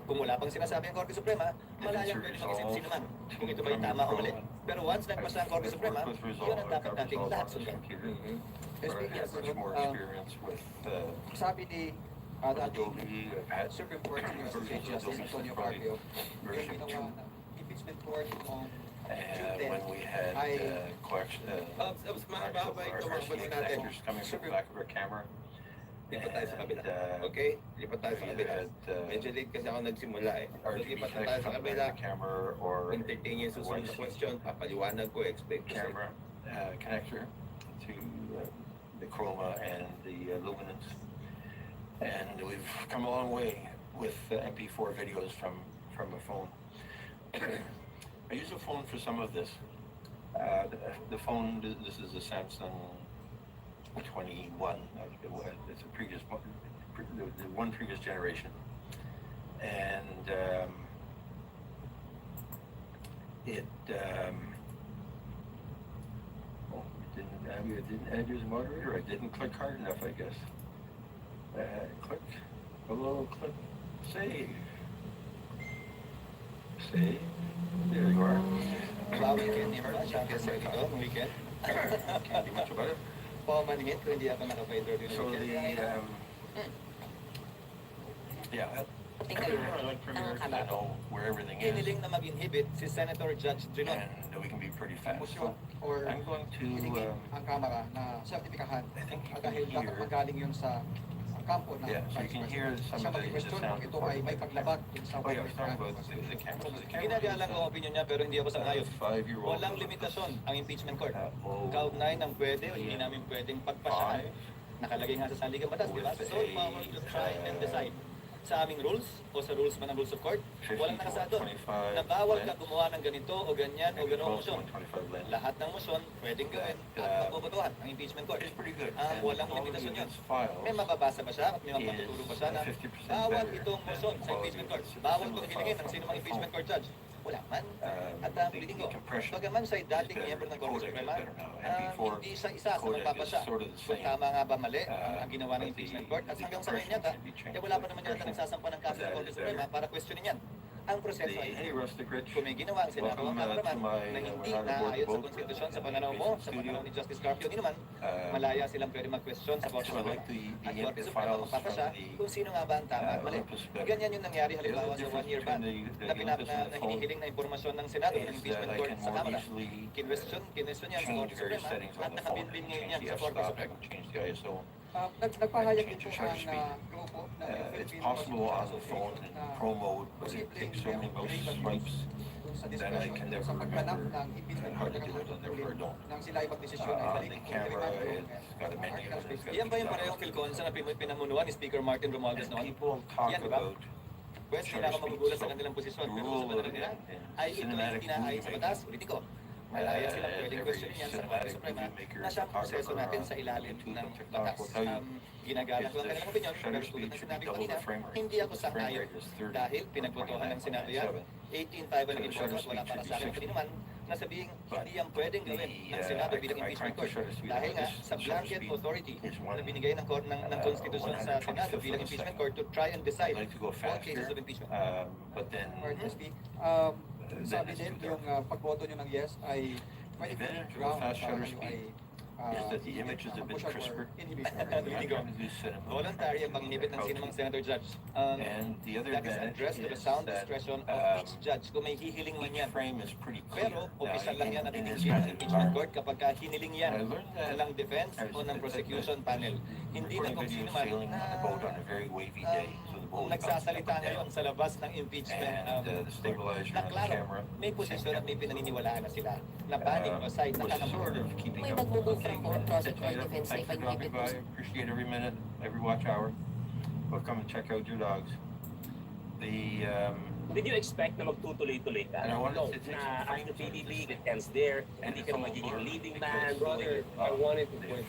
Kung wala pang sinasabi ang Korte Suprema, malayang pwede mag-isip sino man kung ito ba yung tama o mali. Pero once nagpasa ang Korte Suprema, yun ang dapat nating lahat sundan. But I have much more experience with Sabi ni Adobe. I've had Supreme Court Justice Adobe Antonio probably Carpio, version yung 2. ginawa ng impeachment court noong And when we had collection, Mahaba ito mga balik natin. actors coming from the back of our camera. Lipat tayo sa kabila. And, Okay? Lipat tayo sa we kabila. had Medyo late kasi ako nagsimula eh. So, RGB lipat na tayo effects sa from the kabila. back of the camera or Entertain yung susunod na question. Papaliwanag ko, explain ko sa'yo. camera connector to the chroma and the luminance. And we've come a long way with MP4 videos from a phone. I use a phone for some of this. The phone, this is a Samsung 21. It's a previous one, the one previous generation, and it didn't add you as a moderator. I didn't click hard enough, I guess. Click, hello, click, save. Save. There you are. Weekend ni Merla, champion sa ito, weekend. Can't do much about it. Pamaningit kung hindi ako nakapay-interview So ng the weekend. yeah, Tingnan mo. I like Premier because I know where everything is, Hiniling na mag-inhibit si Senator Judge Junot. and we can be pretty fast. Motion So or I'm going to. hilingin ang Kamara na sertipikahan I think you can dahil dapat hear. magaling yun sa kampo ng Yeah, so you can hear some siya of the mag-question kung sound ito ay may paglabag dun sa Oh yeah, I was talking about the camera. So the camera Ginagalang ko ang opinion niya pero hindi ako sang-ayon. 5-year-old. Walang limitasyon ang impeachment court. Oh, Kaugnay ng pwede o hindi namin pwedeng pagpasyahan. Nakalagay nga sa saligang batas, di ba? Sa sole power to try and decide. Sa aming rules o sa rules man ng rules of court, walang nakasado na bawal ka gumawa ng ganito o ganyan o gano'ng motion. Lahat ng motion pwedeng gawin at mabobotohan ang impeachment court. It's pretty good. Ang walang limitasyon yun. May Files. mababasa ba siya at may mapatuturo ba siya na bawal itong motion sa impeachment court? Bawal itong hilingin ng sino mang impeachment court judge? Wala man. At ang piling ko, bagaman sa'y dating miyembro ng Korte Suprema, hindi siya isa sa magpapasya kung tama nga ba mali ang ginawa ng impeachment court at hanggang sa ngayon yata, wala pa naman yata nagsasampa ng kaso ng Korte Suprema para questionin yan. Ang proseso ay kung may ginawa ang Senado ang kamaraman na hindi naayon sa konstitusyon sa pananaw mo, sa pananaw ni Justice Garfield, hindi naman, malaya silang pwede mag-question sa Korte Suprema at Korte Suprema magpapasya kung sino nga ba ang tama at mali. Ganyan yung nangyari halimbawa sa 1-year ban na hinihiling na impormasyon ng Senado ng impeachment court sa Kamara. Kinwestiyon yan sa Korte Suprema at nakabinbin ngayon yan sa Korte Suprema. Nagpahayag din po ang grupo ng It's possible on the phone in Pro mode, but it takes so many mouse swipes sa that I can never sa paghanap remember ng impeachment and how court to do it on the don't. nang sila ay magdesisyon ay The balik camera, it's got a menu. It's got Yan ba yung parehong Philconsa na pinamunuan ni Speaker Martin Romualdez and noon? people talk Yan, diba? about Pwede sila ako magugulat sa kanilang posisyon, pero sa panahon nila ay ito ay tinaayon sa batas. Ulitin ko, malaya silang pwedeng questionin yan sa Korte Suprema na siyang proseso natin sa ilalim ng batas. Ginagalang ko ang kanilang opinion, pero tulad ng sinabi ko kanina, hindi ako sang-ayon dahil pinagbotohan ng Senado yan. 18-5 ang importance, wala para sa akin. Hindi naman, na sabihing hindi yan pwedeng gawin ng Senado bilang impeachment court. Dahil nga, sa blanket authority na binigay ng konstitusyon sa Senado bilang impeachment court to try and decide all cases of impeachment. but then sabi din yung pagboto nyo ng yes ay may ground para kayo ay is that the image is a bit crisper. Voluntary ang pag-inhibit ng sinumang senator judge. And the other That is addressed to the sound discretion of each judge kung may hihiling man yan. frame is pretty clear. Pero, opisyal lang yan at in this itinigil ng method, impeachment court kapag hiniling yan I learned that ng defense o ng prosecution panel. Hindi na kung sino man sailing on the boat on a very wavy day, so the boat nagsasalita ngayon sa labas ng impeachment and the stabilizer na on the klaro, camera. may posisyon at may pinaniniwalaan na sila na banning o side na was sort kakamura. of keeping May up with magmumove the from thing. prosecutor defense na Thanks for dropping ipag-inhibit mo. by. Appreciate every minute, every watch hour. Welcome and check out your dogs. Did you expect na magtutuloy-tuloy ka? And I wanted No, to take na some as the frames of PDP this. ends there, And hindi it's ka na all magiging blurred leading because, man. Brother, I wanted to quit.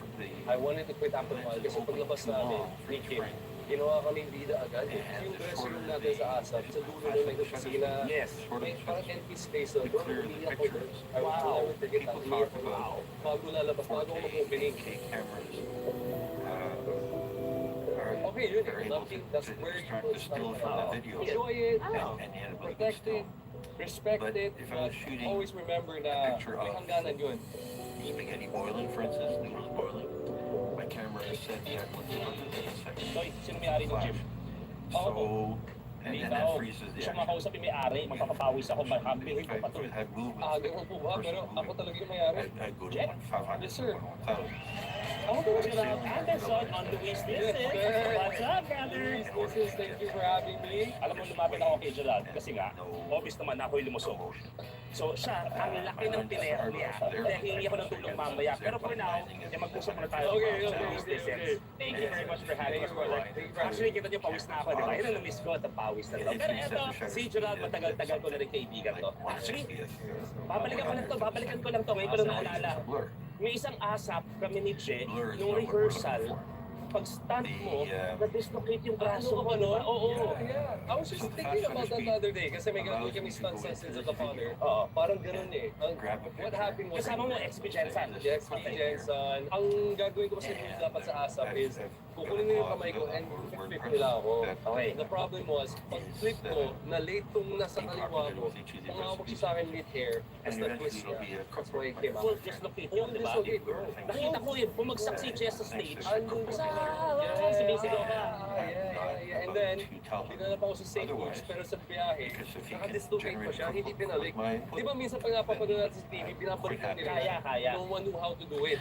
I wanted to quit after a while kasi paglabas namin, free kick. Ginawa kami bida agad. Yung dress room natin sa ASAP, sa dulo ng may opisina, Yes. may parang empty space na bro, Clear the umiyak ako. pictures. I will never forget that. People Umiyak talk ako. about Bago lalabas, bago ako mag-opening. 4K cameras Okay, yun are eh. able Nothing, that's where you start to still from the video. enjoy it, And the ability to protect still it, respect But it, if I but was shooting always remember a na picture may of- hangganan yun. spaghetti boiling, for instance, noodles boiling. My camera is set at 100 seconds. So, sino may-ari ng gym? So, and then that freezes the Siya action. makausap yung may-ari, magpapapawis ako, makambihin ko If pa I to. had movement, Ganun po ba? Pero ako talaga yung mayari. I'd go to Yeah. 500, Yes, sir. 1,000. Oh, Gerald Anderson on Luis Listen. What's up, brother? Luis, thank you for having me. Alam mo, lumapit ako kay Gerald kasi nga, obvious naman na ako'y lumusog. So siya, ang laki ng tinero niya. Kaya hihingi ako ng tulong mamaya. Pero for now, mag-usap muna tayo. Luis Listen. Thank you very much for having us, brother. Actually, kita niyo pawis na ako, di ba? Yun ang na-miss ko, at pawis na to. Pero eto, si Gerald, matagal-tagal ko na rin kaibigan to. Actually, babalikan ko lang to. Ngayon ko lang naalala. May isang asap kami ni Che, nung rehearsal, pag stunt mo, na-dislocate yung braso ko, no? Oo. Yeah. I was just thinking about that the other day kasi may gagawin kami stunt sessions of the father. Parang ganun eh. What happened was... Kasama mo, XP Jensen. Yes, XP Jensen. Ang gagawin ko kasi dapat sa ASAP is kukunin nila yung kamay ko and flip nila ako. Okay. The problem was, pag flip ko, na late tong nasa kaliwa ko, pumawag siya sa akin mid-air, as the twist niya. That's why it came out. Full dislocate yun, di ba? Nakita ko yun, bumagsak si Che sa stage. Sumisigaw ka. Yeah. And then, dinala pa ako sa St. Luke's, pero sa biyahe, naka-dislocate pa siya, hindi pinalik. Di ba minsan pag napapanood natin sa TV, pinapalitan nila. Kaya. No one knew how to do it.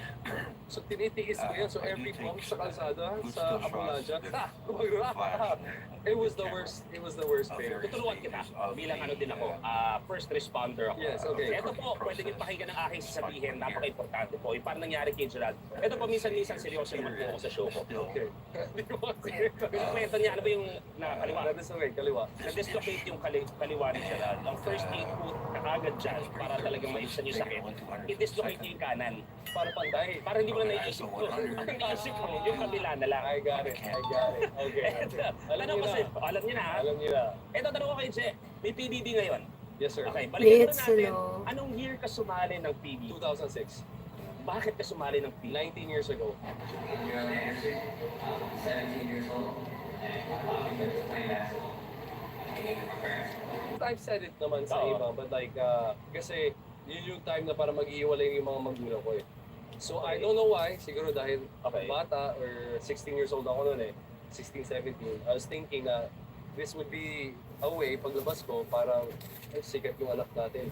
So tinitiis ko yan. So every bump sa kalsada, sa Apalaja, it was the worst. It was the worst thing. Tutulungan kita bilang ano din ako, first responder ako. Yes, okay. Ito po, pwede niyo pakinggan ang aking sasabihin, napaka-importante po. Yung parang nangyari kay Gerald. Ito po, minsan seryoso naman po ako sa show ko. Okay. Yung kwento niya, ano ba yung nakaliwa? Na-dislocate, kaliwa. Na-dislocate yung kaliwa ni Gerald. Ang first aid po, kakagad dyan, para talagang maisan yung sakit. I-dislocate niyo yung kanan. Para pantay. Para hindi mo na naisip ko. Ang naisip mo, yung kabila na lang. I got it. Okay. Alam niyo na. Alam niyo na. Ito, tanong ko kay Che, may PBB ngayon. Yes, sir. Okay, balikan Let's natin. know. Anong year ka sumali ng PBB? 2006. Bakit ka sumali ng PBB? 19 years ago. 17 years old, and my mom began to play basketball. I've said it naman sa iba, but like, kasi yun yung time na para mag-iiwalay yung mga magulang ko eh. So I don't know why, siguro dahil bata or 16 years old ako noon eh, 16, 17, I was thinking na this would be a way, paglabas ko, parang sikat yung anak natin.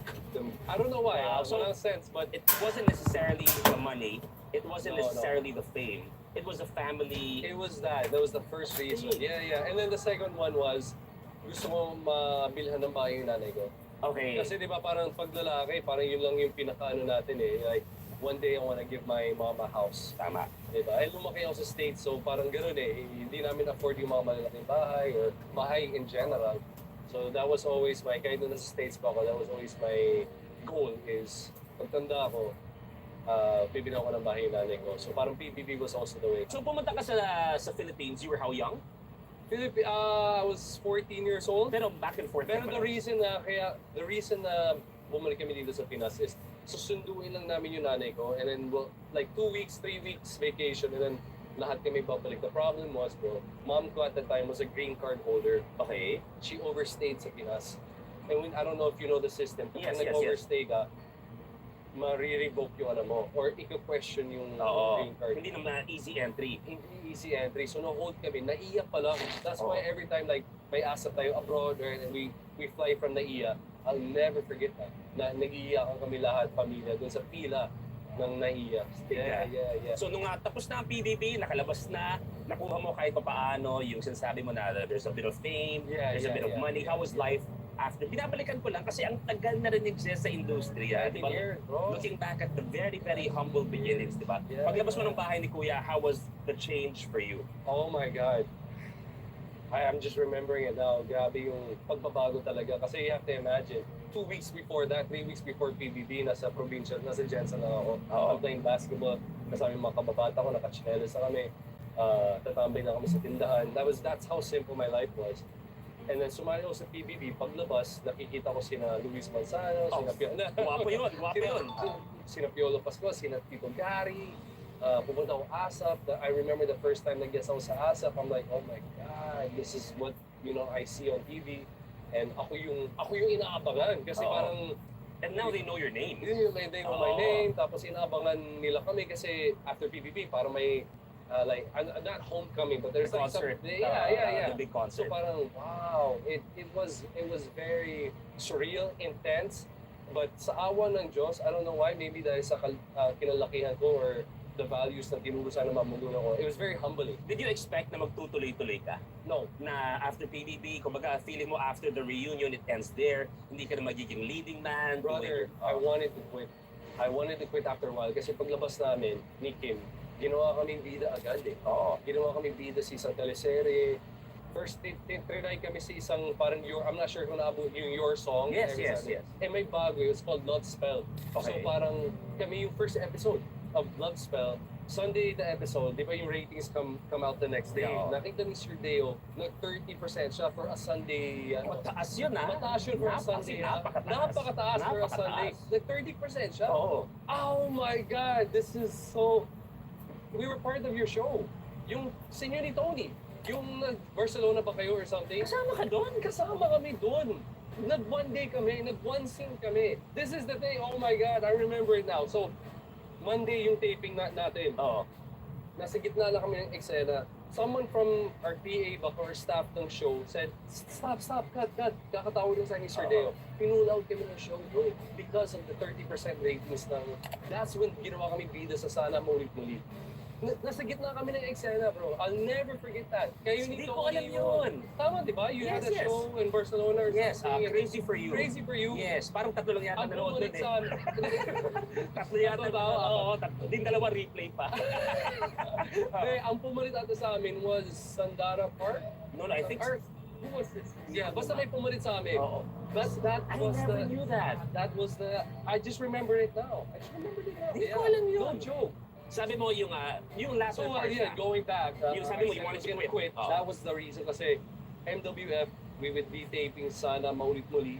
I don't know why, Wow, so walang sense, but it wasn't necessarily the money, it wasn't necessarily the fame, it was a family. it was that was the first reason. Yeah. And then the second one was, gusto ko mabilhan ng bahay yung nanay ko. Okay. Kasi di ba parang pag lalaki, parang yun lang yung pinakaano natin eh. Like, one day I wanna give my mom a house. Tama. Di ba? Eh, lumaki ako sa States, so parang gano'n eh. Hindi namin afford yung mga malalaking bahay or bahay in general. So that was always my, kahit nung nasa States pa ako, that was always my goal is, pagtanda ako, bibili ako ng bahay yung nanay ko. So parang PBB was also the way. So pumunta ka sa Philippines, you were how young? I was 14 years old. Pero back and forth. Pero the reason na bumalik kami dito sa Pinas is susunduin lang namin yung nanay ko and then like 2 weeks, 3 weeks vacation and then lahat kami babalik. The problem was, bro, mom ko at the time was a green card holder. Okay. She overstayed sa Pinas. And when, I don't know if you know the system, Yes, pag nag-overstay ka, ma-re-revoke yung ano mo or i-question yung green card. Hindi naman easy entry. Hindi easy entry. So no-hold kami. Naiyak pa lang. That's why every time like may asap tayo abroad or we fly from Naiya, I'll never forget that. Na nag-iiyakan kami lahat, pamilya, dun sa pila ng Naiya. Yeah. So nung tapos na ang PBB, nakalabas na, nakuha mo kahit pa paano yung sinasabi mo na there's a bit of fame, there's a bit of money. How was life after? Binabalikan ko lang kasi ang tagal na rin yung sa industriya. Diba? Looking back at the very, very humble beginnings, di ba? Paglabas mo ng bahay ni Kuya, how was the change for you? Oh my God. I'm just remembering it now. Grabe yung pagbabago talaga. Kasi you have to imagine, 2 weeks before that, 3 weeks before PBB, nasa probinsya, nasa Jensen lang ako. Playing basketball, kasama yung mga kababata ko, nakachinelas na kami. Tatambay na kami sa tindahan. That's how simple my life was. And then sumali ako sa PBB, paglabas, nakikita ko sina Luis Manzano, sina Piolo. Guwapo yun. Sina Piolo Pascual, sina Tito Gary. Pupunta ako ASAP. I remember the first time nag-guest ako sa ASAP, I'm like, oh my God, this is what, I see on TV. And ako yung inaabangan kasi parang... And now they know your name. They know my name, tapos inaabangan nila kami kasi after PBB, parang may, like, not homecoming, but there's the like concert. Yeah. The big concert. So parang, wow, it was very surreal, intense. But sa awa ng Diyos, I don't know why, maybe dahil sa kinalakihan ko or the values na tinurusan ng mamuno ko. It was very humbling. Did you expect na magtutuloy-tuloy ka? No. Na after PBB, kumbaga feeling mo after the reunion, it ends there, hindi ka na magiging leading man. Brother, I wanted to quit. I wanted to quit after a while kasi paglabas namin ni Kim, ginawa kami bida agad eh. Oo. Ginawa kami bida sa isang teleserye. First, trinay kami sa isang parang I'm not sure kung naabot yung Your Song. Yes, yes, yes. Eh may bago, it's called Blood Spell. Okay. So parang kami yung first episode of Blood Spell. Sunday the episode, di ba yung ratings come out the next day? Yeah. Nakita ni Sir Deo, nag 30% siya for a Sunday. Mataas yun ha? Mataas yun for a Sunday. Napakataas for a Sunday. Nag 30% siya. Oo. Oh my God, this is so... We were part of your show. Yung sinyo ni Tony, yung Barcelona ba kayo or something? Kasama ka doon? Kasama kami doon. Nag-one day kami, nag-one scene kami. This is the thing, oh my God, I remember it now. So, Monday yung taping natin. Oo. Nasa gitna na kami ng eksena. Someone from our PA baka or staff ng show said, stop, cut. Kakatawa din sa ni Sir Deo. Pinull out kami ng show, bro, because of the 30% ratings ng... That's when ginawa kami bida sa Sana Maulit-Muli. Nasa gitna kami ng eksena, bro. I'll never forget that. Kayo ni Hindi ko alam yun. Tama, di ba? You had a Yes. show in Barcelona or Yes, something. Crazy for You. Crazy for You. Yes, parang tatlo lang yata Ang nanood bumulit doon sa... Tatlo yata. Tatlo ba? Oo, tatlo. Din dalawa replay pa. Ang pumulit ata sa amin was Sandara Park. No, I think... Or, who was this? Yeah, basta may pumulit sa amin. Oo. That I was never the... knew that. That was the... I just remember it now. Hindi ko alam yun. No joke. Sabi mo yung latter So, part yeah, na. going back, Yung sabi mo, I you wanted was to gonna quit. Oh. That was the reason kasi MWF, we would be taping Sana Maulit-Muli.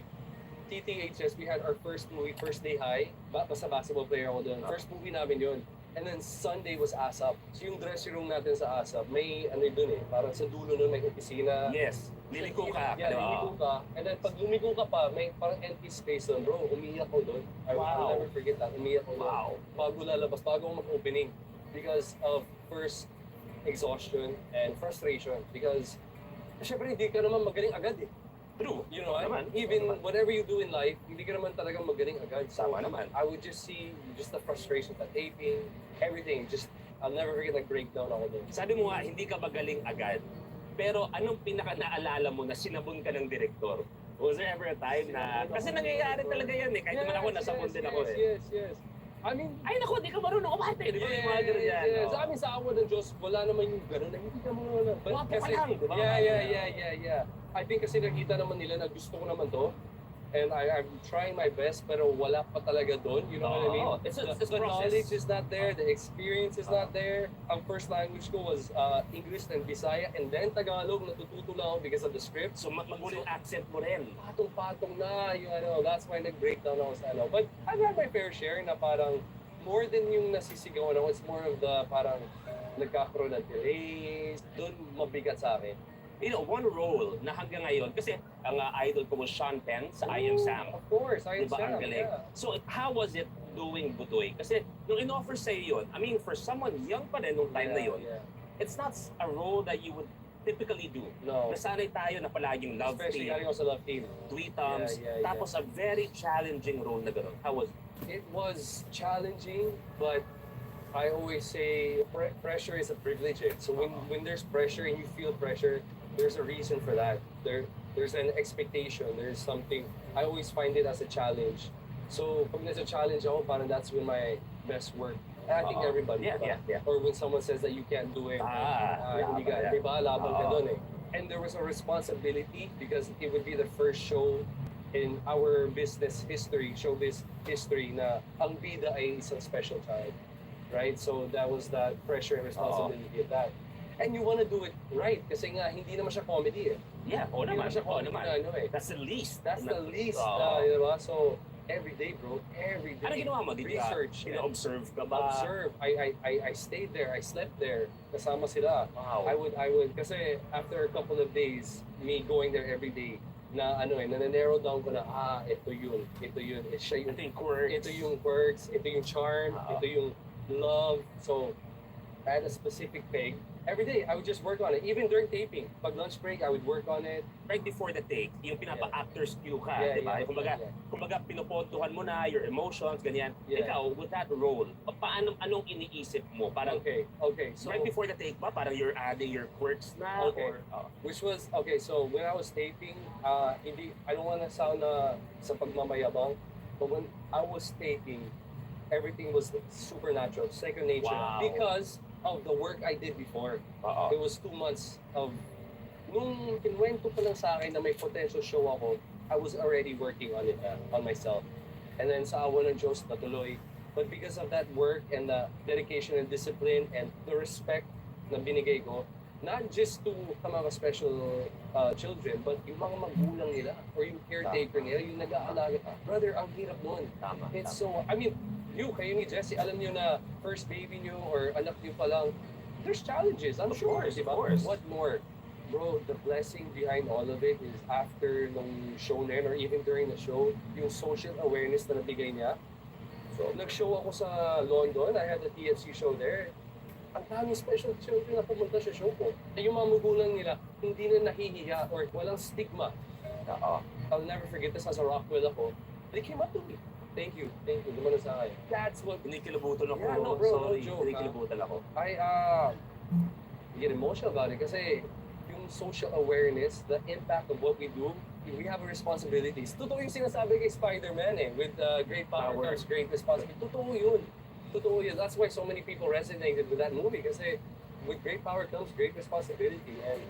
TTHS, we had our first movie, First Day High. Basta basketball player ako doon. First movie namin yun. And then Sunday was ASAP. So yung dressing room natin sa ASAP, may ano doon eh, parang sa dulo nun may opisina. Yes, liliko ka. Yeah, liliko ka. And then pag lumiko ka pa, may parang empty space doon. Bro, umiyak ko doon. I'll never forget that. Umiyak ko doon. Wow. Bago lalabas, bago ako mag-opening. Because of first exhaustion and frustration. Because syempre hindi ka naman magaling agad eh. True. You know, Naman. even whatever you do in life, hindi ka naman talagang magaling agad. So, Tama naman. I would just see just the frustration, the taping, everything. Just, I'll never forget like breakdown ako doon. Sabi mo nga, hindi ka magaling agad. Pero anong pinaka naalala mo na sinabon ka ng direktor? Was there ever a time na... Kasi nangyayari talaga yan eh. Kahit naman ako, nasabon din ako eh. Yes. I mean, ay naku, di ka marunong kumate. Di ba yung mga ganun yan? Yes. Sa amin sa awa ng Diyos, wala naman yung gano'n na hindi ka marunong. But Wapo ka lang, di ba? Yeah. I think kasi nakita naman nila na gusto ko naman to. And I'm trying my best, pero wala pa talaga doon. You know what I mean? It's The process. knowledge is not there, the experience is not there. Ang first language ko was English and Bisaya, and then Tagalog. Natututo lang ako because of the script. So magulo yung accent mo rin. Patong-patong na, yung ano, that's why nag-breakdown ako sa ano. But I've had my fair share na parang more than yung nasisigawan ako, it's more of the parang nagkakaroon ng delays. Doon mabigat sa akin. You know, one role na hanggang ngayon, kasi ang idol ko was Sean Penn sa I Am Sam. Of course, I Am Diba, ang Sam, galing? yeah. So, how was it doing Budoy? Kasi nung in-offer sa'yo yun, I mean, for someone young pa rin nung time na yun, it's not a role that you would typically do. No. Nasanay tayo na palaging love Especially team, galing ako sa love team. tweetums, tapos a very challenging role na gano'n. How was it? It was challenging, but I always say pressure is a privilege. Eh. So when there's pressure and you feel pressure, there's a reason for that. There's an expectation. There's something. I always find it as a challenge. So pag nasa challenge ako, parang that's when my best work. And I think everybody. Yeah. Or when someone says that you can't do it, hindi ka, di ba, laban ka dun eh. And there was a responsibility because it would be the first show in our business history, showbiz history, na ang bida ay isang special child. Right? So that was that pressure and responsibility of that. And you want to do it right kasi nga hindi naman siya comedy eh. Yeah, Hindi naman siya comedy na ano eh. That's the least. That's the least, diba? So every day, bro, every day. Ano ginawa mo? Did research. Observe ka ba? Observe. I stayed there. I slept there. Kasama sila. Wow. I would kasi after a couple of days, me going there every day, na ano eh, na-narrow down ko na, ito yun. Siya yung, Ito yung quirks. ito yung quirks, ito yung charm, ito yung love. So, I had a specific peg, every day, I would just work on it. Even during taping, pag lunch break, I would work on it. Right before the take, yung pinapa-actor's cue ka, Yeah, di ba? yeah, Kumbaga, yeah. kumbaga pinupontuhan mo na your emotions, ganyan. Yeah. Ikaw, with that role, anong iniisip mo? Parang Okay. So, right before the take ba, parang you're adding your quirks na? Okay. Or, which was, okay, so when I was taping, I don't want to sound sa pagmamayabang, but when I was taping, everything was supernatural, second nature. Wow. Because of the work I did before. It was 2 months of, nung kinwento pa lang sa akin na may potential show ako, I was already working on it, on myself. And then sa awa ng Diyos, natuloy. But because of that work and the dedication and discipline and the respect na binigay ko, not just to sa mga special children, but yung mga magulang nila or yung caretaker nila, yung nag-aalaga. Brother, ang hirap nun. It's so, I mean, kayo ni Jessie, alam niyo na first baby niyo or anak niyo pa lang, there's challenges, I'm sure, di ba? What more? Bro, the blessing behind all of it is after nung show na yun, or even during the show, yung social awareness na nabigay niya. So, nag-show ako sa London, I had a TFC show there. Ang daming special children na pumunta sa show ko. Eh, yung mga magulang nila, hindi na nahihiya or walang stigma. I'll never forget this, as a Rockwell ako. They came up to me. Thank you, lumano sa akin. That's what... Kinikilabutan ako. Yeah, no, bro, Sorry, no joke. kinikilabutan ako. I get emotional about it kasi yung social awareness, the impact of what we do, we have a responsibility. Totoo yung sinasabi kay Spider-Man with great power comes great responsibility. Totoo yun. That's why so many people resonated with that movie kasi with great power comes great responsibility and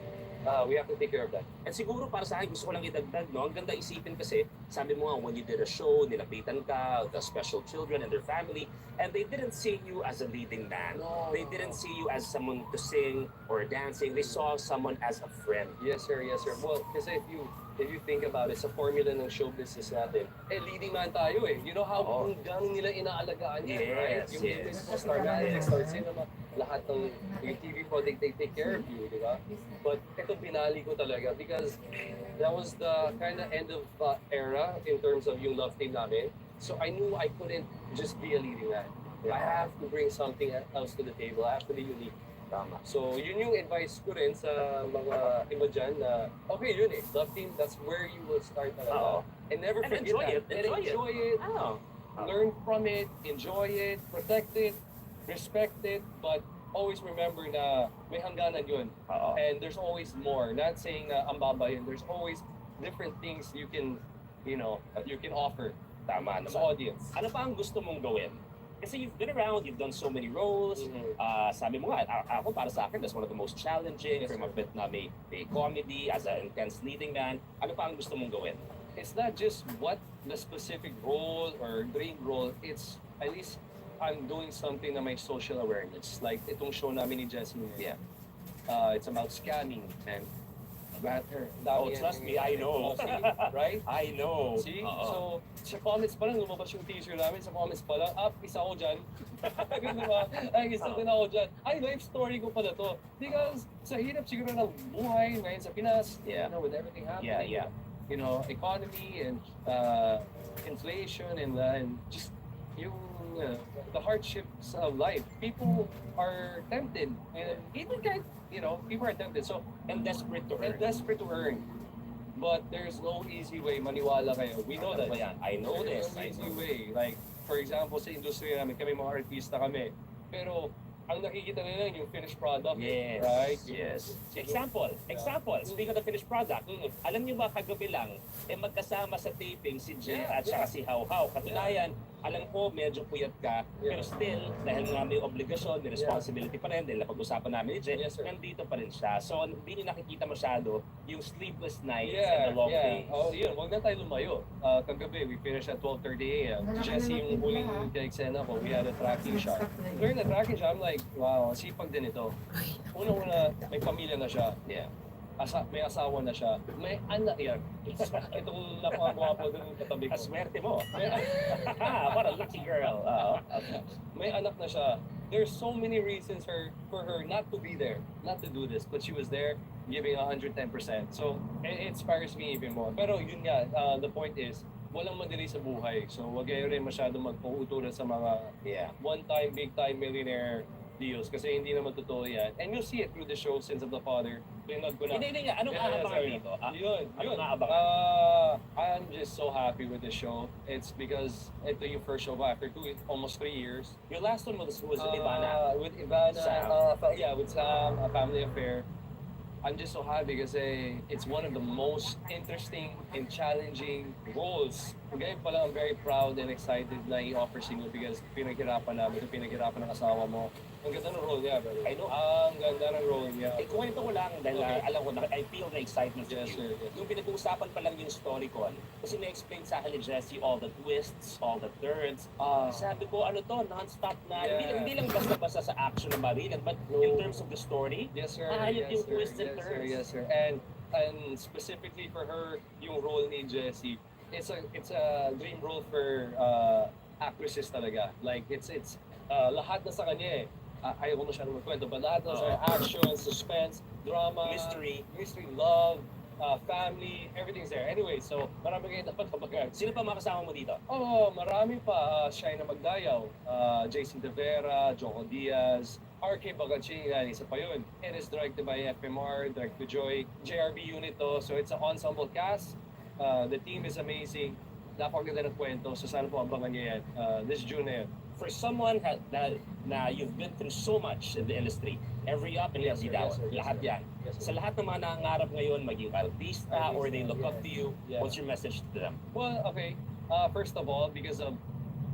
we have to take care of that. At siguro para sa akin, gusto ko lang idagdag, no? Ang ganda isipin kasi, sabi mo nga, when you did a show, nilapitan ka, the special children and their family, and they didn't see you as a leading man. No. They didn't see you as someone to sing or dancing. They saw someone as a friend. Yes, sir. Well, kasi if you think about it, sa formula ng show business natin, leading man tayo eh. You know how kung gano'n nila inaalagaan yan, right? Yung Star Magic, Star Cinema, lahat ng yung TV project, they take care of you, di ba? But ito binali ko talaga because that was the kind of end of era in terms of yung love team namin. So I knew I couldn't just be a leading man. I have to bring something else to the table. I have to be unique. Tama. So, yun yung advice ko rin sa mga iba dyan na, okay, yun eh, love team, that's where you will start talaga. And never And forget enjoy that. it. Enjoy it. Learn from it, enjoy it, protect it, respect it, but always remember na may hangganan yun. And there's always more. Not saying na ang baba yun. There's always different things you can offer Tama naman. sa audience. Ano pa ang gusto mong gawin? Kasi you've been around, you've done so many roles. Sabi mo nga, ako para sa akin, that's one of the most challenging. From a bit na may comedy, as an intense leading man. Ano pa ang gusto mong gawin? It's not just what the specific role or dream role, it's at least I'm doing something na may social awareness. Like itong show namin ni Jasmine. Yeah. It's about scamming and matter. Trust me, I know. Right? I know. See? So, sa comments pa lang, lumabas yung teaser namin. Sa comments pa lang, isa ako dyan. Diba? Isa din ako dyan. Life story ko pala to. Because sa hirap siguro ng buhay ngayon sa Pinas, with everything happening. You know, economy and inflation and just yung the hardships of life. People are tempted. And even people are tempted. So, And desperate to earn. But there's no easy way. Maniwala kayo. We know that. I know this. There's no easy way. Like, for example, sa industriya namin, kami mga artista kami. Pero, ang nakikita nila yung finished product. Yes. Right? Yes. Example. Speaking of the finished product, alam niyo ba kagabi lang, magkasama sa taping si Jay at saka si How How. Katunayan, alam ko medyo puyat ka, pero still, dahil nga may obligasyon, may responsibility pa rin, dahil napag-usapan namin ni Jay, nandito pa rin siya. So, hindi niyo nakikita masyado yung sleepless nights and the long days. Yun. Huwag na tayo lumayo. Kagabi, we finished at 12:30 a.m. Jessie, yung huling ka-eksena ko, we had a tracking shot. During the tracking shot, I'm like, wow, sipag din ito. Una-una, may pamilya na siya. May asawa na siya. May anak yan. Itong napakagwapo din yung katabi ko. Aswerte mo. What a lucky girl. May anak na siya. There's so many reasons for her not to be there, not to do this, but she was there giving 110%. So, it inspires me even more. Pero yun nga, the point is, walang madali sa buhay. So, wag kayo rin masyado magpuuturan sa mga one-time, big-time millionaire deals kasi hindi naman totoo yan. And you'll see it through the show, Sins of the Father. Pinag ko na. Hindi nga. Anong aabangan dito? Anong aabangan? I'm just so happy with the show. It's because ito yung first show ko after almost 3 years. Your last one was Ivana. With Ivana, Sam. with Sam, A Family Affair. I'm just so happy kasi it's one of the most interesting and challenging roles. Ngayon pala, I'm very proud and excited na i-offer single because pinaghirapan namin, pinaghirapan ng asawa mo. Ang ganda ng role niya, bro. I know. Ang ganda ng role niya. Kwento ko lang dahil alam ko na I feel the excitement Yes, from you. sir. Yes. Yung pinag-uusapan pa lang yung story ko, kasi na-explain sa akin ni Jessie all the twists, all the turns. Sabi ko, ano to, non-stop na. Yeah. Hindi lang basta-basta sa action ng barilan, but in terms of the story, Yes, sir. ayun Yes, yung sir. twists and Yes, sir. turns. Yes, sir. And specifically for her, yung role ni Jessie, it's a dream role for actresses talaga. Like it's lahat na sa kanya eh. Ayaw ko masyadong magkwento, but lahat na sa action, suspense, drama, mystery, love, family, everything's there. Anyway, so marami kayo dapat kabagan. Sino pa makasama mo dito? Marami pa. Shina Magdayaw, Jason De Vera, Joko Diaz, RK Bagaching, isa pa yun. It is directed by FMR, directed by Joy, JRB unit to. So it's an ensemble cast. The team is amazing. Napakaganda ng kwento. So sana po abangan niyo yan. This June na yan. For someone na you've been through so much in the industry, every up and every down, lahat yan. Sa lahat ng mga nangangarap ngayon, maging artista or they look up to you, what's your message to them? Well, okay. First of all, because of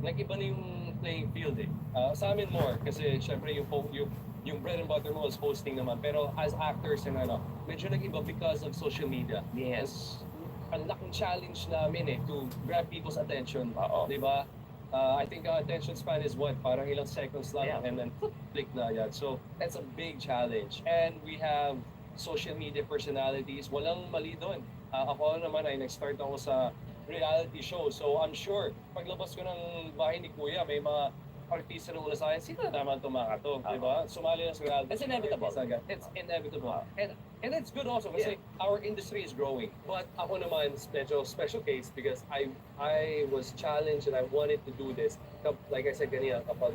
nag-iba na yung playing field eh. Sa amin more, kasi syempre yung bread and butter mo is hosting naman. Pero as actors and medyo nag-iba because of social media. Yes. Ang laking challenge namin to grab people's attention. Di ba? I think attention span is what? Parang ilang seconds lang and then click na yan. So, that's a big challenge. And we have social media personalities. Walang mali doon. Ako naman ay nag-start ako sa reality show. So, I'm sure, paglabas ko ng bahay ni Kuya, may mga artista na una sa akin, sino naman tumaka to, di ba? Sumali na sa reality. It's inevitable. It's inevitable. And it's good also kasi our industry is growing. But ako naman, medyo special case because I was challenged and I wanted to do this. Like I said kanina, kapag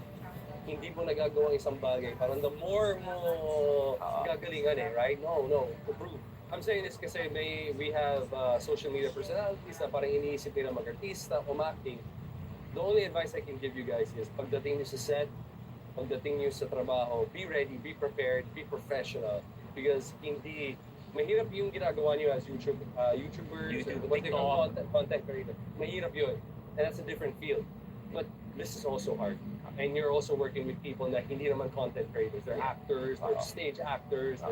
hindi mo nagagawa isang bagay, parang the more mo gagalingan right? No, to prove. I'm saying this kasi we have social media personalities na parang iniisip nila mag-artista, umacting. The only advice I can give you guys is pagdating nyo sa set, pagdating nyo sa trabaho, be ready, be prepared, be professional. Because hindi, mahirap yung ginagawa nyo as YouTubers, content creator. Mahirap yun. And that's a different field. But this is also hard. And you're also working with people na hindi naman content creators. They're actors, they're stage actors.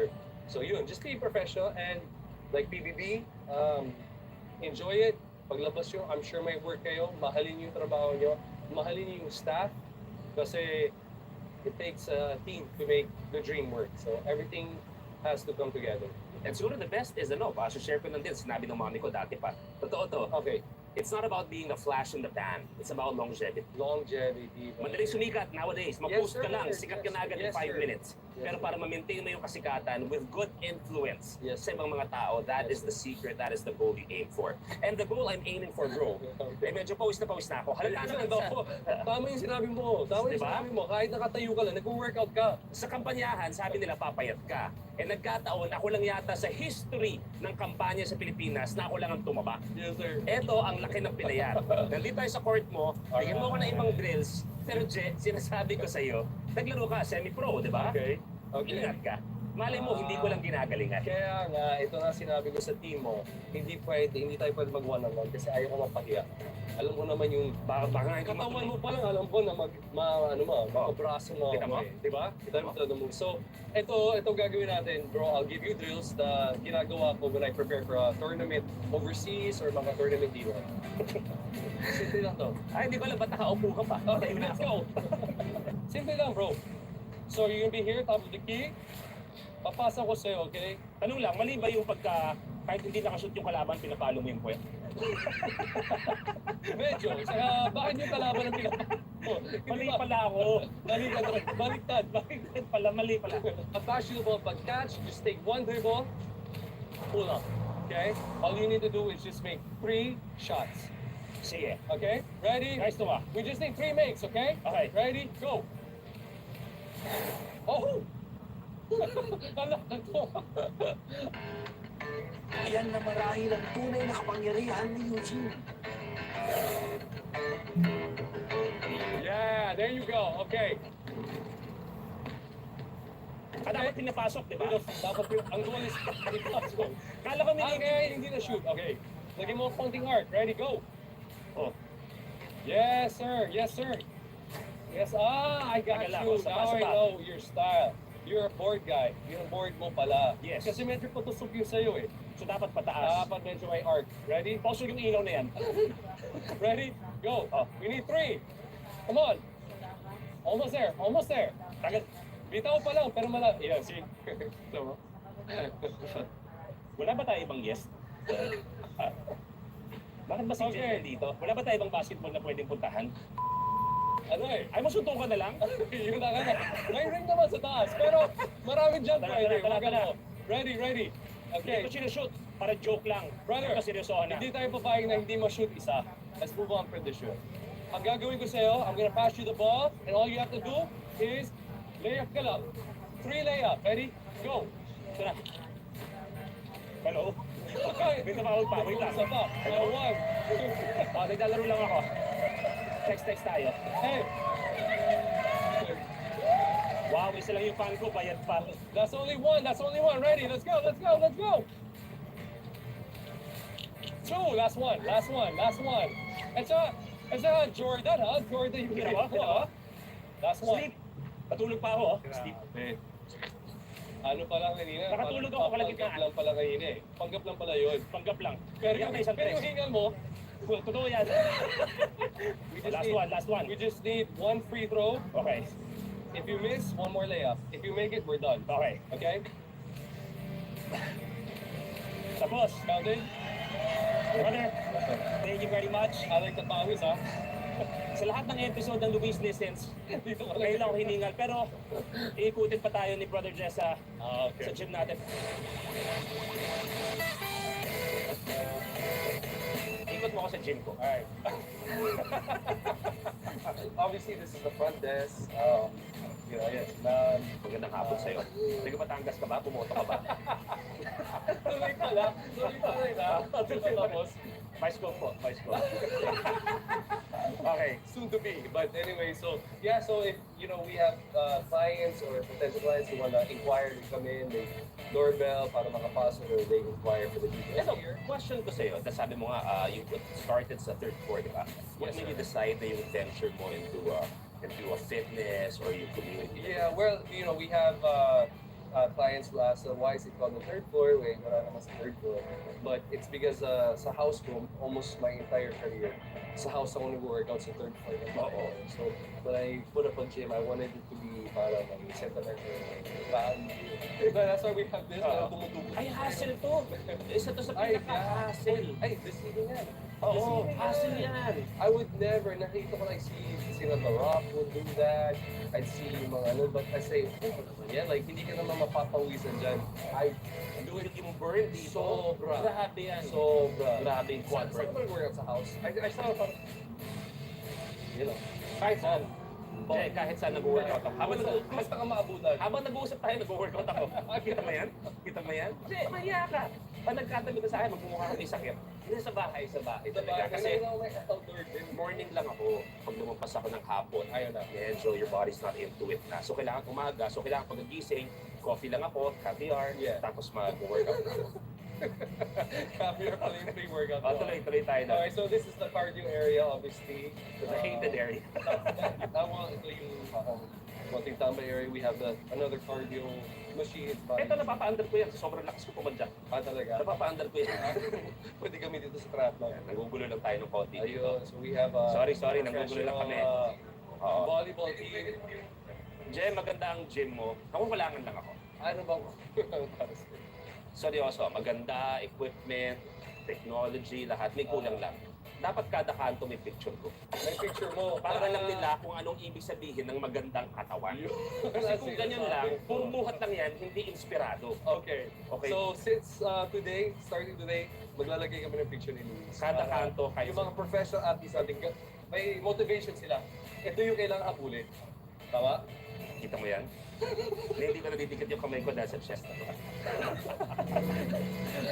So yun, just be professional and like PBB, enjoy it. Paglabas nyo, I'm sure may work kayo, mahalin yung trabaho nyo, mahalin yung staff, kasi it takes a team to make the dream work. So everything has to come together. And siguro the best is, share ko lang din, sinabi ng mami ko dati pa. Totoo to. Okay. It's not about being a flash in the pan. It's about longevity. Longevity. Madaling sumikat nowadays. Mag-post ka lang, sikat ka na agad in 5 sir. minutes. Pero para ma-maintain mo yung kasikatan with good influence sa ibang mga tao, that is the secret, that is the goal you aim for. And the goal I'm aiming for, bro, medyo pawis na ako. Halata naman Tama yung sinabi mo. Sinabi mo. Kahit nakatayo ka lang, nag-workout ka. Sa kampanyahan, sabi nila papayat ka. Nagkataon, ako lang yata sa history ng kampanya sa Pilipinas na ako lang ang tumaba. Yes, sir. Eto ang laki ng pinayat. Nandito tayo sa court mo, bigyan mo ako ng ibang drills, pero sinasabi ko sa'yo, naglaro ka, semi-pro, di ba? Okay. Ingat ka. Malay mo, hindi ko lang ginagalingan. Kaya nga, ito na sinabi ko sa team mo, hindi tayo pwede mag-one-on-one kasi ayaw ko mapahiya. Alam ko naman yung katawan mo pa lang, alam ko na makabraso mo Kita mo? Di ba? Kita mo mo. So, ito gagawin natin, bro. I'll give you drills na ginagawa ko when I prepare for a tournament overseas or mga tournament dito. Simple lang to. Ay, hindi ko alam, ba't nakaupo ka pa? Okay, let's go. Simple lang, bro. So, you're gonna be here, top of the key. Papasa ko sa'yo, okay? Tanong lang, mali ba yung kahit hindi nakashoot yung kalaban, pinapalo mo yung puwet? Medyo. Saka, bakit yung kalaban ang Mali pala ako. Baliktad pala, mali pala. A fashionable pag-catch, just take one dribble, pull up. Okay? All you need to do is just make 3 shots. Sige. Okay? Ready? Nice to We just need 3 makes, okay? Okay. Ready? Go! Oh! Anak ko. Yan na marahil ang tunay na kapangyarihan ni Eugene. Yeah, there you go. Okay. Dapat pinapasok, di ba? Dapat yung, ang goal is pinapasok. Kala ko Okay, hindi na shoot. Okay. Lagyan mo konting heart. Ready, go. Oh. Yes, sir. Yes, sir. Yes, I got Tagal lang. you. Sapa, Now I sapa. know your style. You're a board guy. Yung board mo pala. Yes. Kasi medyo patusok yung sa'yo eh. So dapat pataas. Dapat medyo may arc. Ready? Pauso yung ilaw na yan. Ready? Go. We need 3. Come on. Almost there. Almost there. Tagal. Bitaw pa lang, pero mala... Yeah, see? Tama. Wala ba tayo ibang guest? Bakit ba si Jen dito? Wala ba tayo ibang basketball na pwedeng puntahan? Ano eh? Ay, masunto ka na lang? Yun na ka na. May ring naman sa taas, pero maraming dyan Tara, pwede. tara, Wag tara. ano. Ready, ready. Okay. Okay. Hindi ko sinushoot. Para joke lang. Brother, Pero seryosohan na. hindi tayo papayag na hindi ma-shoot isa. Let's move on for the shoot. Ang gagawin ko sa'yo, I'm gonna pass you the ball, and all you have to do is layup ka lang. 3 layup. Ready? Go. Ito na. Hello? Okay. May tumawag pa. Wait lang. Isa pa. 1. Naglalaro lang ako. Text tayo. Hey. Wow, isa lang yung fan ko. Bayad pa. That's only one. That's only one. Ready? Let's go. Let's go. Let's go. 2. Last one. Last one. Last one. It's a Jordan, huh? Jordan yung Ginawa, ko, ginawa. huh? Last one. Sleep. Patulog pa ako. Sleep. Ano pa lang kanina? Nakatulog ako kalagitnaan. Panggap lang pala kanina eh. Panggap lang pala yun. Panggap lang. Pero Yan na isang pero yung text. hingal mo, Totoo yan. Last one. We just need 1 free throw. Okay. If you miss, 1 more layup. If you make it, we're done. Okay. Okay? Tapos. Counted? Brother, thank you very much. I like the pawis, ha? Sa lahat ng episode ng Luis Listens, Dito ka ngayon lang ako hiningal. Pero, iikutin pa tayo ni Brother Jess sa gym natin. Ikot mo ako sa gym ko. Alright. Obviously, this is the front desk. Yes, Magandang hapon sa'yo. Taga Batangas ka ba? Pumoto ka ba? tuloy pala. Tuloy pala yun, ha? Tapos, Vice ko po. Vice ko. Okay. soon to be. But anyway, so yeah, so if we have clients or potential clients who want to inquire, they come in, they doorbell para makapasok or they inquire for the details Ito, here. question ko sa'yo. Sabi mo nga, you started sa third floor, di ba? What Yes, made you sir. decide na yung venture mo into a fitness or yung community? Yeah, well, we have clients who ask, why is it called the third floor? Wait, wala naman sa third floor. But it's because sa house ko, almost my entire career, sa house ako nag-workout sa third floor. So, when I put up a gym, I wanted it to be para mag-center value. That's why we have this, tumutubo. Ay, hassle to. Isa to sa Ay, pinaka-hassle. Ay, deceiving yan. Oo, hassle yan. I would never, nakita ko like sila The Rock would do that. I'd see yung mga ano, but I say, ano naman yan? Like, hindi ka naman mapapawisan dyan. I Do it yung burn dito. Sobra. Grabe yan. Sobra. Grabe yung quad Saan burn. ko nag-workout sa house? I saw it. Kahit saan. Jay, kahit saan nag-workout ako. Basta ka maabutan. Habang nag-uusap tayo, nag-workout ako. Kita mo yan? Kita mo yan? Jay, mahiya ka. Pag nagkatabi ka sa akin, magmumukha ka may sakit. Hindi sa bahay talaga. Kasi outdoor gym. morning lang ako. Pag lumampas ako ng hapon, Ayaw na. medyo your body's not into it na. So kailangan umaga, so kailangan pag nagising, coffee lang ako, caviar, Yeah. tapos mag-workout na ako. Caviar pala yung pre-workout. Tuloy tayo na. Okay, so this is the cardio area, obviously. The hated area. Ito yung konting tambay area. We have another cardio machine. Ito, napapa-under ko yan. Sobrang lakas ko pumadya. Talaga. Napapa-under ko yan. Pwede kami dito sa triathlon. Nagugulo lang tayo ng konti. Ayun, so we have Sorry, nanggugulo lang kami. Oo. volleyball team. Jem, maganda ang gym mo. Nakukulangan lang ako. Ano bang Seryoso, maganda, equipment, technology, lahat. May kulang lang. Dapat kada kanto may picture ko. may picture mo? Para alam nila kung anong ibig sabihin ng magandang katawan. Kasi kung ganyan lang, puro buhat lang yan, hindi inspirado. Okay. Okay. So since starting today, maglalagay kami ng picture ni Luis. Kada kanto, kahit Yung mga professional athletes natin, may motivation sila. Ito yung kailangan habulin. Tama? Kita mo yan? Hindi ko nadidikit yung kamay ko dahil sa chest na to.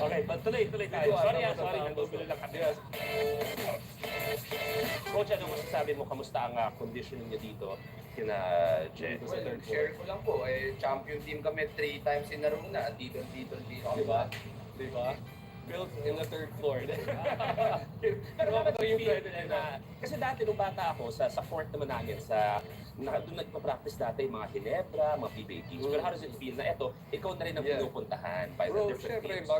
Okay, tuloy tayo. Sorry, nanggugulo lang kami. Coach, ano masasabi mo? Kamusta ang conditioning niyo dito? Kina Jet? Well, share ko lang po, champion team kami 3 times in a row na. Dito. Diba? Built in the 3rd floor. Pero bakit yung pwede na? Kasi dati nung bata ako, sa court naman namin, doon nagpa-practice dati yung mga Ginebra, mga PBATs. Pero how does it feel na eto, ikaw na rin ang pinupuntahan by the different syempre, teams?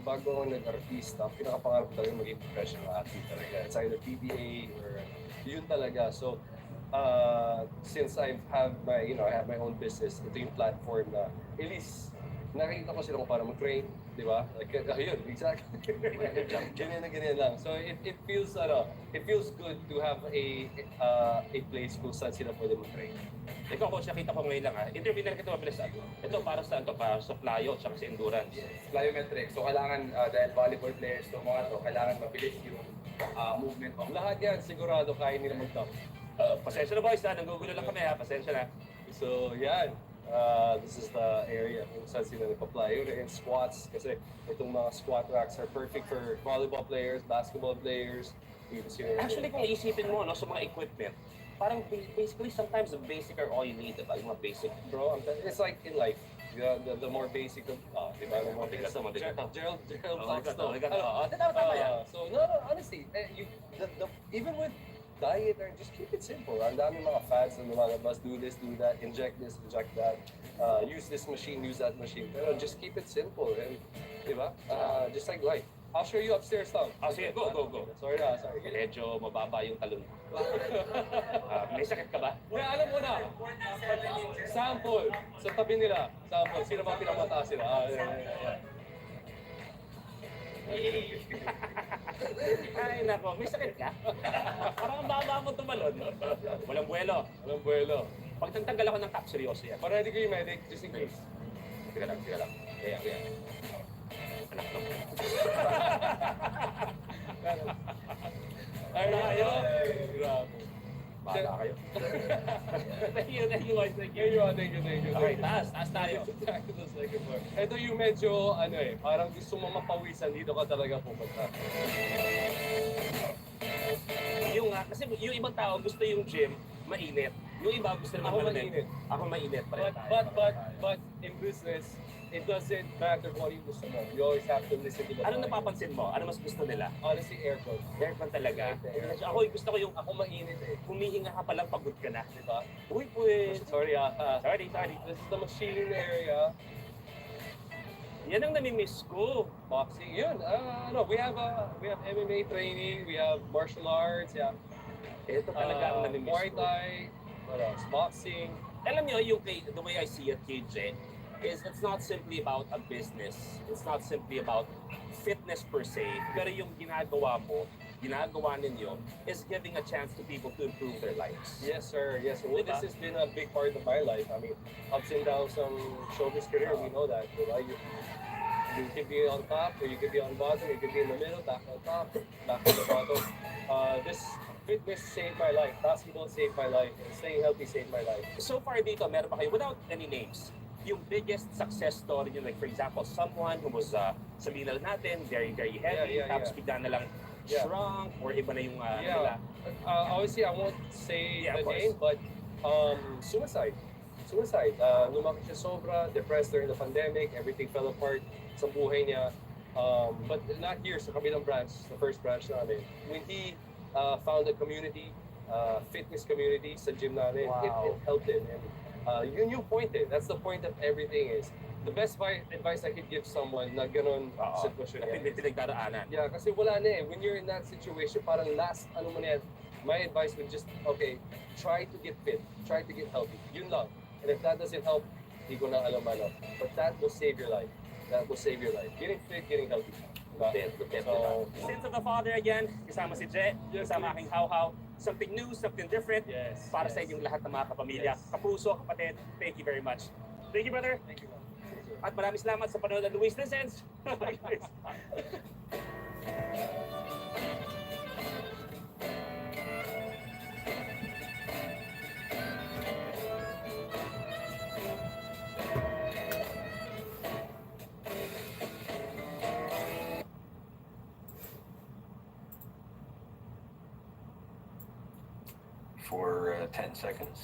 bago ako nag-artista, pinakapangarap ko talaga maging professional athlete talaga. It's either PBA or yun talaga. So, since I have my own business, ito yung platform na at least nakikita ko sila kung paano mag-train, di ba? Like, yun, exactly. ganyan lang. So it feels good to have a place kung saan sila pwede mag-train. Ikaw, coach, nakita ko ngayon lang interview na rin kita mabilis. Ito para saan to? Para sa plyo at sa endurance. Plyometric. So kailangan, dahil volleyball players to mga to, kailangan mabilis yung movement of. Lahat yan, sigurado kaya nila mag-top. Pasensya na boys, nanggugulo lang kami pasensya na. So yan, this is the area kung saan sila nagpa-plyo. And squats, kasi itong mga squat racks are perfect for volleyball players, basketball players. Actually, kung iisipin mo sa mga equipment, parang basically sometimes the basic are all you need, diba? Yung mga basic. Bro, it's like in life. The more basic of, di ba? Gerald talks to. Tama yan. So, no, honestly, even with diet, or just keep it simple. Ang dami mga fads na lumalabas, do this, do that, inject this, inject that, use this machine, use that machine. Pero just keep it simple, and, di ba? Just like life. I'll show you upstairs, Tom. Sige, go. Sorry. Medyo mababa yung talon. May sakit ka ba? Alam mo na. Sample. Sa tabi nila. Sample. Sino ba pinamataas sila? Ay, nako. May sakit ka? Parang ang baba mo tumalon. Walang buwelo. Pag tanggal ako ng cap, seryoso yan. Para hindi kayo medic, just in case. Sige lang. Kaya. Anak ko. Ay, grabe. Bahala kayo. Thank you. Thank you. Okay, taas tayo. Ito yung medyo, parang gusto mo mapawisan, dito ka talaga pupunta. Kasi yung ibang tao gusto yung gym, mainit. Yung iba gusto naman malamig. Ako mainit. But in business, it doesn't matter what you gusto mo. You always have to listen to the Ano napapansin mo? Ano mas gusto nila? Honestly, aircon. Aircon talaga. Ako gusto ko yung Ako mainit humihinga ka palang pagod ka na. Diba? Uy. Sorry. Sorry. This is the machine area. Yan ang nami-miss ko. Boxing, yun. We have MMA training, we have martial arts, Ito talaga ang nami-miss Muay ko. Thai, what else? Boxing. Alam niyo, the way I see it, KJ, is it's not simply about a business. It's not simply about fitness per se. Pero yung ginagawa ninyo, is giving a chance to people to improve their lives. Yes, sir. Well, this has been a big part of my life. I mean, ups and downs of showbiz career, we know that. You could be on top, or you could be on bottom, you could be in the middle, back on top, back on the bottom. This fitness saved my life. Basketball saved my life. And staying healthy saved my life. So far dito, meron ba kayo, without any names, yung biggest success story nyo, like for example, someone who was, sabihin na natin, very, very heavy, tapos bigla na lang shrunk, or iba na yung nila. Obviously, I won't say the name, but suicide. Lumaki siya sobra, depressed during the pandemic, everything fell apart sa buhay niya. But not here, sa kabilang branch, the first branch namin. When he found a community, fitness community sa gym namin, it helped him. And you pointed. That's the point of everything is. The best advice I could give someone na ganon sitwasyon yan. Pinagdaraanan. Yeah, kasi wala na When you're in that situation, parang last, my advice would just, try to get fit. Try to get healthy. Yun lang. And if that doesn't help, hindi ko na alam ano. But that will save your life. Getting fit, getting healthy. So, Sins of the Father again, kasama si Jet, kasama aking How. Something new, something different para sa inyong lahat ng mga kapamilya, kapuso, kapatid. Thank you very much. Thank you, brother. Thank you. At maraming salamat sa panonood ng Luis Lessons. for 10 seconds.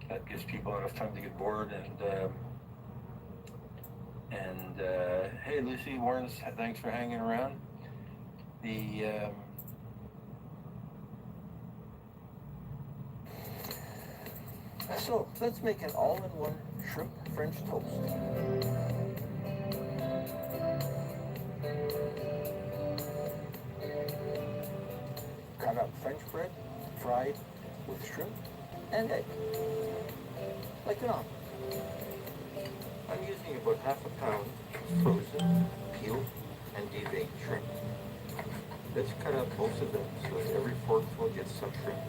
That gives people enough time to get bored. And hey, Lucy, Warren, thanks for hanging around. So let's make an all-in-one shrimp French toast. Cut up French bread, fried with shrimp and egg, like an omelet. I'm using about half a pound frozen, peeled, and deveined shrimp. Let's cut up most of them so that every forkful gets some shrimp.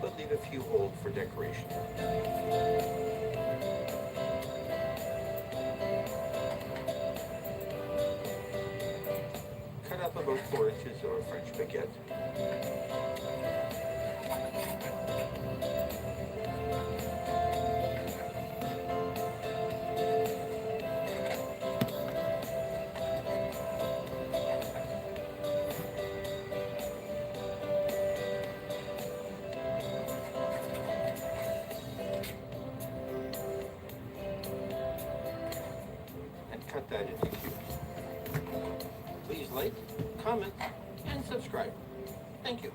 But leave a few hold for decoration. Cut up about 4 inches of a French baguette. And cut that into cubes. Please like, comment, and subscribe. Thank you.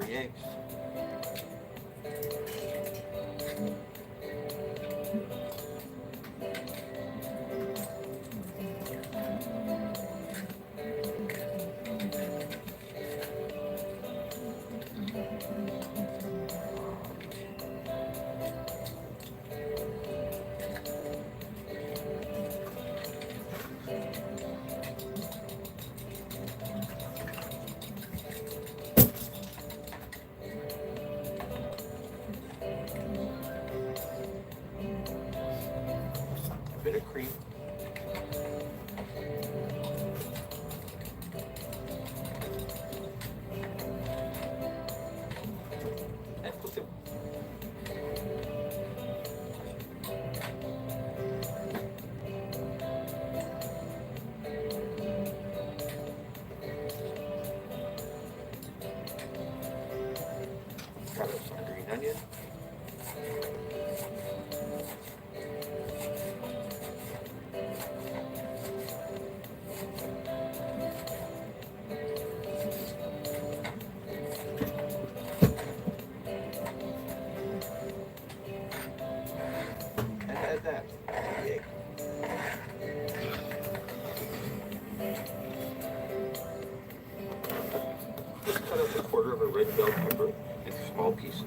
Eggs. A bit of cream. And put them. Cut up some green onion. And add that, the egg. Just cut up a quarter of a red bell pepper into small pieces.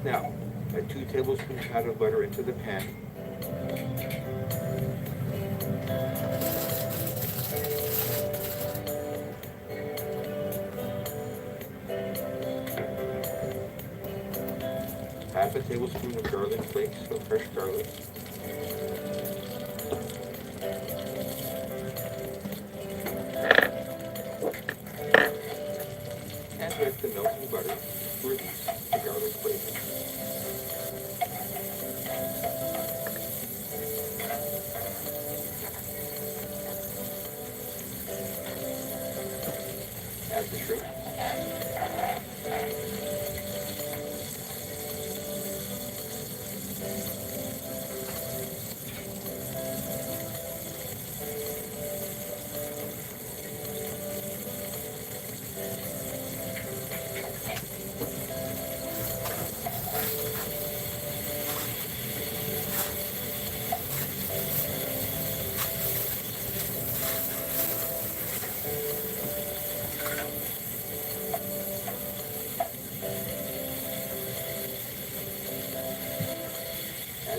Now, add 2 tablespoons of butter into the pan. Half a tablespoon of garlic flakes, so fresh garlic. And let the melting butter release the garlic flakes. Add the shrimp.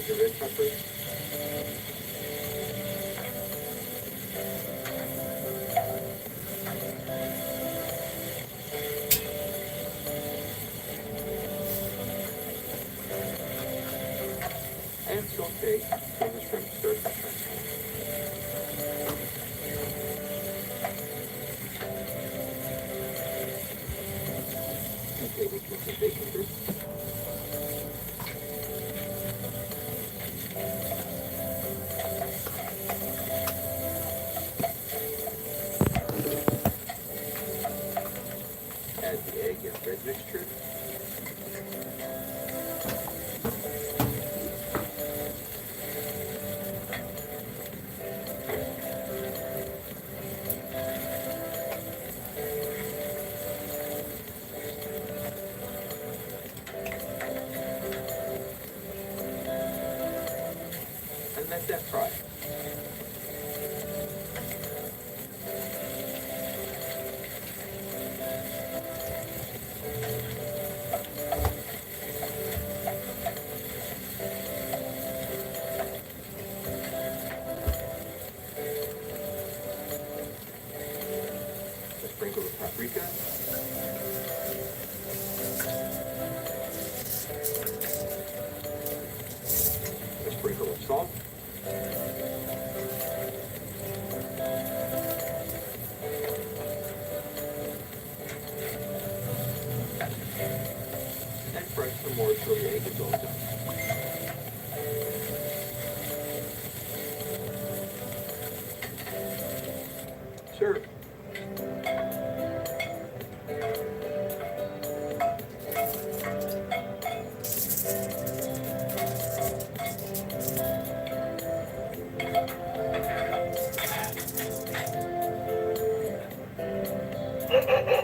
the red pepper. And saute till the shrimp start to turn. Okay, we put some bacon bits. Add the egg and bread mixture. And let that fry. A sprinkle of paprika. A sprinkle of salt. And fry some more till the egg is all done. Serve.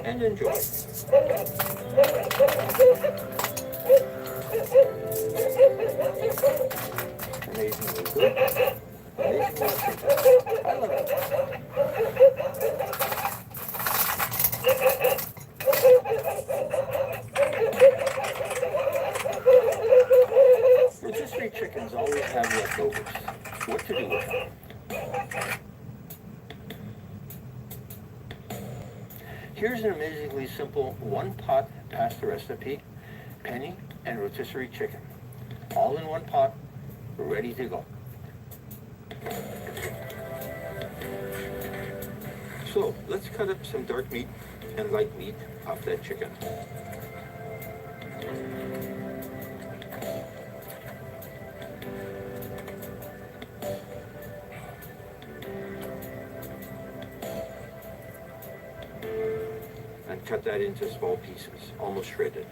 And enjoy. Amazingly good. Amazingly simple. I love it. Rotisserie chickens always have leftovers. What to do with them? Here's an amazingly simple one-pot pasta recipe, penny and rotisserie chicken. All in one pot, ready to go. So, let's cut up some dark meat and light meat off that chicken. And cut that into small pieces, almost shredded.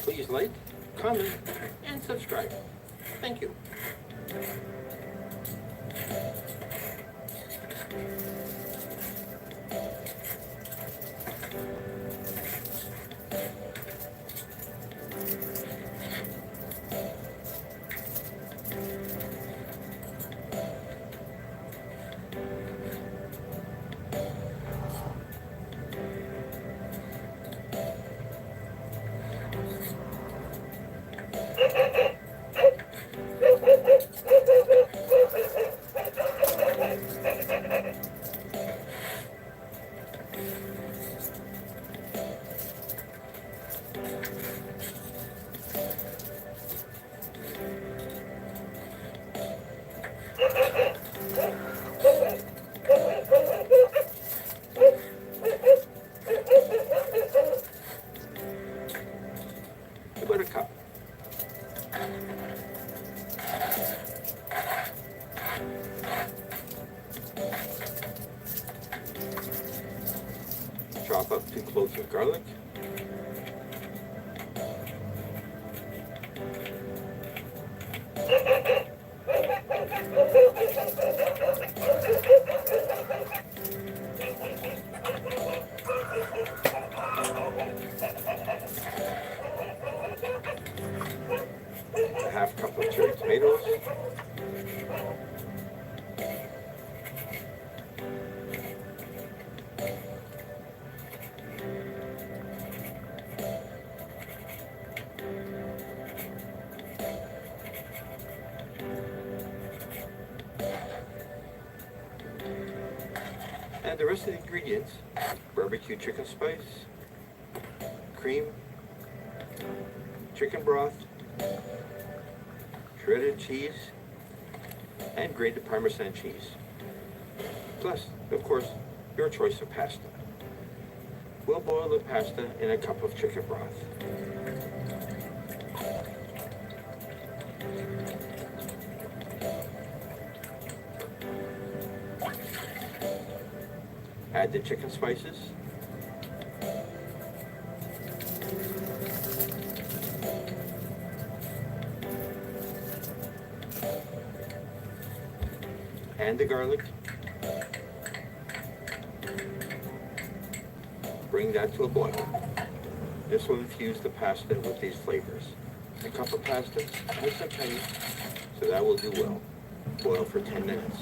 Please like, comment, and subscribe. Thank you. About a cup. of 2 cloves of garlic, a half cup of cherry tomatoes, and the rest of the ingredients: barbecue chicken spice, cream, chicken broth, shredded cheese, and grated Parmesan cheese. Plus, of course, your choice of pasta. We'll boil the pasta in a cup of chicken broth. Add the chicken spices. And the garlic. Bring that to a boil. This will infuse the pasta with these flavors. A cup of pasta has some pennies, so that will do well. Boil for 10 minutes.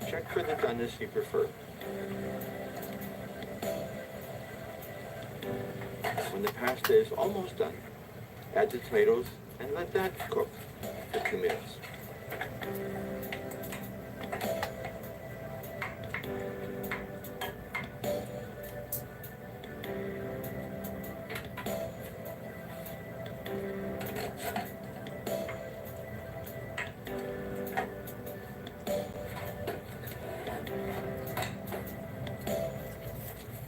Check for the doneness you prefer. When the pasta is almost done, add the tomatoes and let that cook for 2 minutes.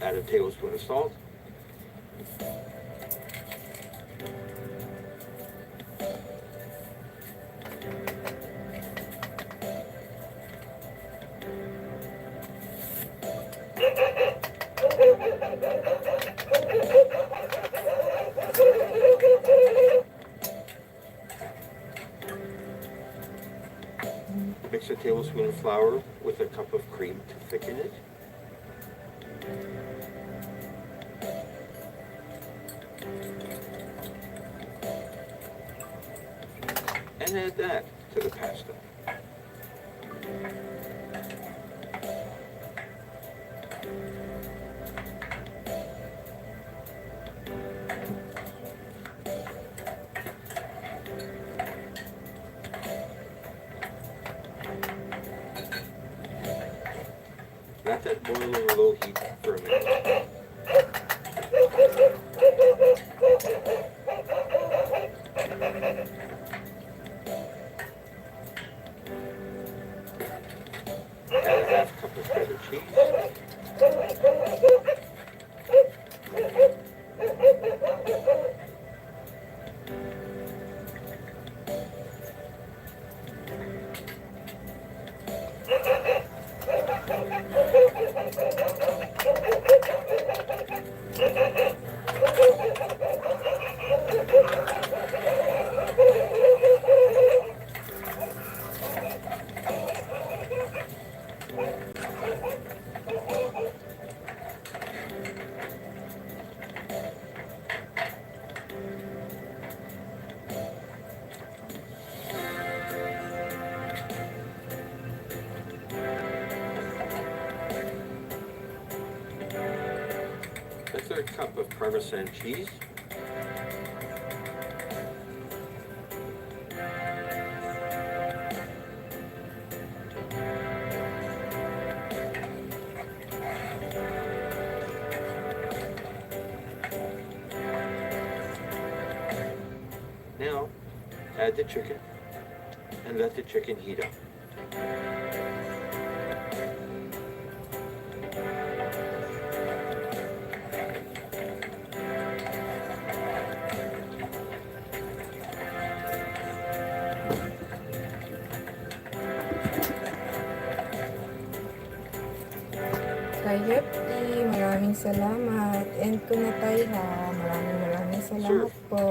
Add a tablespoon of salt. Mix a tablespoon of flour with a cup of cream to thicken it. And add that to the pasta. Let that boil over low heat for a minute. Add a half cup of shredded cheese. A third cup of Parmesan cheese. Now, add the chicken and let the chicken heat up. Kay Yepti, maraming salamat. And ko na tayo ha. Maraming salamat po.